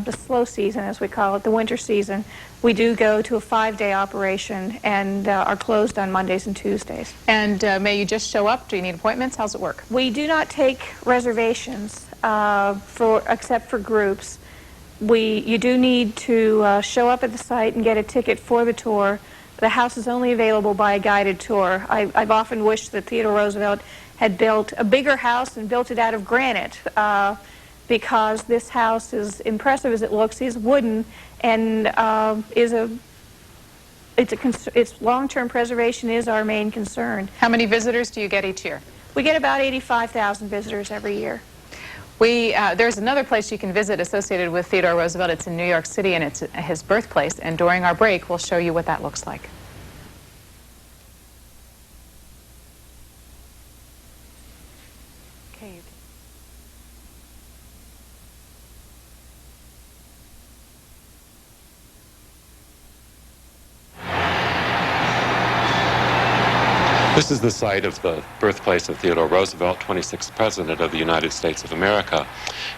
the slow season, as we call it, the winter season, we do go to a 5-day operation and are closed on Mondays and Tuesdays. And may you just show up? Do you need appointments? How's it work? We do not take reservations except for groups. You do need to show up at the site and get a ticket for the tour. The house is only available by a guided tour. I've often wished that Theodore Roosevelt had built a bigger house and built it out of granite, because this house, as impressive as it looks, is wooden and its long-term preservation is our main concern. How many visitors do you get each year? We get about 85,000 visitors every year. There's another place you can visit associated with Theodore Roosevelt. It's in New York City, and it's his birthplace. And during our break, we'll show you what that looks like. This is the site of the birthplace of Theodore Roosevelt, 26th President of the United States of America.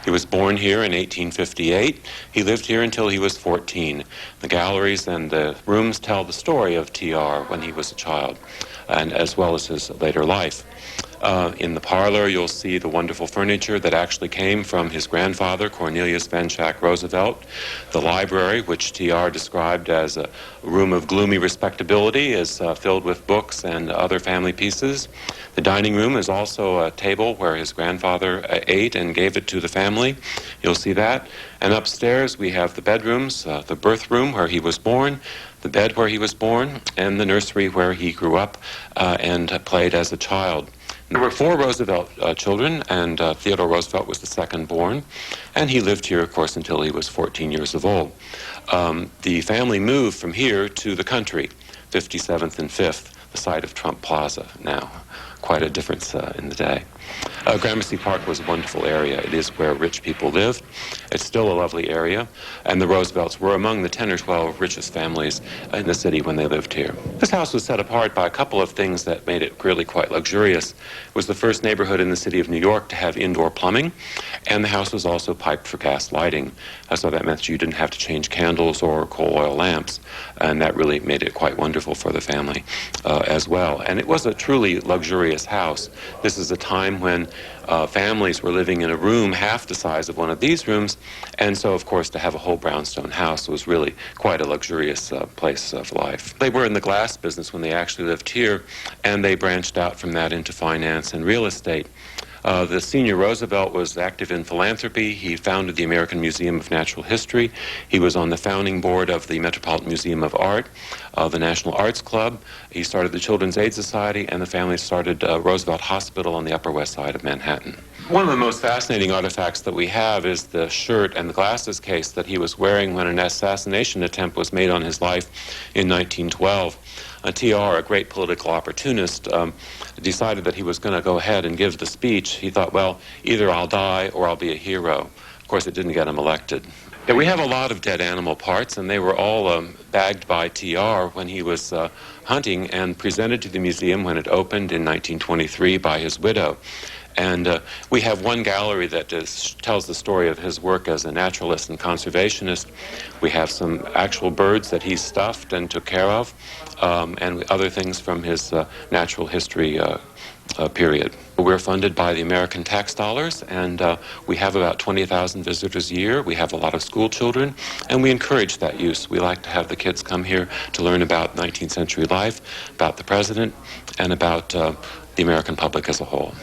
He was born here in 1858. He lived here until he was 14. The galleries and the rooms tell the story of TR when he was a child, and as well as his later life. In the parlor, you'll see the wonderful furniture that actually came from his grandfather, Cornelius Van Schack Roosevelt. The library, which TR described as a room of gloomy respectability, is filled with books and other family pieces. The dining room is also a table where his grandfather ate and gave it to the family. You'll see that. And upstairs, we have the bedrooms, the birth room where he was born, the bed where he was born, and the nursery where he grew up and played as a child. There were 4 Roosevelt children, and Theodore Roosevelt was the second born, and he lived here, of course, until he was 14 years of old. The family moved from here to the country, 57th and 5th, the site of Trump Plaza now. Quite a difference in the day. Gramercy Park was a wonderful area. It is where rich people lived. It's still a lovely area, and the Roosevelts were among the 10 or 12 richest families in the city when they lived here. This house was set apart by a couple of things that made it really quite luxurious. It was the first neighborhood in the city of New York to have indoor plumbing, and the house was also piped for gas lighting, so that meant you didn't have to change candles or coal oil lamps, and that really made it quite wonderful for the family as well. And it was a truly luxurious house. This is a time when families were living in a room half the size of one of these rooms, and so, of course, to have a whole brownstone house was really quite a luxurious place of life. They were in the glass business when they actually lived here, and they branched out from that into finance and real estate. The senior Roosevelt was active in philanthropy. He founded the American Museum of Natural History. He was on the founding board of the Metropolitan Museum of Art, the National Arts Club. He started the Children's Aid Society, and the family started Roosevelt Hospital on the Upper West Side of Manhattan. One of the most fascinating artifacts that we have is the shirt and the glasses case that he was wearing when an assassination attempt was made on his life in 1912. TR, a great political opportunist, decided that he was going to go ahead and give the speech. He thought, well, either I'll die or I'll be a hero. Of course, it didn't get him elected. Yeah, we have a lot of dead animal parts, and they were all bagged by TR when he was hunting and presented to the museum when it opened in 1923 by his widow. And we have one gallery that tells the story of his work as a naturalist and conservationist. We have some actual birds that he stuffed and took care of, and other things from his natural history period. We're funded by the American tax dollars, and we have about 20,000 visitors a year. We have a lot of school children, and we encourage that use. We like to have the kids come here to learn about 19th century life, about the president, and about the American public as a whole.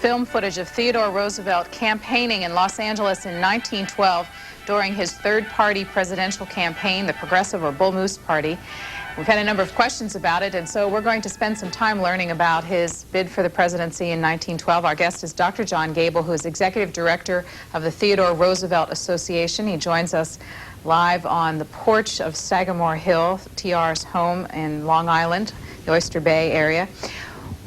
Film footage of Theodore Roosevelt campaigning in Los Angeles in 1912 during his third-party presidential campaign, the Progressive or Bull Moose Party. We've had a number of questions about it, and so we're going to spend some time learning about his bid for the presidency in 1912. Our guest is Dr. John Gable, who is Executive Director of the Theodore Roosevelt Association. He joins us live on the porch of Sagamore Hill, TR's home in Long Island, the Oyster Bay area.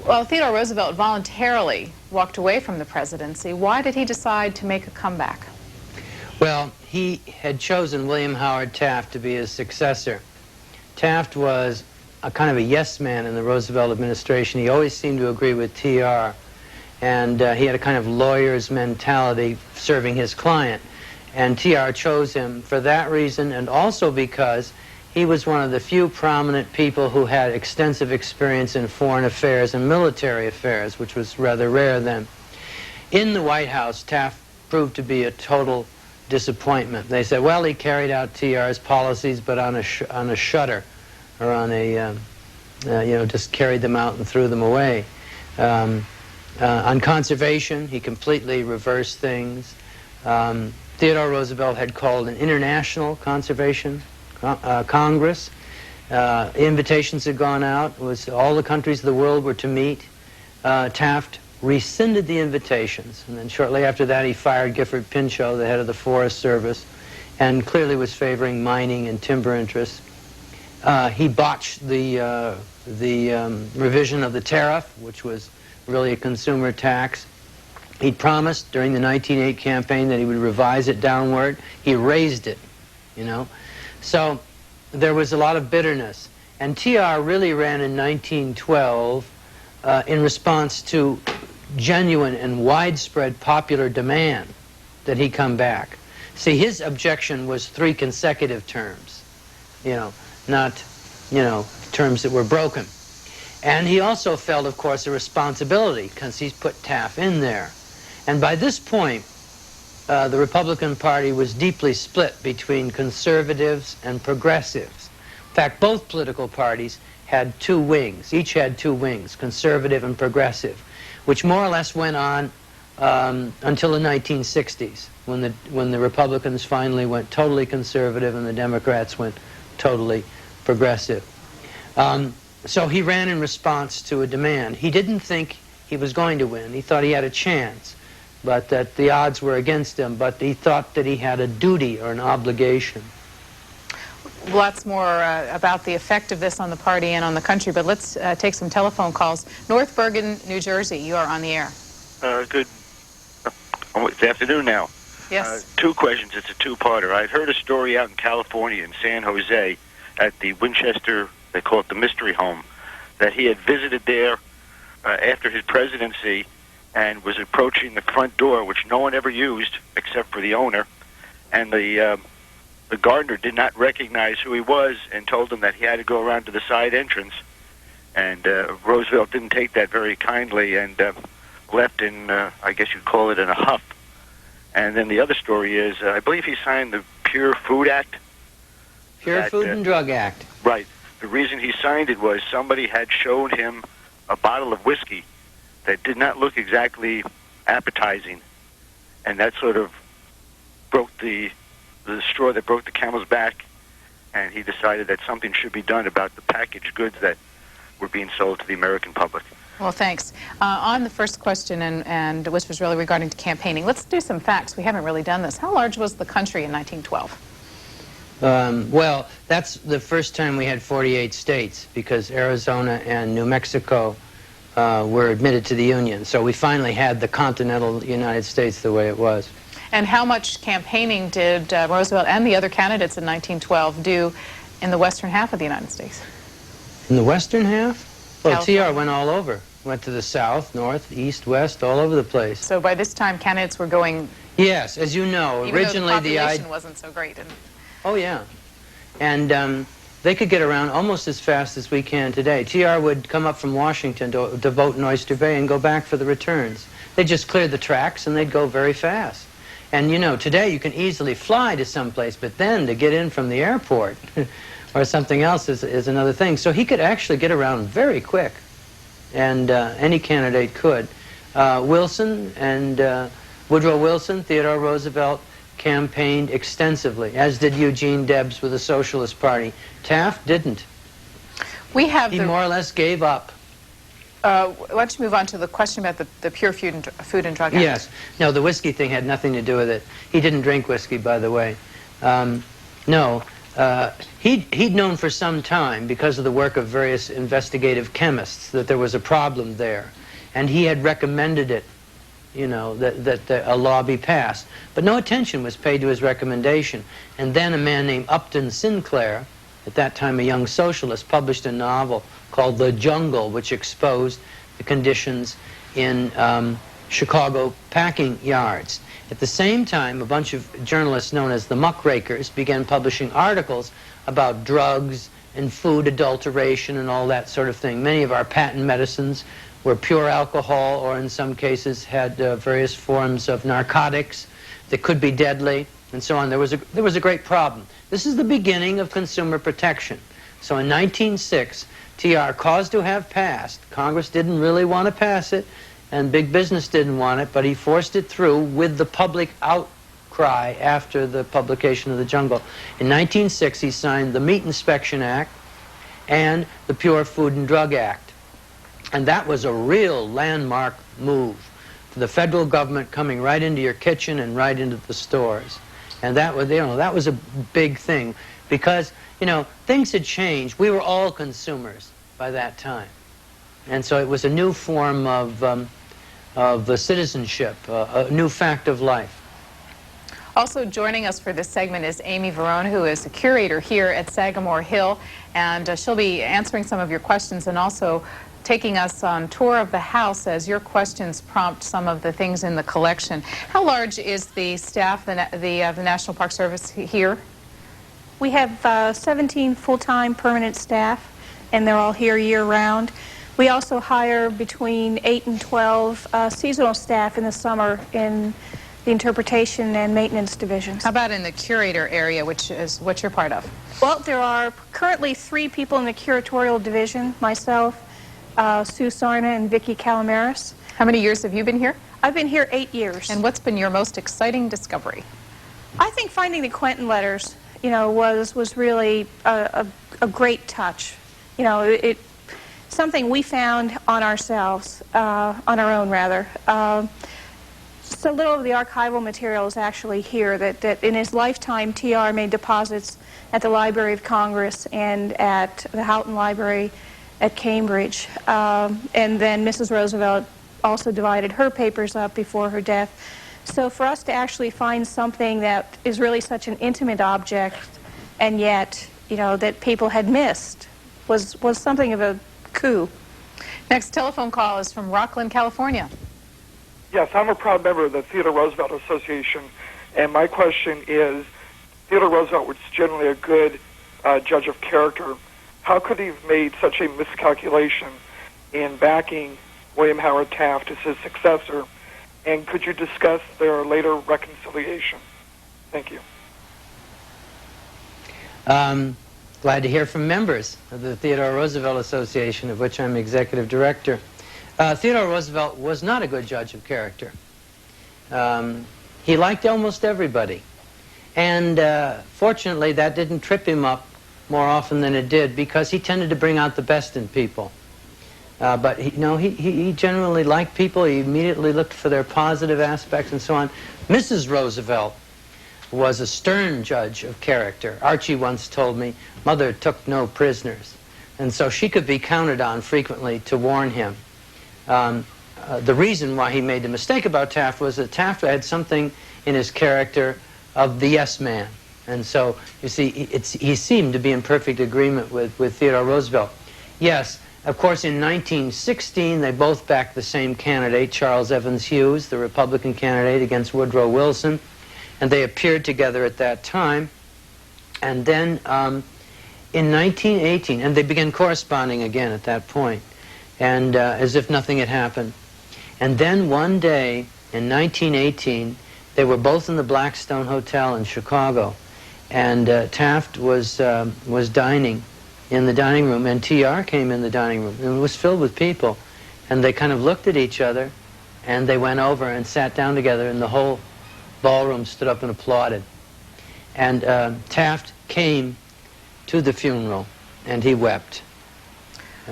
Well, Theodore Roosevelt voluntarily walked away from the presidency. Why did he decide to make a comeback? Well, he had chosen William Howard Taft to be his successor. Taft was a kind of a yes man in the Roosevelt administration. He always seemed to agree with TR, and he had a kind of lawyer's mentality serving his client. And TR chose him for that reason, and also because he was one of the few prominent people who had extensive experience in foreign affairs and military affairs, which was rather rare then. In the White House, Taft proved to be a total disappointment. They said, well, he carried out TR's policies, but on a shutter, or on a, just carried them out and threw them away. On conservation, he completely reversed things. Theodore Roosevelt had called an international conservation Congress. Invitations had gone out. All the countries of the world were to meet. Taft rescinded the invitations, and then shortly after that he fired Gifford Pinchot, the head of the Forest Service, and clearly was favoring mining and timber interests. He botched the revision of the tariff, which was really a consumer tax. He'd promised during the 1908 campaign that he would revise it downward. He raised it, So there was a lot of bitterness. And TR really ran in 1912 in response to genuine and widespread popular demand that he come back. See, his objection was 3 consecutive terms, not, terms that were broken. And he also felt, of course, a responsibility because he's put Taft in there. And by this point, the Republican Party was deeply split between conservatives and progressives. In fact, both political parties had 2 wings. Each had 2 wings, conservative and progressive, which more or less went on until the 1960s, when the Republicans finally went totally conservative and the Democrats went totally progressive. So he ran in response to a demand. He didn't think he was going to win. He thought he had a chance, but that the odds were against him, but he thought that he had a duty or an obligation. Lots more about the effect of this on the party and on the country, but let's take some telephone calls. North Bergen, New Jersey, you are on the air. It's afternoon now. Yes. 2 questions. It's a 2-parter. I'd heard a story out in California, in San Jose, at the Winchester, they call it the Mystery Home, that he had visited there after his presidency and was approaching the front door, which no one ever used except for the owner, and the gardener did not recognize who he was and told him that he had to go around to the side entrance. And Roosevelt didn't take that very kindly and left in, I guess you'd call it, in a huff. And then the other story is, I believe he signed the Pure Food Act. Pure Food and Drug Act. Right. The reason he signed it was somebody had showed him a bottle of whiskey that did not look exactly appetizing. And that sort of broke the straw that broke the camel's back, and he decided that something should be done about the packaged goods that were being sold to the American public. Well, thanks. On the first question, and which was really regarding to campaigning, let's do some facts. We haven't really done this. How large was the country in 1912? Well, that's the first time we had 48 states, because Arizona and New Mexico were admitted to the Union. So we finally had the continental United States the way it was. And how much campaigning did Roosevelt and the other candidates in 1912 do in the western half of the United States? In the western half? Well, California. TR went all over. Went to the south, north, east, west, all over the place. So by this time, candidates were going... Yes, as you know, even originally though the population wasn't so great. Oh, yeah. And they could get around almost as fast as we can today. TR would come up from Washington to vote in Oyster Bay and go back for the returns. They just cleared the tracks and they'd go very fast. And today you can easily fly to someplace, but then to get in from the airport or something else is another thing. So he could actually get around very quick, and any candidate could. Wilson and Woodrow Wilson, Theodore Roosevelt, campaigned extensively, as did Eugene Debs with the Socialist Party. Taft didn't. He more or less gave up. Why don't you move on to the question about the Pure Food and Drug Act? Yes. No, the whiskey thing had nothing to do with it. He didn't drink whiskey, by the way. No. He'd known for some time, because of the work of various investigative chemists, that there was a problem there. And he had recommended it, you know, that a law be passed. But no attention was paid to his recommendation. And then a man named Upton Sinclair, at that time a young socialist, published a novel called The Jungle, which exposed the conditions in Chicago packing yards. At the same time, a bunch of journalists known as the muckrakers began publishing articles about drugs and food adulteration and all that sort of thing. Many of our patent medicines were pure alcohol, or in some cases had various forms of narcotics that could be deadly, and so on. There was a great problem. This is the beginning of consumer protection. So in 1906, TR caused to have passed. Congress didn't really want to pass it, and big business didn't want it, but he forced it through with the public outcry after the publication of The Jungle. In 1906, he signed the Meat Inspection Act and the Pure Food and Drug Act. And that was a real landmark move for the federal government coming right into your kitchen and right into the stores. And that was, you know, that was a big thing because, you know, things had changed. We were all consumers by that time. And so it was a new form of citizenship, a new fact of life. Also joining us for this segment is Amy Verone, who is a curator here at Sagamore Hill, and she'll be answering some of your questions and also taking us on tour of the house as your questions prompt some of the things in the collection. How large is the staff, the National Park Service here? We have 17 full-time permanent staff, and they're all here year-round. We also hire between 8 and 12 seasonal staff in the summer in the interpretation and maintenance divisions. How about in the curator area, which is what you're part of? Well, there are currently 3 people in the curatorial division, myself, Sue Sarna, and Vicki Calamaris. How many years have you been here? I've been here 8 years. And what's been your most exciting discovery? I think finding the Quentin letters, you know, was really a great touch. You know, it something we found on ourselves, on our own rather. So little of the archival material is actually here that in his lifetime TR made deposits at the Library of Congress and at the Houghton Library at Cambridge. And then Mrs. Roosevelt also divided her papers up before her death. So for us to actually find something that is really such an intimate object and yet, you know, that people had missed was something of a coup. Next telephone call is from Rockland, California. Yes, I'm a proud member of the Theodore Roosevelt Association, and my question is, Theodore Roosevelt was generally a good judge of character. How could he have made such a miscalculation in backing William Howard Taft as his successor, and could you discuss their later reconciliation? Thank you. Glad to hear from members of the Theodore Roosevelt Association, of which I'm executive director. Theodore Roosevelt was not a good judge of character. He liked almost everybody. And fortunately, that didn't trip him up more often than it did, because he tended to bring out the best in people. But he generally liked people. He immediately looked for their positive aspects and so on. Mrs. Roosevelt was a stern judge of character. Archie once told me, Mother took no prisoners. And so she could be counted on frequently to warn him. The reason why he made the mistake about Taft was that Taft had something in his character of the yes man. And so, you see, he seemed to be in perfect agreement with Theodore Roosevelt. Yes, of course, in 1916, they both backed the same candidate, Charles Evans Hughes, the Republican candidate, against Woodrow Wilson. And they appeared together at that time. And then in 1918, and they began corresponding again at that point, and as if nothing had happened. And then one day in 1918, they were both in the Blackstone Hotel in Chicago, and Taft was dining in the dining room, and TR came in the dining room, and it was filled with people, and they kind of looked at each other, And they went over and sat down together, and the whole ballroom stood up and applauded. And Taft came to the funeral, and he wept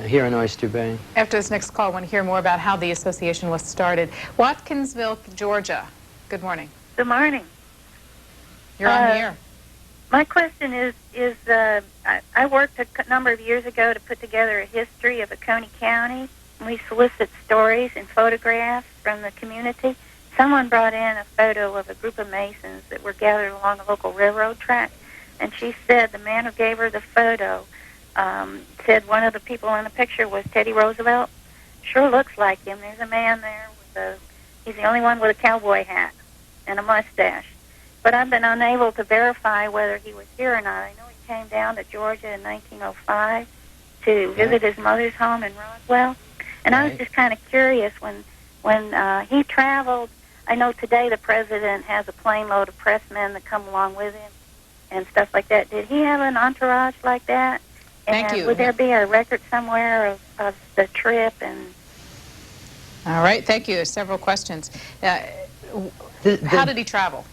here in Oyster Bay. After this next call, I want to hear more about how the association was started. Watkinsville, Georgia. Good morning. Good morning. You're on the air. My question is I worked a number of years ago to put together a history of Oconee County. We solicit stories and photographs from the community. Someone brought in a photo of a group of Masons that were gathered along a local railroad track, and she said the man who gave her the photo said one of the people in the picture was Teddy Roosevelt. Sure looks like him. There's a man there he's the only one with a cowboy hat and a mustache. But I've been unable to verify whether he was here or not. I know he came down to Georgia in 1905 to visit his mother's home in Roswell. And I was just kind of curious when he traveled. I know today the president has a plane load of press men that come along with him and stuff like that. Did he have an entourage like that? Thank and you. Would there be a record somewhere of the trip? And All right, thank you. Several questions. How did he travel?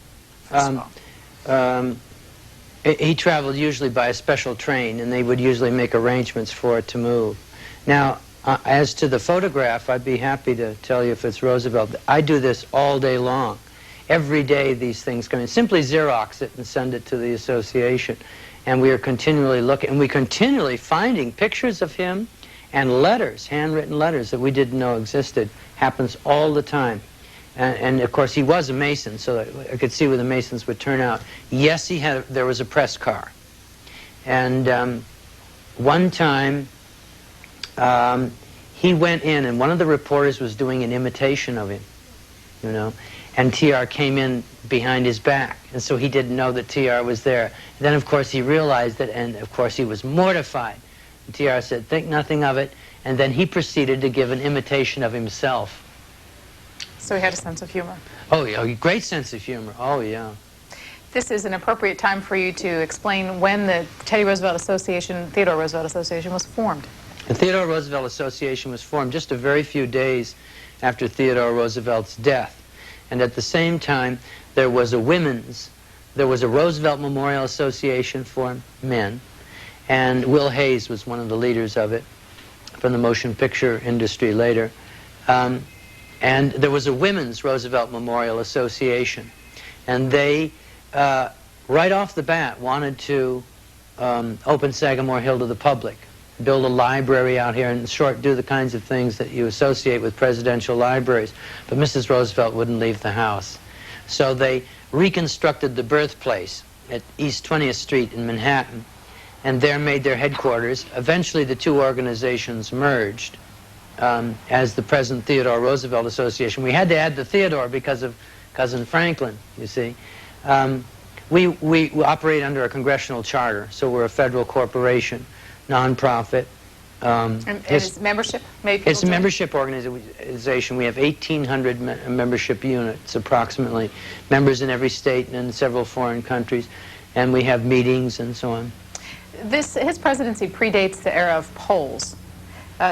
He traveled usually by a special train, and they would usually make arrangements for it to move. Now, as to the photograph, I'd be happy to tell you if it's Roosevelt. I do this all day long. Every day these things come in. Simply Xerox it and send it to the association. And we are continually looking, and we're continually finding pictures of him and letters, handwritten letters that we didn't know existed. Happens all the time. And of course, he was a Mason, so I could see where the Masons would turn out. Yes, there was a press car. And one time, he went in, and one of the reporters was doing an imitation of him, you know, and TR came in behind his back, and so he didn't know that TR was there. And then, of course, he realized it, and of course, he was mortified. And TR said, "Think nothing of it," and then he proceeded to give an imitation of himself. So he had a sense of humor. Oh, yeah, great sense of humor. Oh, yeah. This is an appropriate time for you to explain when the Theodore Roosevelt Association was formed. The Theodore Roosevelt Association was formed just a very few days after Theodore Roosevelt's death. And at the same time, there was a Roosevelt Memorial Association for men, and Will Hayes was one of the leaders of it, from the motion picture industry later. And there was a Women's Roosevelt Memorial Association. And they, right off the bat, wanted to open Sagamore Hill to the public, build a library out here, and in short, do the kinds of things that you associate with presidential libraries. But Mrs. Roosevelt wouldn't leave the house. So they reconstructed the birthplace at East 20th Street in Manhattan, and there made their headquarters. Eventually, the two organizations merged as the present Theodore Roosevelt Association. We had to add the Theodore because of Cousin Franklin, you see. We operate under a congressional charter, so we're a federal corporation, nonprofit. And is membership made people It's a membership organization. We have 1,800 membership units, approximately. Members in every state and in several foreign countries. And we have meetings and so on. His presidency predates the era of polls.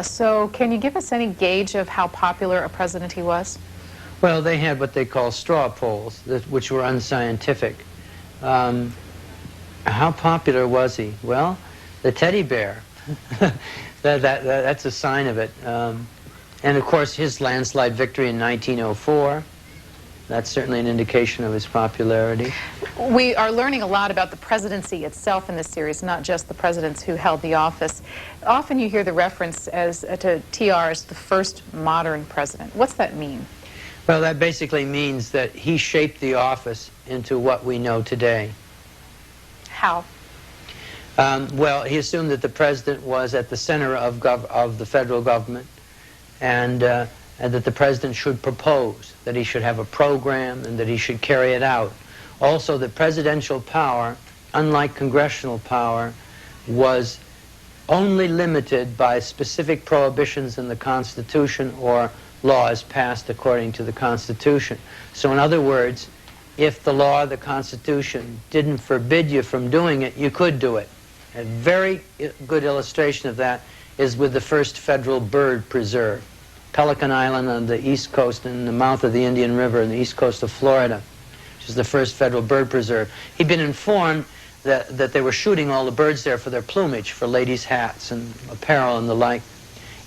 So can you give us any gauge of how popular a president he was? Well, they had what they call straw polls, which were unscientific. How popular was he? Well, the teddy bear. That's a sign of it. And of course, his landslide victory in 1904, that's certainly an indication of his popularity. We are learning a lot about the presidency itself in this series, not just the presidents who held the office. Often you hear the reference to TR as the first modern president. What's that mean? Well, that basically means that he shaped the office into what we know today. How? Well, he assumed that the president was at the center of the federal government, and that the president should propose, that he should have a program, and that he should carry it out. Also, that presidential power, unlike congressional power, was only limited by specific prohibitions in the Constitution or laws passed according to the Constitution. So in other words, if the law or the Constitution didn't forbid you from doing it, you could do it. A very good illustration of that is with the first federal bird preserve. Pelican Island on the east coast and the mouth of the Indian River on the east coast of Florida, which is the first federal bird preserve. He'd been informed that they were shooting all the birds there for their plumage, for ladies' hats and apparel and the like.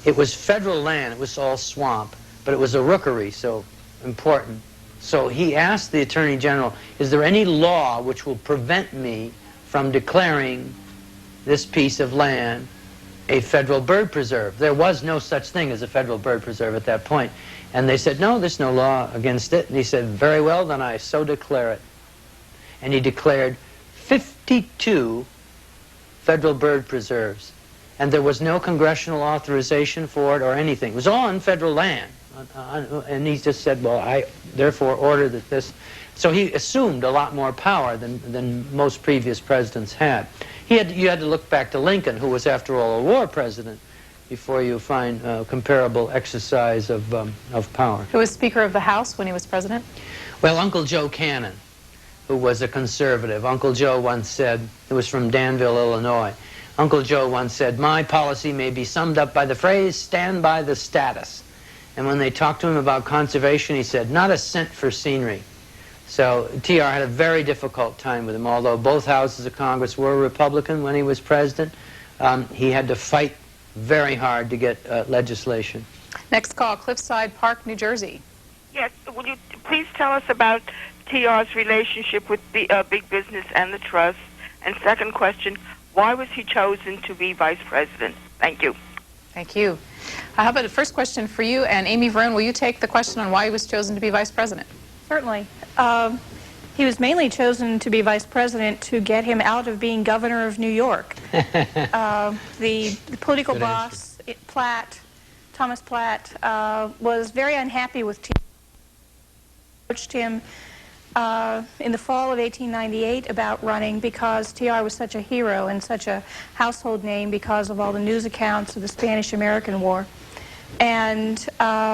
It was federal land. It was all swamp, but it was a rookery, so important. So he asked the Attorney General, is there any law which will prevent me from declaring this piece of land a federal bird preserve? There was no such thing as a federal bird preserve at that point. And they said, no, there's no law against it. And he said, very well, then I so declare it. And he declared 52 federal bird preserves. And there was no congressional authorization for it or anything. It was all on federal land. And he just said, well, I therefore order that this... So he assumed a lot more power than most previous presidents had. You had to look back to Lincoln, who was, after all, a war president, before you find a comparable exercise of power. Who was Speaker of the House when he was president? Well, Uncle Joe Cannon, who was a conservative. Uncle Joe once said, it was from Danville, Illinois, Uncle Joe once said, my policy may be summed up by the phrase, stand by the status. And when they talked to him about conservation, he said, not a cent for scenery. So TR had a very difficult time with him. Although both houses of Congress were Republican when he was president, he had to fight very hard to get legislation. Next call, Cliffside Park, New Jersey. Yes, will you please tell us about TR's relationship with the big business and the trust? And second question, why was he chosen to be vice president? Thank you. Thank you. How about the first question for you, and Amy Verone, will you take the question on why he was chosen to be vice president? Certainly. He was mainly chosen to be vice president to get him out of being governor of New York. The political Good boss, Thomas Platt, was very unhappy with TR. Approached him in the fall of 1898 about running because TR was such a hero and such a household name because of all the news accounts of the Spanish-American War. And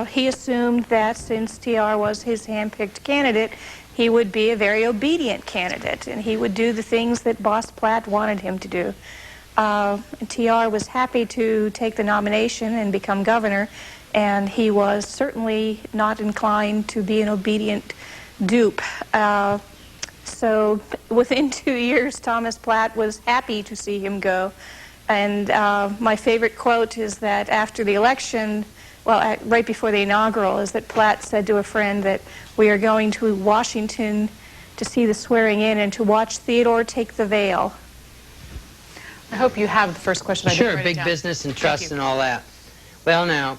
he assumed that since TR was his hand-picked candidate, he would be a very obedient candidate, and he would do the things that Boss Platt wanted him to do. TR was happy to take the nomination and become governor, and he was certainly not inclined to be an obedient dupe. So within 2 years, Thomas Platt was happy to see him go. And my favorite quote is that after the election, well, right before the inaugural, is that Platt said to a friend that we are going to Washington to see the swearing in and to watch Theodore take the veil. I hope you have the first question. Sure, big business and trust and all that. Well, now,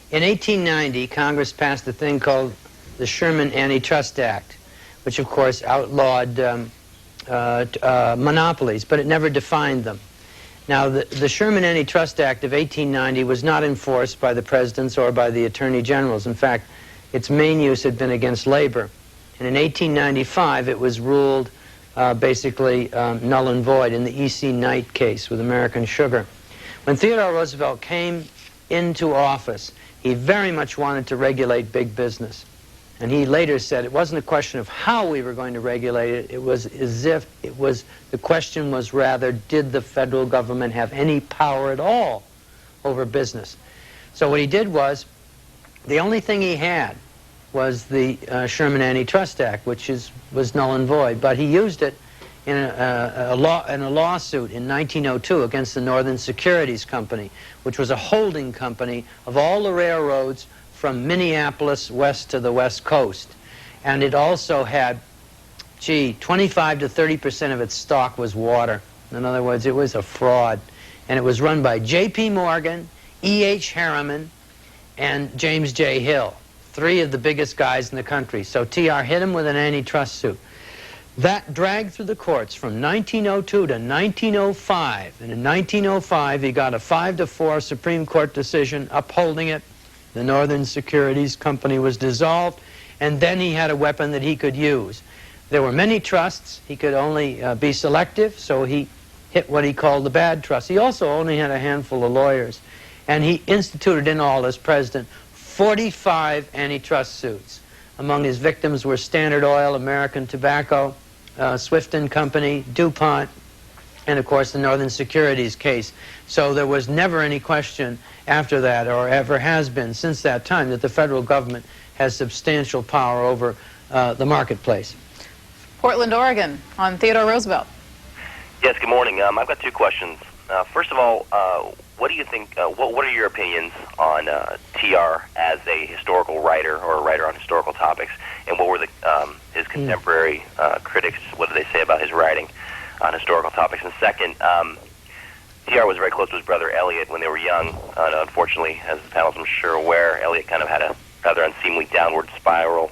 in 1890, Congress passed a thing called the Sherman Antitrust Act, which, of course, outlawed monopolies, but it never defined them. Now, the Sherman Antitrust Act of 1890 was not enforced by the presidents or by the attorney generals. In fact, its main use had been against labor. And in 1895, it was ruled basically null and void in the E.C. Knight case with American Sugar. When Theodore Roosevelt came into office, he very much wanted to regulate big business. And he later said it wasn't a question of how we were going to regulate it. It was as if the question was rather, did the federal government have any power at all over business? So what he did was, the only thing he had was the Sherman Antitrust Act, which was null and void. But he used it in a lawsuit in 1902 against the Northern Securities Company, which was a holding company of all the railroads from Minneapolis west to the West Coast. And it also had, 25 to 30% of its stock was water. In other words, it was a fraud. And it was run by J.P. Morgan, E.H. Harriman, and James J. Hill, three of the biggest guys in the country. So TR hit him with an antitrust suit. That dragged through the courts from 1902 to 1905. And in 1905, he got a 5-4 Supreme Court decision upholding it. The Northern Securities Company was dissolved, and then he had a weapon that he could use. There were many trusts. He could only be selective, so he hit what he called the bad trust. He also only had a handful of lawyers, and he instituted in all, as president, 45 antitrust suits. Among his victims were Standard Oil, American Tobacco, Swift & Company, DuPont, and of course the Northern Securities case. So there was never any question after that, or ever has been since that time, that the federal government has substantial power over the marketplace. Portland, Oregon, on Theodore Roosevelt. Yes, good morning. I've got two questions. First of all, what do you think, what are your opinions on TR as a historical writer or a writer on historical topics, and what were his contemporary critics, what did they say about his writing on historical topics? And second, TR was very close to his brother Elliot when they were young. Unfortunately, as the panelists I'm sure aware, Elliot kind of had a rather unseemly downward spiral,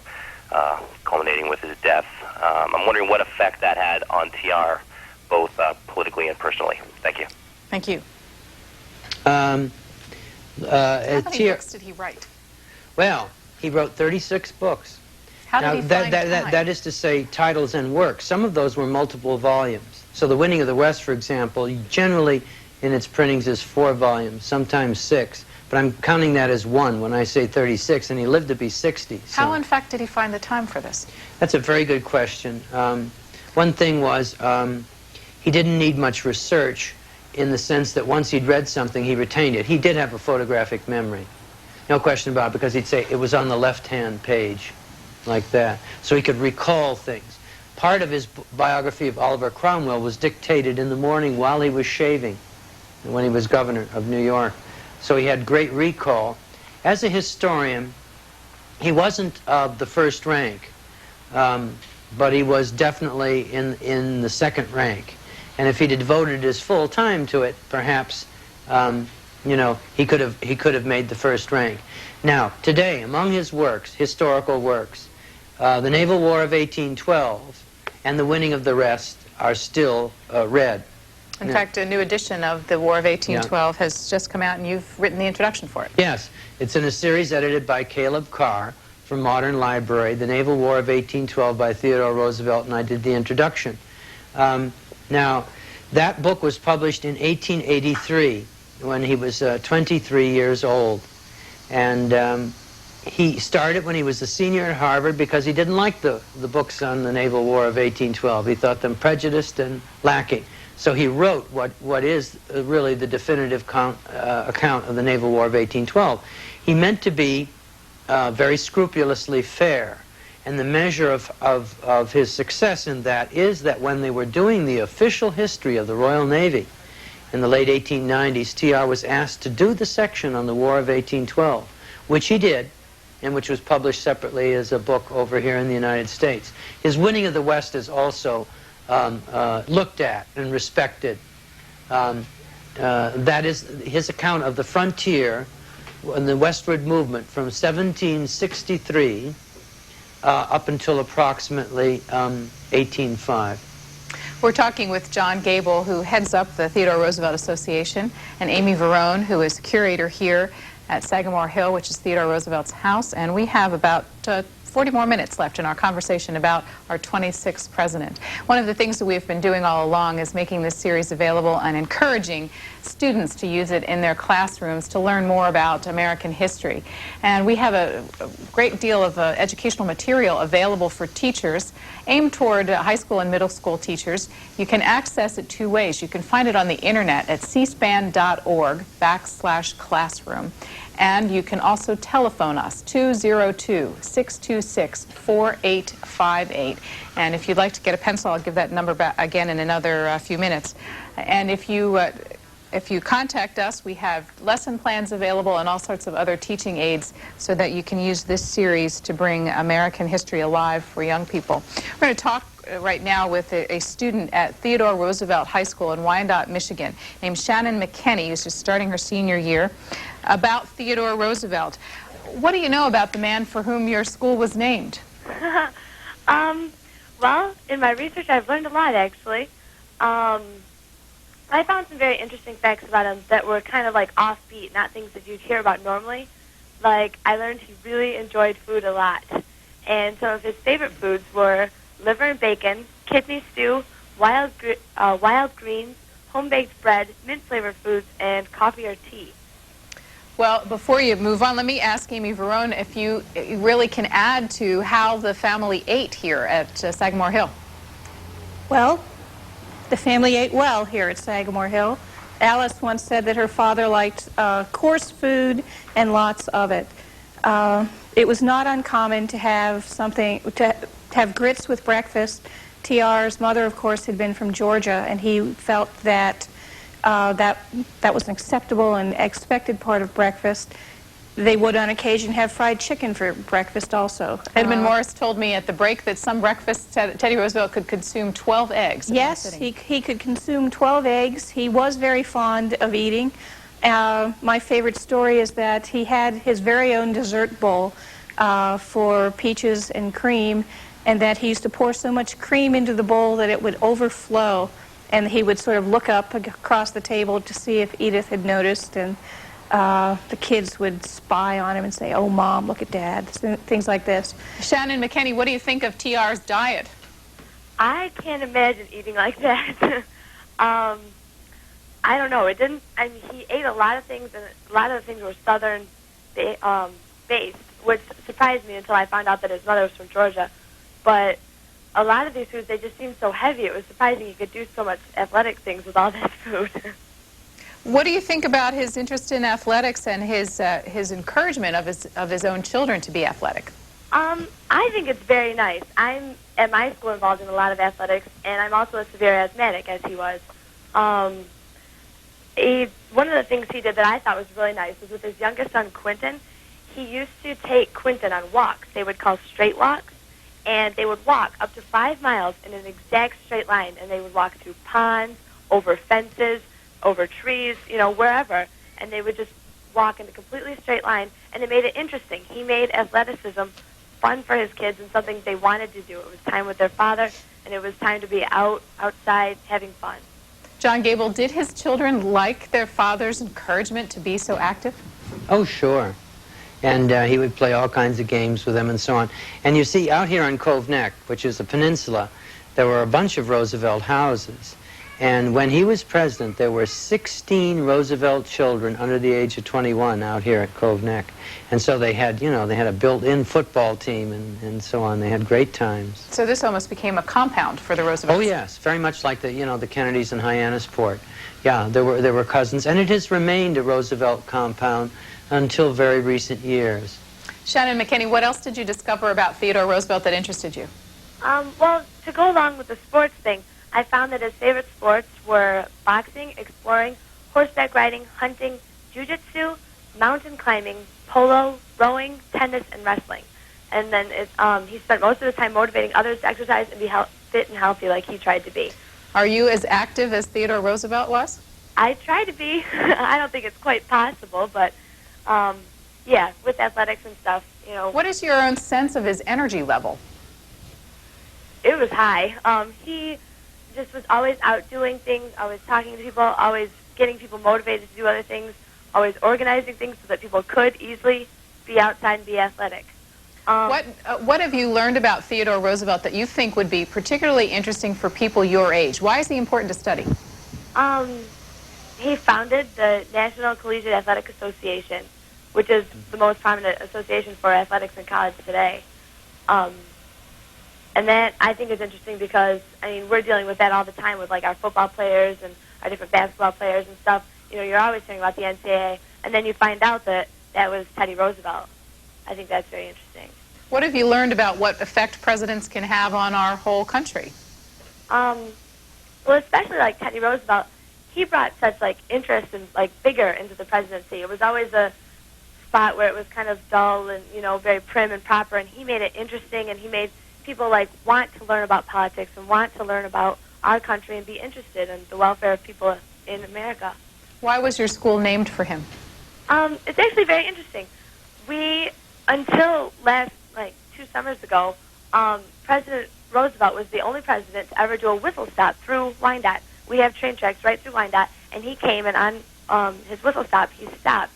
culminating with his death. I'm wondering what effect that had on TR, both politically and personally. Thank you. Thank you. How many books did he write? Well, he wrote 36 books. How did now, he find time? That is to say, titles and works. Some of those were multiple volumes. So The Winning of the West, for example, generally in its printings is 4 volumes, sometimes 6. But I'm counting that as 1 when I say 36, and he lived to be 60. So. How, in fact, did he find the time for this? That's a very good question. One thing was he didn't need much research in the sense that once he'd read something, he retained it. He did have a photographic memory. No question about it, because he'd say it was on the left-hand page, like that. So he could recall things. Part of his biography of Oliver Cromwell was dictated in the morning while he was shaving, when he was governor of New York. So he had great recall. As a historian, he wasn't of the first rank, but he was definitely in the second rank. And if he'd devoted his full time to it, perhaps, you know, he could have made the first rank. Now, today, among his works, historical works, the Naval War of 1812 and The Winning of the West are still read. In fact, a new edition of the War of 1812 has just come out, and you've written the introduction for it. Yes. It's in a series edited by Caleb Carr from Modern Library, The Naval War of 1812 by Theodore Roosevelt, and I did the introduction. Now, that book was published in 1883 when he was 23 years old. And he started when he was a senior at Harvard because he didn't like the books on the Naval War of 1812. He thought them prejudiced and lacking. So he wrote what is really the definitive account of the Naval War of 1812. He meant to be very scrupulously fair. And the measure of his success in that is that when they were doing the official history of the Royal Navy in the late 1890s, TR was asked to do the section on the War of 1812, which he did, and which was published separately as a book over here in the United States. His Winning of the West is also looked at and respected. That is his account of the frontier and the westward movement from 1763 up until approximately 1805. We're talking with John Gable, who heads up the Theodore Roosevelt Association, and Amy Verone, who is curator here at Sagamore Hill, which is Theodore Roosevelt's house. And we have about 40 more minutes left in our conversation about our 26th president. One of the things that we've been doing all along is making this series available and encouraging students to use it in their classrooms to learn more about American history. And we have a great deal of educational material available for teachers aimed toward high school and middle school teachers. You can access it 2 ways. You can find it on the internet at cspan.org/classroom. And you can also telephone us, 202-626-4858. And if you'd like to get a pencil, I'll give that number back again in another few minutes. And if you contact us, we have lesson plans available and all sorts of other teaching aids so that you can use this series to bring American history alive for young people. We're going to talk right now with a student at Theodore Roosevelt High School in Wyandotte, Michigan, named Shannon McKenney, who's just starting her senior year, about Theodore Roosevelt. What do you know about the man for whom your school was named? Well, in my research, I've learned a lot, actually. I found some very interesting facts about him that were kind of like offbeat, not things that you'd hear about normally. Like, I learned he really enjoyed food a lot. And some of his favorite foods were liver and bacon, kidney stew, wild greens, home-baked bread, mint-flavored foods, and coffee or tea. Well, before you move on, let me ask Amy Verone if you really can add to how the family ate here at Sagamore Hill. Well, The family ate well here at Sagamore Hill. Alice once said that her father liked coarse food and lots of it. It was not uncommon to have have grits with breakfast. TR's mother, of course, had been from Georgia, and he felt that that was an acceptable and expected part of breakfast. They would on occasion have fried chicken for breakfast also. Edmund Morris told me at the break that some breakfasts Teddy Roosevelt could consume 12 eggs. Yes, he could consume 12 eggs. He was very fond of eating. My favorite story is that he had his very own dessert bowl for peaches and cream, and that he used to pour so much cream into the bowl that it would overflow, and he would sort of look up across the table to see if Edith had noticed, and the kids would spy on him and say, "Oh, Mom, look at Dad," things like this. Shannon McKinney, what do you think of TR's diet? I can't imagine eating like that. I don't know. It didn't. I mean, he ate a lot of things, and a lot of the things were Southern based, which surprised me until I found out that his mother was from Georgia. But a lot of these foods, they just seemed so heavy. It was surprising he could do so much athletic things with all that food. What do you think about his interest in athletics and his encouragement of his own children to be athletic? I think it's very nice. I'm at my school involved in a lot of athletics, and I'm also a severe asthmatic, as he was. One of the things he did that I thought was really nice was with his youngest son, Quentin. He used to take Quentin on walks. They would call straight walks, and they would walk up to 5 miles in an exact straight line, and they would walk through ponds, over fences, over trees, wherever, and they would just walk in a completely straight line, and it made it interesting. He made athleticism fun for his kids and something they wanted to do. It was time with their father, and it was time to be outside having fun. John Gable, did his children like their father's encouragement to be so active? Oh, sure. And he would play all kinds of games with them and so on. And you see, out here on Cove Neck, which is a peninsula, there were a bunch of Roosevelt houses. And when he was president, there were 16 Roosevelt children under the age of 21 out here at Cove Neck. And so they had, they had a built-in football team and so on. They had great times. So this almost became a compound for the Roosevelts. Oh, yes, very much like the, the Kennedys and Hyannisport. Yeah, there were cousins. And it has remained a Roosevelt compound until very recent years. Shannon McKinney, what else did you discover about Theodore Roosevelt that interested you? Well, to go along with the sports thing, I found that his favorite sports were boxing, exploring, horseback riding, hunting, jiu-jitsu, mountain climbing, polo, rowing, tennis, and wrestling. And then he spent most of his time motivating others to exercise and be fit and healthy like he tried to be. Are you as active as Theodore Roosevelt was? I try to be. I don't think it's quite possible, but yeah, with athletics and stuff, What is your own sense of his energy level? It was high. He just was always out doing things, always talking to people, always getting people motivated to do other things, always organizing things so that people could easily be outside and be athletic. What have you learned about Theodore Roosevelt that you think would be particularly interesting for people your age? Why is he important to study? He founded the National Collegiate Athletic Association, which is the most prominent association for athletics in college today. And that, I think, is interesting because, we're dealing with that all the time with, our football players and our different basketball players and stuff. You're always hearing about the NCAA, and then you find out that that was Teddy Roosevelt. I think that's very interesting. What have you learned about what effect presidents can have on our whole country? Well, especially, Teddy Roosevelt, he brought such, interest and, vigor into the presidency. It was always a spot where it was kind of dull and, very prim and proper, and he made it interesting, and he made people want to learn about politics and want to learn about our country and be interested in the welfare of people in America. Why was your school named for him? It's actually very interesting. Until last, 2 summers ago, President Roosevelt was the only president to ever do a whistle stop through Wyandotte. We have train tracks right through Wyandotte, and he came and on his whistle stop, he stopped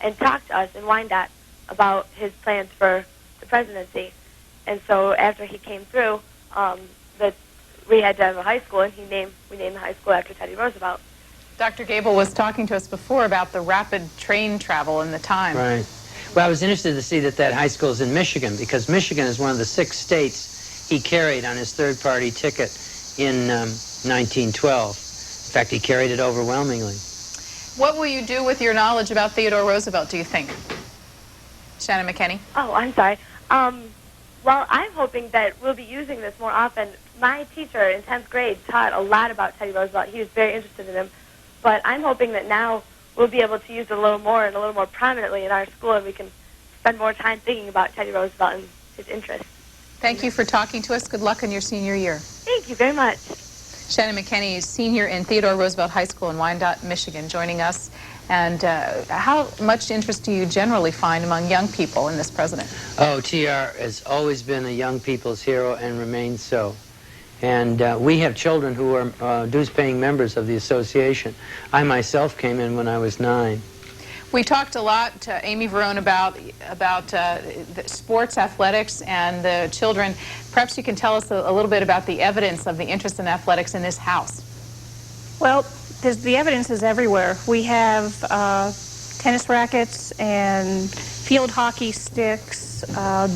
and talked to us in Wyandotte about his plans for the presidency. And so after he came through, we had to have a high school, and we named the high school after Teddy Roosevelt. Dr. Gable was talking to us before about the rapid train travel in the time. Right. Well, I was interested to see that high school is in Michigan, because Michigan is one of the 6 states he carried on his third-party ticket in 1912. In fact, he carried it overwhelmingly. What will you do with your knowledge about Theodore Roosevelt, do you think? Shannon McKinney? Oh, I'm sorry. Well, I'm hoping that we'll be using this more often. My teacher in 10th grade taught a lot about Teddy Roosevelt. He was very interested in him. But I'm hoping that now we'll be able to use it a little more and a little more prominently in our school, and we can spend more time thinking about Teddy Roosevelt and his interests. Thank you for talking to us. Good luck in your senior year. Thank you very much. Shannon McKinney is senior in Theodore Roosevelt High School in Wyandotte, Michigan, joining us. And how much interest do you generally find among young people in this president? Oh, TR has always been a young people's hero and remains so. And we have children who are dues-paying members of the association. I myself came in when I was 9. We talked a lot, Amy Verone, about the sports, athletics, and the children. Perhaps you can tell us a little bit about the evidence of the interest in athletics in this house. Well, the evidence is everywhere. We have tennis rackets and field hockey sticks,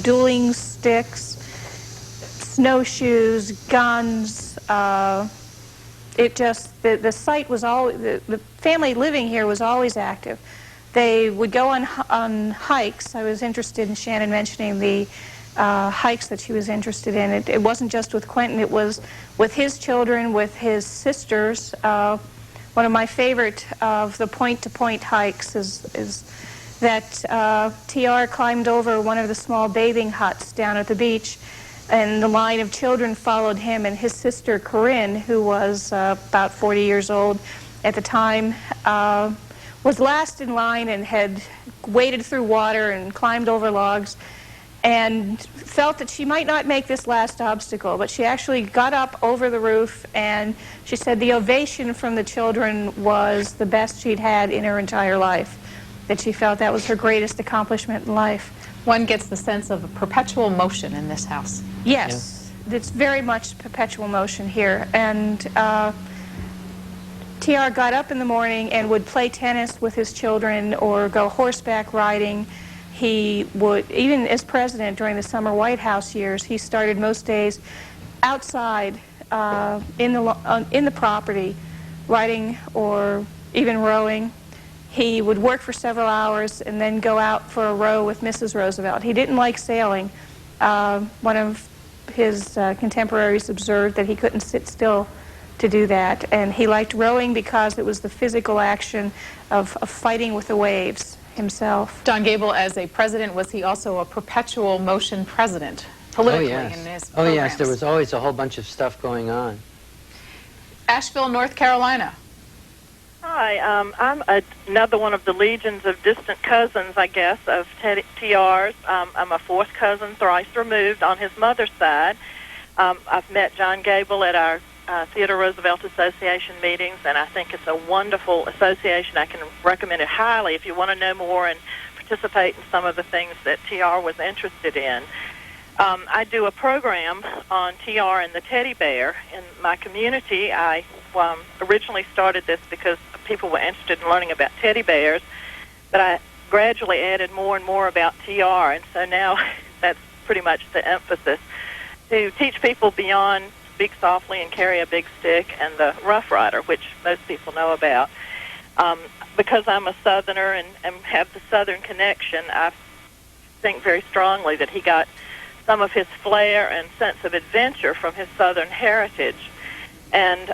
dueling sticks, snowshoes, guns. The site was always, the family living here was always active. They would go on hikes. I was interested in Shannon mentioning the hikes that she was interested in. It wasn't just with Quentin, it was with his children, with his sisters. One of my favorite of the point-to-point hikes is that TR climbed over one of the small bathing huts down at the beach, and the line of children followed him, and his sister Corinne, who was about 40 years old at the time, was last in line and had waded through water and climbed over logs and felt that she might not make this last obstacle, but she actually got up over the roof, and she said the ovation from the children was the best she'd had in her entire life, that she felt that was her greatest accomplishment in life. One gets the sense of a perpetual motion in this house. Yes, it's very much perpetual motion here. And TR got up in the morning and would play tennis with his children or go horseback riding. He would, even as president during the summer White House years, he started most days outside in the property, riding or even rowing. He would work for several hours and then go out for a row with Mrs. Roosevelt. He didn't like sailing. One of his contemporaries observed that he couldn't sit still to do that. And he liked rowing because it was the physical action of fighting with the waves himself. Don Gable, as a president, was he also a perpetual motion president politically in his programs? Oh, yes, there was always a whole bunch of stuff going on. Asheville, North Carolina. Hi, I'm another one of the legions of distant cousins, I guess, of TR's. I'm a fourth cousin, thrice removed on his mother's side. I've met John Gable at our Theodore Roosevelt Association meetings, and I think it's a wonderful association. I can recommend it highly if you want to know more and participate in some of the things that TR was interested in. I do a program on TR and the teddy bear in my community. I originally started this because people were interested in learning about teddy bears, but I gradually added more and more about TR, and so now that's pretty much the emphasis, to teach people beyond Speak Softly and Carry a Big Stick and the Rough Rider, which most people know about. Because I'm a Southerner and have the Southern connection, I think very strongly that he got some of his flair and sense of adventure from his Southern heritage. And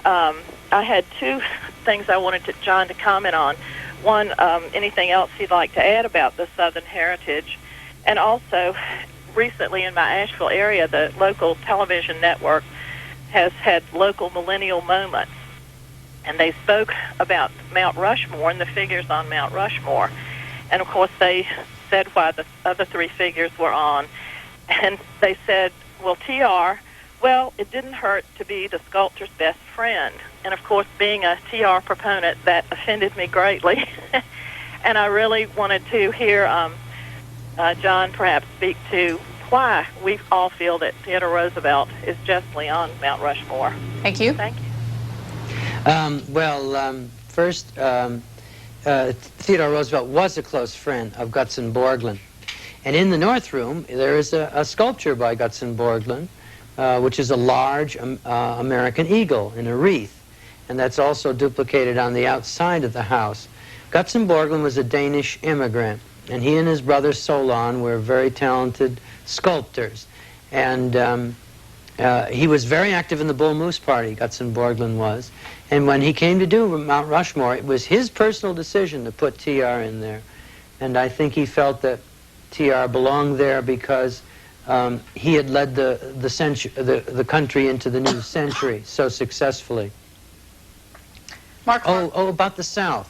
I had two things I wanted John to comment on. One, anything else he'd like to add about the Southern heritage. And also, recently in my Asheville area, the local television network has had local millennial moments. And they spoke about Mount Rushmore and the figures on Mount Rushmore. And, of course, they said why the other three figures were on. And they said, well, TR, well, it didn't hurt to be the sculptor's best friend. And, of course, being a TR proponent, that offended me greatly. And I really wanted to hear John perhaps speak to why we all feel that Theodore Roosevelt is justly on Mount Rushmore. Thank you. Thank you. First, Theodore Roosevelt was a close friend of Gutzon Borglum. And in the North Room, there is a sculpture by Gutzon Borglum which is a large American eagle in a wreath. And that's also duplicated on the outside of the house. Gutzon Borglum was a Danish immigrant, and he and his brother Solon were very talented sculptors. And he was very active in the Bull Moose Party, Gutzon Borglum was. And when he came to do Mount Rushmore, it was his personal decision to put TR in there. And I think he felt that TR belonged there because he had led the country into the new century so successfully. Mark. About the South.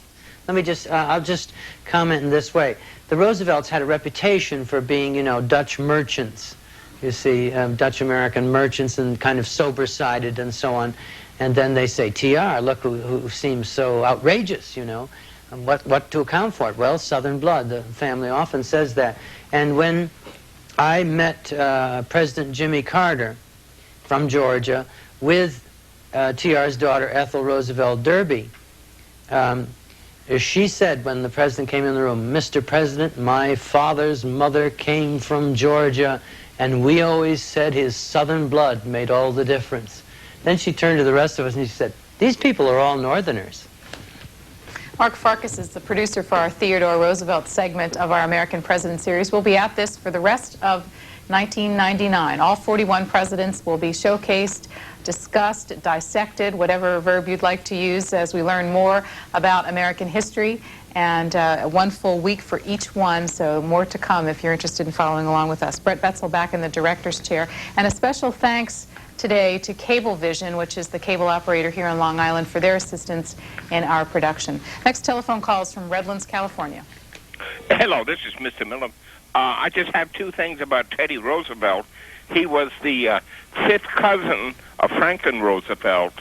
Let me just, I'll just comment in this way. The Roosevelts had a reputation for being, you know, Dutch merchants. You see, Dutch-American merchants and kind of sober-sided and so on. And then they say, TR, look who seems so outrageous, you know. And what to account for it? Well, Southern blood. The family often says that. And when I met President Jimmy Carter from Georgia with TR's daughter, Ethel Roosevelt Derby, she said when the president came in the room, Mr. President, my father's mother came from Georgia, and we always said his Southern blood made all the difference. Then she turned to the rest of us and she said, these people are all Northerners. Mark Farkas is the producer for our Theodore Roosevelt segment of our American President series. We'll be at this for the rest of 1999. All 41 presidents will be showcased, discussed, dissected, whatever verb you'd like to use, as we learn more about American history. And one full week for each one, so more to come if you're interested in following along with us. Brett Betzel back in the director's chair. And a special thanks today to Cablevision, which is the cable operator here on Long Island, for their assistance in our production. Next telephone call is from Redlands, California. Hello, this is Mr. Miller. I just have two things about Teddy Roosevelt. He was the fifth cousin of Franklin Roosevelt.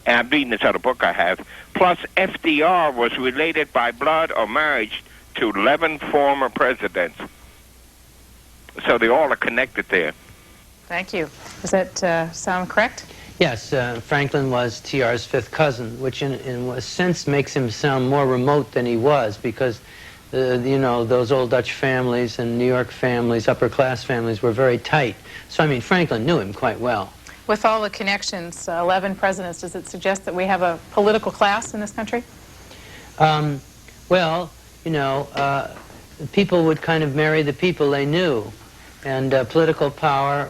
And I'm reading this out of a book I have. Plus, FDR was related by blood or marriage to 11 former presidents. So they all are connected there. Thank you. Does that sound correct? Yes, Franklin was TR's fifth cousin, which in a sense makes him sound more remote than he was, because, you know, those old Dutch families and New York families, upper-class families, were very tight. So, I mean, Franklin knew him quite well. With all the connections, 11 presidents, does it suggest that we have a political class in this country? Well, you know, people would kind of marry the people they knew. And political power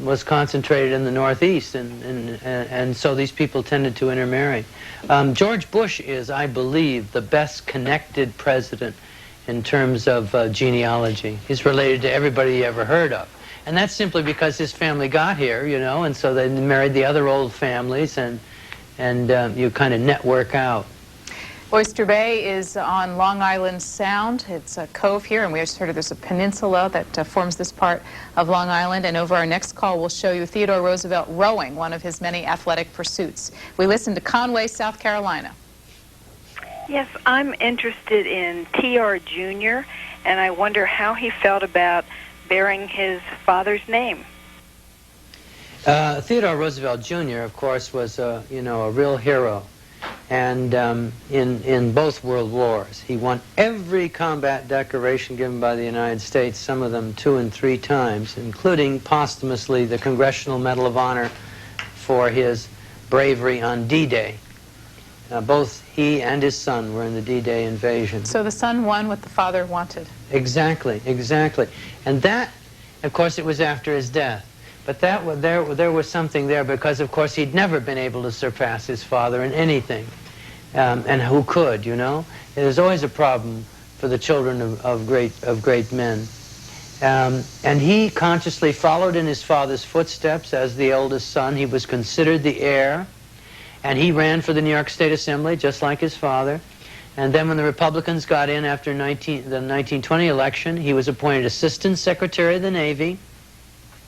was concentrated in the Northeast, and so these people tended to intermarry. George Bush is, I believe, the best connected president in terms of genealogy. He's related to everybody you ever heard of. And that's simply because his family got here, you know, and so they married the other old families, and you kind of network out. Oyster Bay is on Long Island Sound. It's a cove here, and we just heard there's a peninsula that forms this part of Long Island. And over our next call, we'll show you Theodore Roosevelt rowing, one of his many athletic pursuits. We listen to Conway, South Carolina. Yes, I'm interested in TR Jr., and I wonder how he felt about bearing his father's name. Theodore Roosevelt Jr., of course, was you know, a real hero. And in both world wars, he won every combat decoration given by the United States, some of them 2 and 3 times, including posthumously the Congressional Medal of Honor for his bravery on D-Day. Both he and his son were in the D-Day invasion. So the son won what the father wanted. Exactly, exactly. And that, of course, it was after his death. But that there was something there because, of course, he'd never been able to surpass his father in anything. And who could, you know? There's always a problem for the children of great men. And he consciously followed in his father's footsteps as the eldest son. He was considered the heir. And he ran for the New York State Assembly, just like his father. And then when the Republicans got in after the 1920 election, he was appointed Assistant Secretary of the Navy.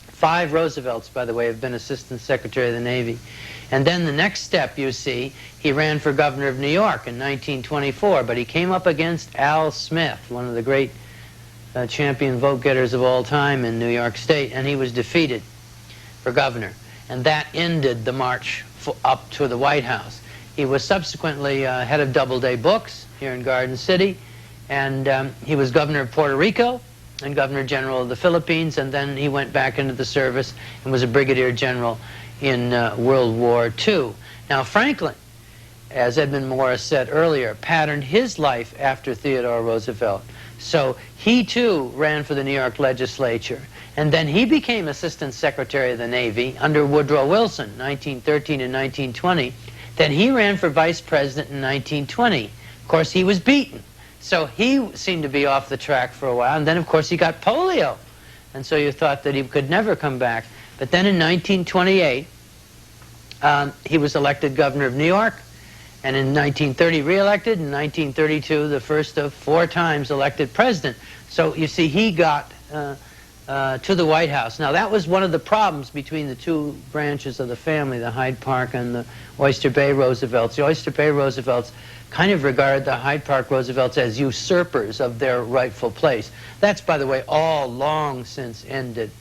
5 Roosevelts, by the way, have been Assistant Secretary of the Navy. And then the next step, you see, he ran for governor of New York in 1924, but he came up against Al Smith, one of the great champion vote-getters of all time in New York State, and he was defeated for governor. And that ended the march up to the White House. He was subsequently head of Doubleday Books here in Garden City, and he was governor of Puerto Rico, and Governor General of the Philippines, and then he went back into the service and was a brigadier general in World War II. Now, Franklin, as Edmund Morris said earlier, patterned his life after Theodore Roosevelt. So he, too, ran for the New York legislature. And then he became Assistant Secretary of the Navy under Woodrow Wilson, 1913 and 1920. Then he ran for Vice President in 1920. Of course, he was beaten. So he seemed to be off the track for a while. And then, of course, he got polio. And so you thought that he could never come back. But then in 1928, he was elected governor of New York. And in 1930, re-elected. In 1932, the first of 4 times elected president. So you see, he got to the White House. Now, that was one of the problems between the two branches of the family, the Hyde Park and the Oyster Bay Roosevelts. The Oyster Bay Roosevelts kind of regard the Hyde Park Roosevelts as usurpers of their rightful place. That's, by the way, all long since ended.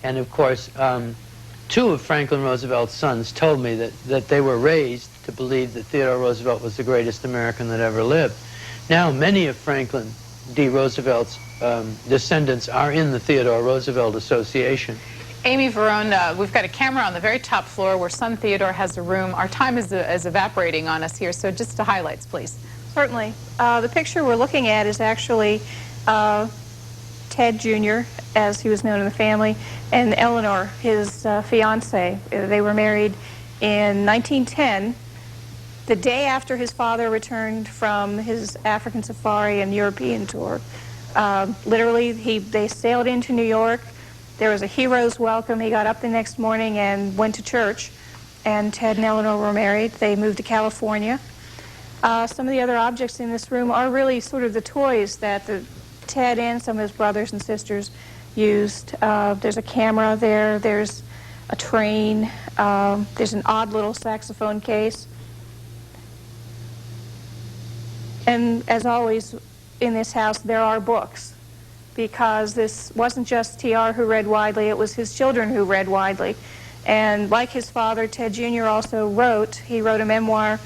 And, of course, 2 of Franklin Roosevelt's sons told me that they were raised to believe that Theodore Roosevelt was the greatest American that ever lived. Now, many of Franklin D. Roosevelt's descendants are in the Theodore Roosevelt Association. Amy Verone, we've got a camera on the very top floor where son Theodore has a room. Our time is evaporating on us here, so just the highlights, please. Certainly. The picture we're looking at is actually Ted Jr., as he was known in the family, and Eleanor, his fiancée. They were married in 1910, the day after his father returned from his African safari and European tour. Literally, they sailed into New York. There was a hero's welcome. He got up the next morning and went to church, and Ted and Eleanor were married. They moved to California. Some of the other objects in this room are really sort of the toys that Ted and some of his brothers and sisters used. There's a camera there. There's a train. There's an odd little saxophone case. And as always in this house, there are books, because this wasn't just T.R. who read widely, it was his children who read widely. And like his father, Ted Jr. also wrote a memoir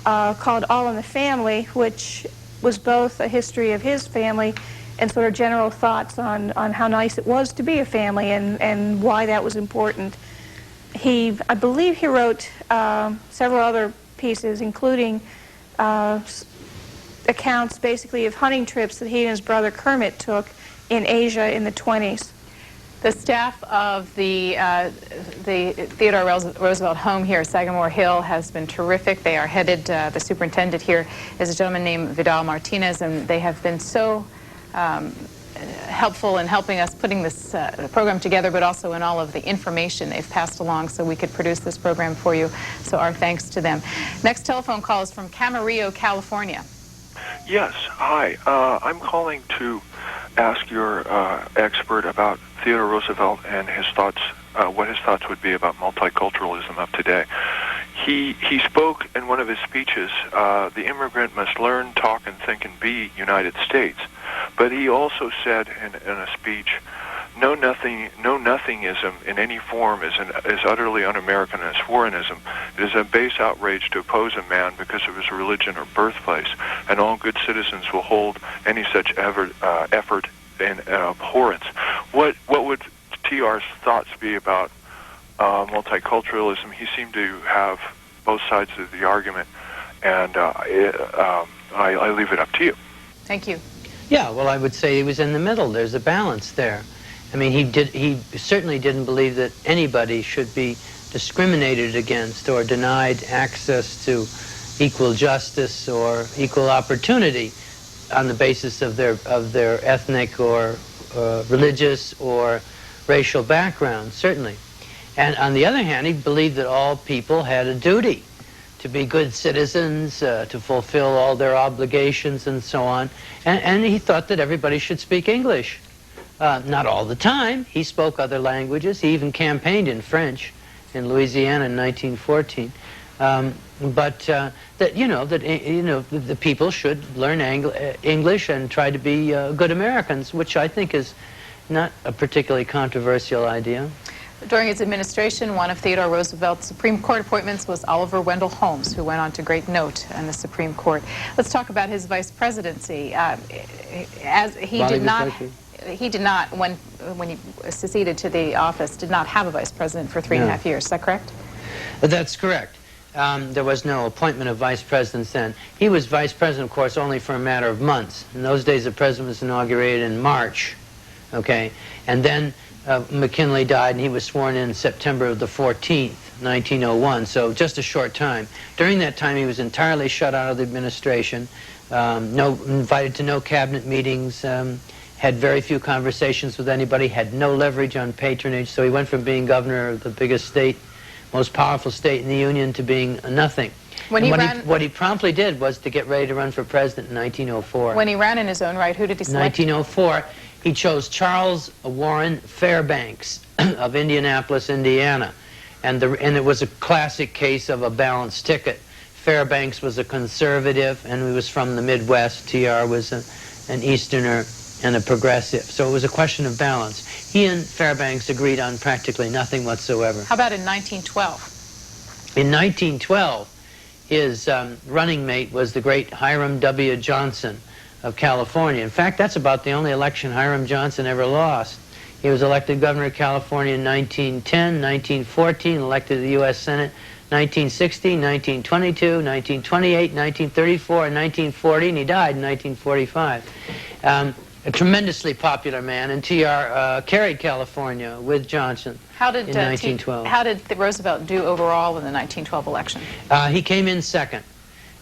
called All in the Family, which was both a history of his family and sort of general thoughts on how nice it was to be a family and why that was important. I believe he wrote several other pieces, including accounts basically of hunting trips that he and his brother Kermit took in Asia in the 20s. The staff of the Theodore Roosevelt home here at Sagamore Hill has been terrific. They are headed, the superintendent here is a gentleman named Vidal Martinez, and they have been so helpful in helping us putting this program together, but also in all of the information they've passed along so we could produce this program for you. So our thanks to them. Next telephone call is from Camarillo, California. Yes, hi. I'm calling to ask your expert about Theodore Roosevelt and his thoughts, what his thoughts would be about multiculturalism of today. He spoke in one of his speeches, the immigrant must learn, talk, and think and be United States. But he also said in a speech, no nothingism in any form is utterly un-American as foreignism. It is a base outrage to oppose a man because of his religion or birthplace, and all good citizens will hold any such effort in abhorrence. What would T.R.'s thoughts be about multiculturalism? He seemed to have both sides of the argument, and I leave it up to you. Thank you. Yeah, well, I would say he was in the middle. There's a balance there. I mean, he certainly didn't believe that anybody should be discriminated against or denied access to equal justice or equal opportunity on the basis of their ethnic or religious or racial background, certainly. And on the other hand, he believed that all people had a duty to be good citizens, to fulfill all their obligations and so on. And he thought that everybody should speak English. Not all the time. He spoke other languages. He even campaigned in French in Louisiana in 1914. But the people should learn English and try to be good Americans, which I think is not a particularly controversial idea. During his administration, one of Theodore Roosevelt's Supreme Court appointments was Oliver Wendell Holmes, who went on to great note in the Supreme Court. Let's talk about his vice presidency. As he did not, he did not, when he succeeded to the office, did not have a vice president for 3.5 years. Is that correct? That's correct. There was no appointment of vice presidents then. He was vice president, of course, only for a matter of months. In those days, the president was inaugurated in March, okay? And then McKinley died, and he was sworn in September of the 14th, 1901, so just a short time. During that time, he was entirely shut out of the administration, invited to no cabinet meetings, had very few conversations with anybody, had no leverage on patronage, so he went from being governor of the biggest state, most powerful state in the Union, to being nothing. What he promptly did was to get ready to run for president in 1904. When he ran in his own right, who did he select? 1904, he chose Charles Warren Fairbanks of Indianapolis, Indiana. And it was a classic case of a balanced ticket. Fairbanks was a conservative, and he was from the Midwest. TR was an Easterner and a progressive. So it was a question of balance. He and Fairbanks agreed on practically nothing whatsoever. How about in 1912? In 1912, his running mate was the great Hiram W. Johnson of California. In fact, that's about the only election Hiram Johnson ever lost. He was elected governor of California in 1910, 1914, elected to the U.S. Senate 1960, 1922, 1928, 1934, and 1940, and he died in 1945. A tremendously popular man, and TR carried California with Johnson in 1912. How did Roosevelt do overall in the 1912 election? He came in second,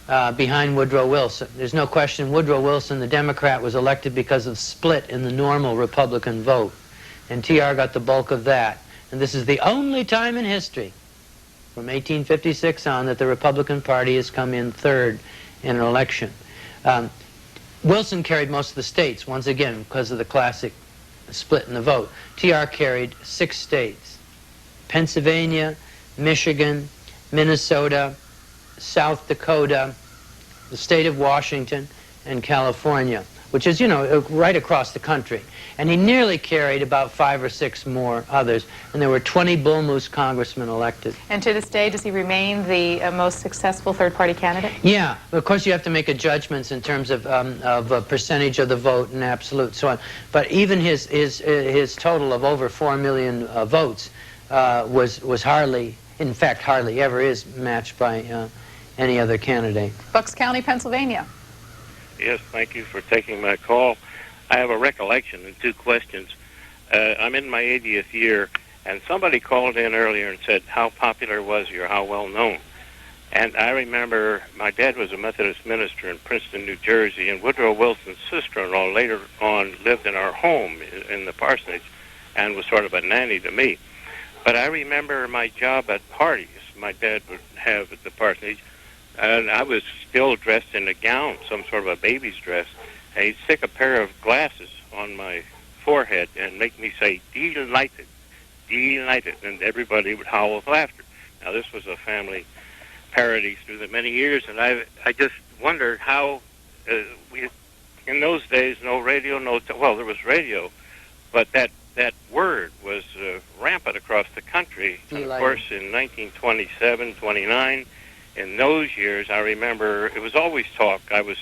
behind Woodrow Wilson. There's no question Woodrow Wilson, the Democrat, was elected because of split in the normal Republican vote, and TR got the bulk of that. And this is the only time in history, from 1856 on, that the Republican Party has come in third in an election. Wilson carried most of the states, once again, because of the classic split in the vote. TR carried 6 states: Pennsylvania, Michigan, Minnesota, South Dakota, the state of Washington, and California, which is, you know, right across the country. And he nearly carried about 5 or 6 more others, and there were 20 Bull Moose congressmen elected. And to this day, does he remain the most successful third-party candidate? Yeah, of course you have to make judgments in terms of a percentage of the vote and absolute so on. But even his total of over 4 million votes was hardly, in fact, hardly ever is matched by any other candidate. Bucks County, Pennsylvania. Yes, thank you for taking my call. I have a recollection and 2 questions. I'm in my 80th year, and somebody called in earlier and said, how popular was he or how well known? And I remember my dad was a Methodist minister in Princeton, New Jersey, and Woodrow Wilson's sister-in-law later on lived in our home in the parsonage and was sort of a nanny to me. But I remember my job at parties my dad would have at the parsonage, and I was still dressed in a gown, some sort of a baby's dress, and he'd stick a pair of glasses on my forehead and make me say, "Delighted, delighted," and everybody would howl with laughter. Now, this was a family parody through the many years, and I just wondered how, in those days, no radio, well, there was radio, but that word was rampant across the country. And of course, in 1927, 29, in those years, I remember it was always talk. I was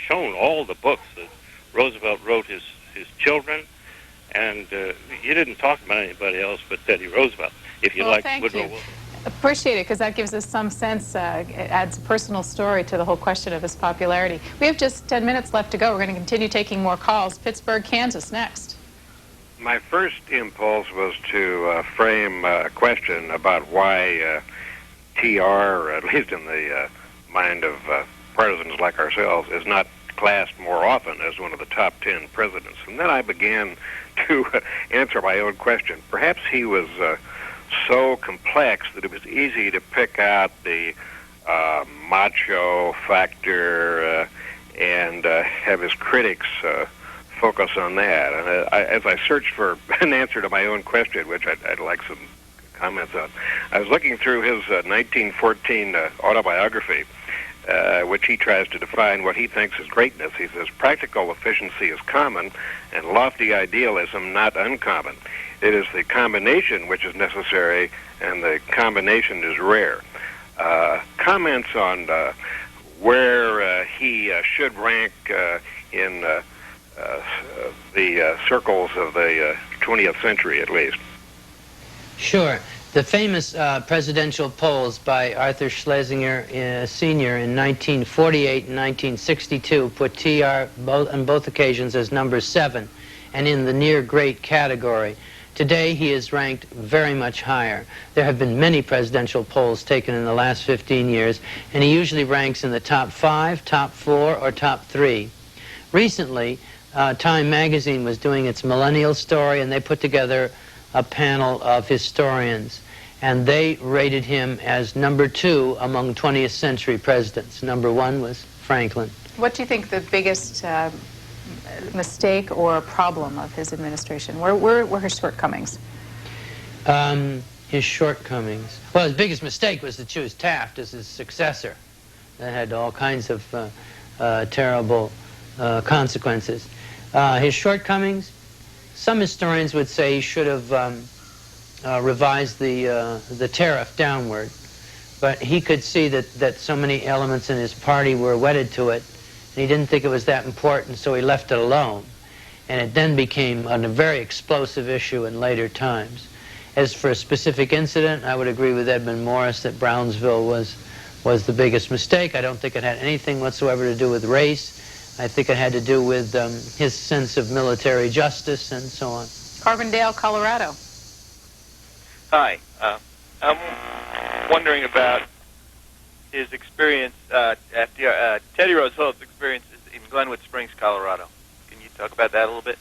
shown all the books that Roosevelt wrote his children, and you didn't talk about anybody else but Teddy Roosevelt, if you liked Woodrow Wilson. Appreciate it, because that gives us some sense, it adds a personal story to the whole question of his popularity. We have just 10 minutes left to go. We're going to continue taking more calls. Pittsburgh, Kansas, next. My first impulse was to frame a question about why TR, at least in the mind of partisans like ourselves, is not classed more often as one of the top 10 presidents. And then I began to answer my own question. Perhaps he was so complex that it was easy to pick out the macho factor and have his critics focus on that. And as I searched for an answer to my own question, which I'd like some comments on, I was looking through his 1914 autobiography, which he tries to define what he thinks is greatness. He says, practical efficiency is common, and lofty idealism not uncommon. It is the combination which is necessary, and the combination is rare. Comments on where he should rank in the circles of the 20th century, at least. Sure. The famous presidential polls by Arthur Schlesinger Sr. in 1948 and 1962 put TR on both occasions as number 7 and in the near great category. Today he is ranked very much higher. There have been many presidential polls taken in the last 15 years, and he usually ranks in the top 5, top 4, or top 3. Recently, Time magazine was doing its millennial story, and they put together a panel of historians, and they rated him as number 2 among 20th century presidents. Number 1 was Franklin. What do you think the biggest mistake or problem of his administration? Where were his shortcomings? His shortcomings. Well, his biggest mistake was to choose Taft as his successor. That had all kinds of terrible consequences. His shortcomings, some historians would say he should have revised the tariff downward, but he could see that so many elements in his party were wedded to it, and he didn't think it was that important, so he left it alone. And it then became a very explosive issue in later times. As for a specific incident, I would agree with Edmund Morris that Brownsville was the biggest mistake. I don't think it had anything whatsoever to do with race. I think it had to do with his sense of military justice and so on. Carbondale, Colorado. Hi. I'm wondering about his experience, Teddy Roosevelt's experiences in Glenwood Springs, Colorado. Can you talk about that a little bit?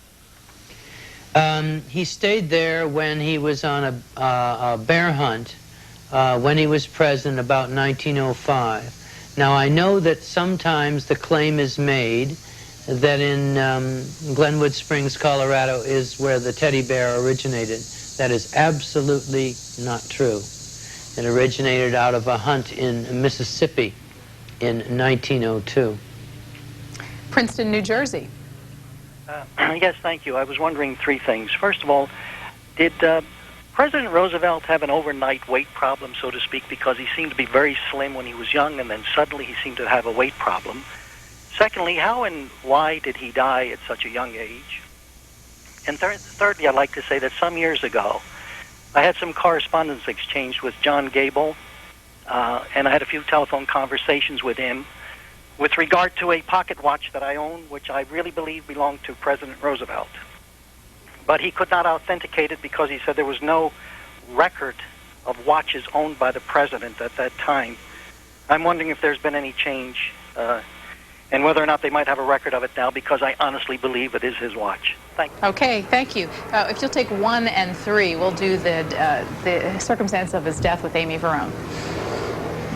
He stayed there when he was on a bear hunt when he was president, about 1905. Now, I know that sometimes the claim is made that in Glenwood Springs, Colorado, is where the teddy bear originated. That is absolutely not true. It originated out of a hunt in Mississippi in 1902. Princeton, New Jersey. Yes, thank you. I was wondering 3 things. First of all, did President Roosevelt have an overnight weight problem, so to speak, because he seemed to be very slim when he was young, and then suddenly he seemed to have a weight problem? Secondly, how and why did he die at such a young age? And thirdly, I'd like to say that some years ago, I had some correspondence exchanged with John Gable, and I had a few telephone conversations with him with regard to a pocket watch that I own, which I really believe belonged to President Roosevelt. But he could not authenticate it because he said there was no record of watches owned by the president at that time. I'm wondering if there's been any change and whether or not they might have a record of it now, because I honestly believe it is his watch. Thank you. Okay, thank you. If you'll take 1 and 3, we'll do the circumstance of his death with Amy Verone.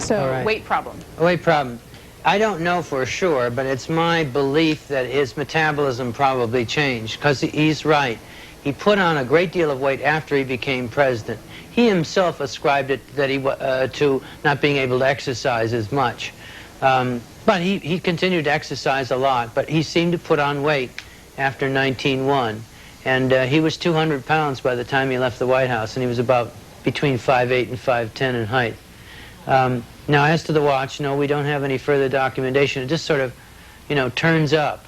So, right. Weight problem. Weight problem. I don't know for sure, but it's my belief that his metabolism probably changed, because he's right. He put on a great deal of weight after he became president. He himself ascribed it that to not being able to exercise as much. But he continued to exercise a lot, but he seemed to put on weight after 1901. And he was 200 pounds by the time he left the White House, and he was about between 5'8" and 5'10" in height. Now, as to the watch, no, we don't have any further documentation. It just sort of, turns up.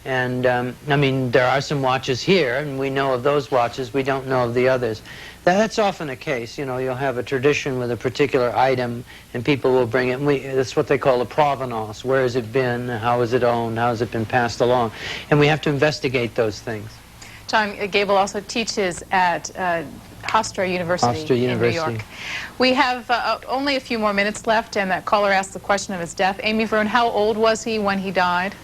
And, I mean, there are some watches here, and we know of those watches. We don't know of the others. That's often the case. You'll have a tradition with a particular item, and people will bring it. That's what they call a provenance. Where has it been? How is it owned? How has it been passed along? And we have to investigate those things. John Gable also teaches at Hofstra University in New York. We have only a few more minutes left, and that caller asked the question of his death. Amy Verone, how old was he when he died?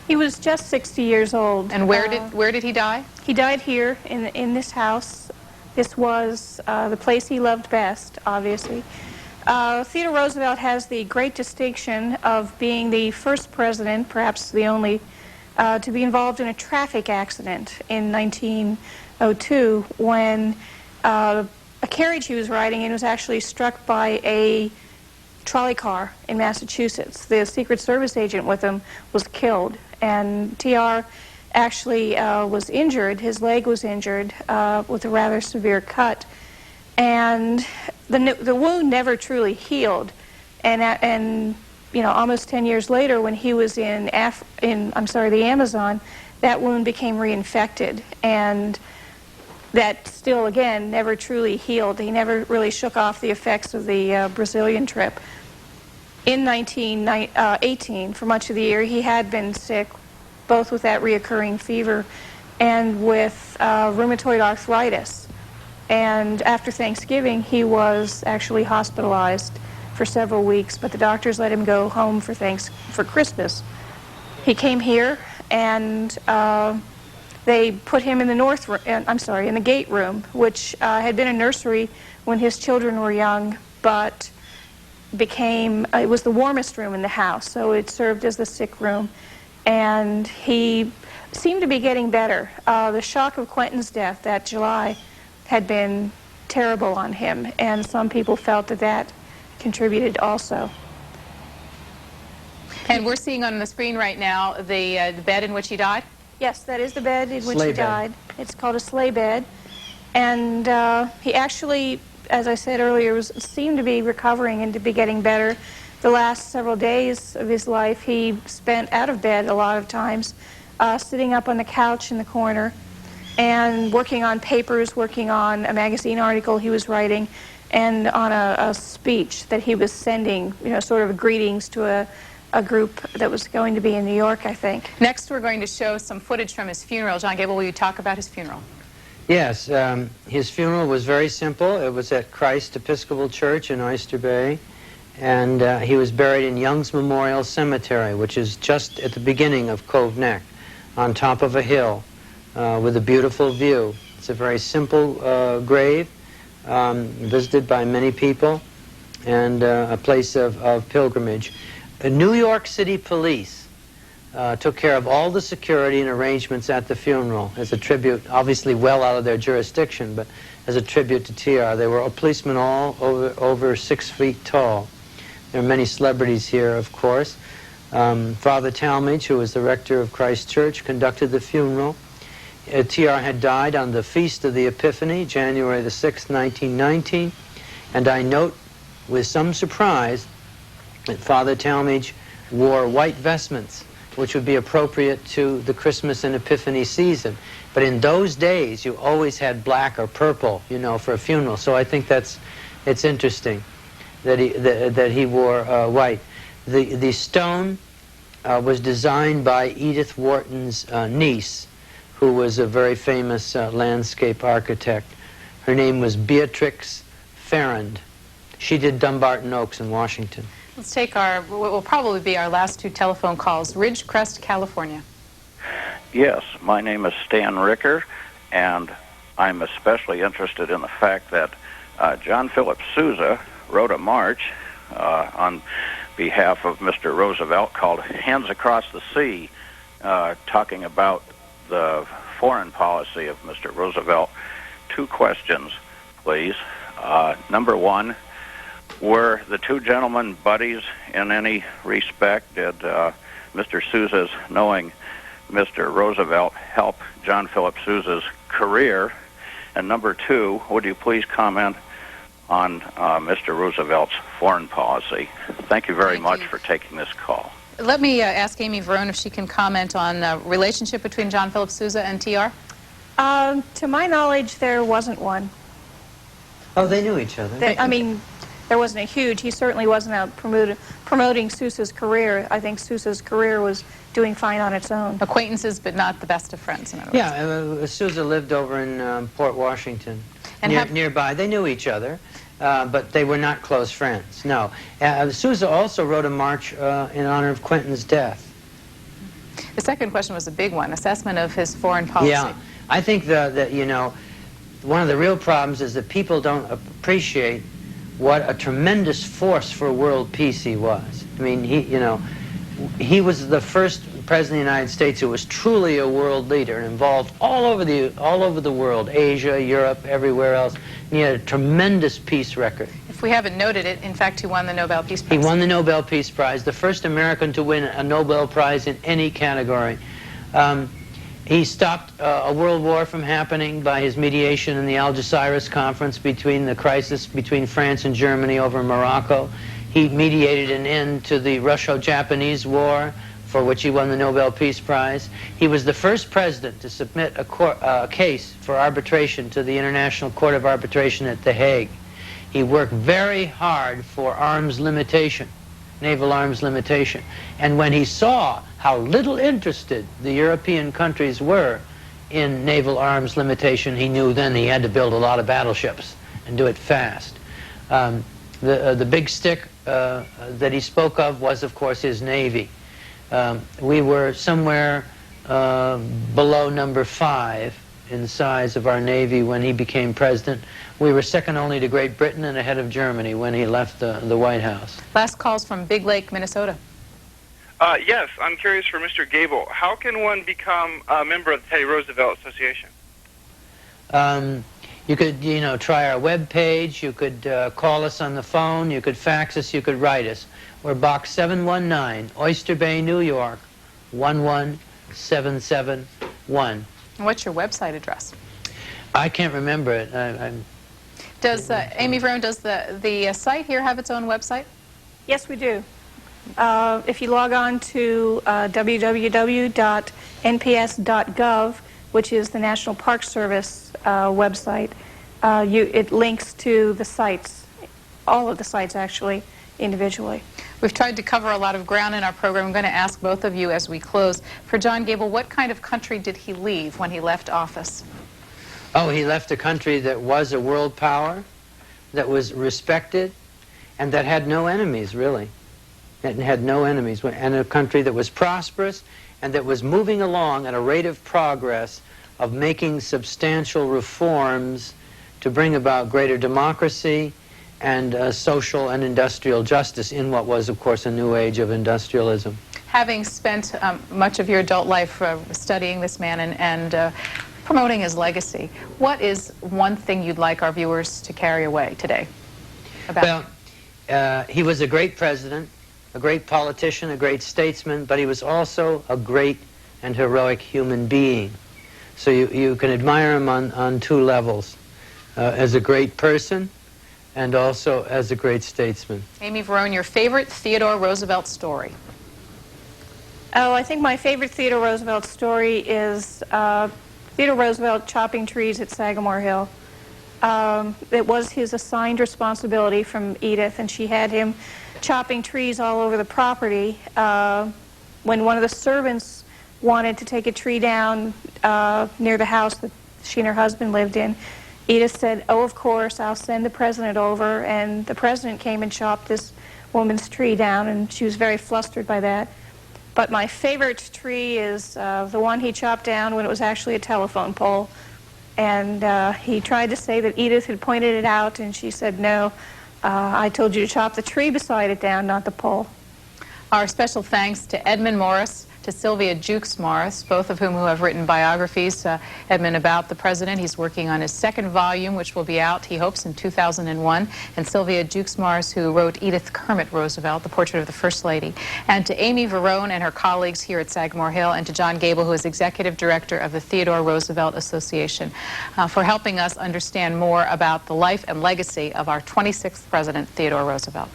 He was just 60 years old. And where did he die? He died here in this house. This was the place he loved best, obviously. Theodore Roosevelt has the great distinction of being the first president, perhaps the only, to be involved in a traffic accident in 1902 when a carriage he was riding in was actually struck by a trolley car in Massachusetts. The Secret Service agent with him was killed, and TR actually was injured. His leg was injured with a rather severe cut, and the wound never truly healed. And almost 10 years later, when he was in the Amazon, that wound became reinfected, and that still, again, never truly healed. He never really shook off the effects of the Brazilian trip. In 1918, for much of the year, he had been sick, both with that reoccurring fever and with rheumatoid arthritis. And after Thanksgiving, he was actually hospitalized for several weeks, but the doctors let him go home for Christmas. He came here, and they put him in the in the gate room, which had been a nursery when his children were young, but it was the warmest room in the house, so it served as the sick room. And he seemed to be getting better. The shock of Quentin's death that July had been terrible on him, and some people felt that contributed also. And we're seeing on the screen right now the bed in which he died? Yes, that is the bed in which Sleigh he bed. died. It's called a sleigh bed. And he actually, as I said earlier, seemed to be recovering and to be getting better. The last several days of his life, he spent out of bed a lot of times, sitting up on the couch in the corner and working on papers, working on a magazine article he was writing, and on a speech that he was sending, sort of greetings to a group that was going to be in New York, I think. Next, we're going to show some footage from his funeral. John Gable, will you talk about his funeral? Yes, his funeral was very simple. It was at Christ Episcopal Church in Oyster Bay, and he was buried in Young's Memorial Cemetery, which is just at the beginning of Cove Neck, on top of a hill with a beautiful view. It's a very simple grave, visited by many people, and a place of pilgrimage. The New York City Police took care of all the security and arrangements at the funeral as a tribute, obviously well out of their jurisdiction, but as a tribute to TR. They were policemen all over 6 feet tall. There are many celebrities here, of course. Father Talmage, who was the rector of Christ Church, conducted the funeral. TR had died on the Feast of the Epiphany, January the 6th, 1919, and I note with some surprise that Father Talmage wore white vestments, which would be appropriate to the Christmas and Epiphany season. But in those days, you always had black or purple, for a funeral. So I think it's interesting that he wore white. The stone was designed by Edith Wharton's niece, who was a very famous landscape architect. Her name was Beatrix Farrand. She did Dumbarton Oaks in Washington. Let's take what will probably be our last 2 telephone calls. Ridgecrest, California. Yes, my name is Stan Ricker, and I'm especially interested in the fact that John Philip Sousa wrote a march on behalf of Mr. Roosevelt called Hands Across the Sea, talking about the foreign policy of Mr. Roosevelt. 2 questions, please. Number 1, were the 2 gentlemen buddies in any respect? Did Mr. Sousa's knowing Mr. Roosevelt help John Philip Sousa's career? And number 2, would you please comment on Mr. Roosevelt's foreign policy? Thank you very much for taking this call. Let me ask Amy Verone if she can comment on the relationship between John Philip Sousa and TR. To my knowledge, there wasn't one. Oh, they knew each other. There wasn't a huge. He certainly wasn't out promoting Sousa's career. I think Sousa's career was doing fine on its own. Acquaintances, but not the best of friends, in other words. Yeah, Sousa lived over in Port Washington, and nearby. They knew each other, but they were not close friends, no. Sousa also wrote a march in honor of Quentin's death. The second question was a big one, assessment of his foreign policy. Yeah, I think that, one of the real problems is that people don't appreciate what a tremendous force for world peace he was. I mean, he was the first president of the United States who was truly a world leader and involved all over the world, Asia, Europe, everywhere else. And he had a tremendous peace record. If we haven't noted it, in fact, he won the Nobel Peace Prize. He won the Nobel Peace Prize, the first American to win a Nobel Prize in any category. He stopped a world war from happening by his mediation in the Algeciras Conference between the crisis between France and Germany over Morocco. He mediated an end to the Russo-Japanese War, for which he won the Nobel Peace Prize. He was the first president to submit a case for arbitration to the International Court of Arbitration at The Hague. He worked very hard for arms limitation, naval arms limitation. And when he saw how little interested the European countries were in naval arms limitation, he knew then he had to build a lot of battleships and do it fast. The big stick that he spoke of was, of course, his Navy. We were somewhere below number 5 in the size of our Navy when he became president. We were second only to Great Britain and ahead of Germany when he left the White House. Last call's from Big Lake, Minnesota. Yes, I'm curious for Mr. Gable. How can one become a member of the Teddy Roosevelt Association? You could, try our web page. You could call us on the phone. You could fax us. You could write us. We're Box 719, Oyster Bay, New York, 11771. And what's your website address? I can't remember it. Does Amy Verone, does the site here have its own website? Yes, we do. If you log on to www.nps.gov, which is the National Park Service website, it links to the sites, all of the sites actually, individually. We've tried to cover a lot of ground in our program. I'm going to ask both of you as we close. For John Gable, what kind of country did he leave when he left office? Oh, he left a country that was a world power, that was respected, and that had no enemies, really. That had no enemies, and a country that was prosperous and that was moving along at a rate of progress of making substantial reforms to bring about greater democracy and social and industrial justice in what was, of course, a new age of industrialism. Having spent much of your adult life studying this man and promoting his legacy, what is one thing you'd like our viewers to carry away today about Well, he was a great president, a great politician, a great statesman, but he was also a great and heroic human being. So you can admire him on two levels, as a great person and also as a great statesman. Amy Verone, your favorite Theodore Roosevelt story? Oh, I think my favorite Theodore Roosevelt story is Theodore Roosevelt chopping trees at Sagamore Hill. It was his assigned responsibility from Edith, and she had him chopping trees all over the property. When one of the servants wanted to take a tree down near the house that she and her husband lived in, Edith said, "Oh, of course, I'll send the president over," and the president came and chopped this woman's tree down, and she was very flustered by that. But my favorite tree is the one he chopped down when it was actually a telephone pole. And he tried to say that Edith had pointed it out, and she said, "No, I told you to chop the tree beside it down, not the pole." Our special thanks to Edmund Morris, to Sylvia Jukes Morris, both of whom have written biographies. Edmund about the president. He's working on his second volume, which will be out, he hopes, in 2001. And Sylvia Jukes Morris, who wrote Edith Kermit Roosevelt, the portrait of the First Lady. And to Amy Verone and her colleagues here at Sagamore Hill, and to John Gable, who is executive director of the Theodore Roosevelt Association, for helping us understand more about the life and legacy of our 26th president, Theodore Roosevelt.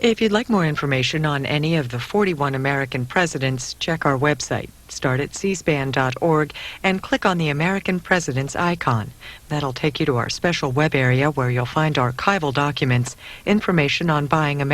If you'd like more information on any of the 41 American presidents, check our website. Start at cspan.org and click on the American Presidents icon. That'll take you to our special web area where you'll find archival documents, information on buying American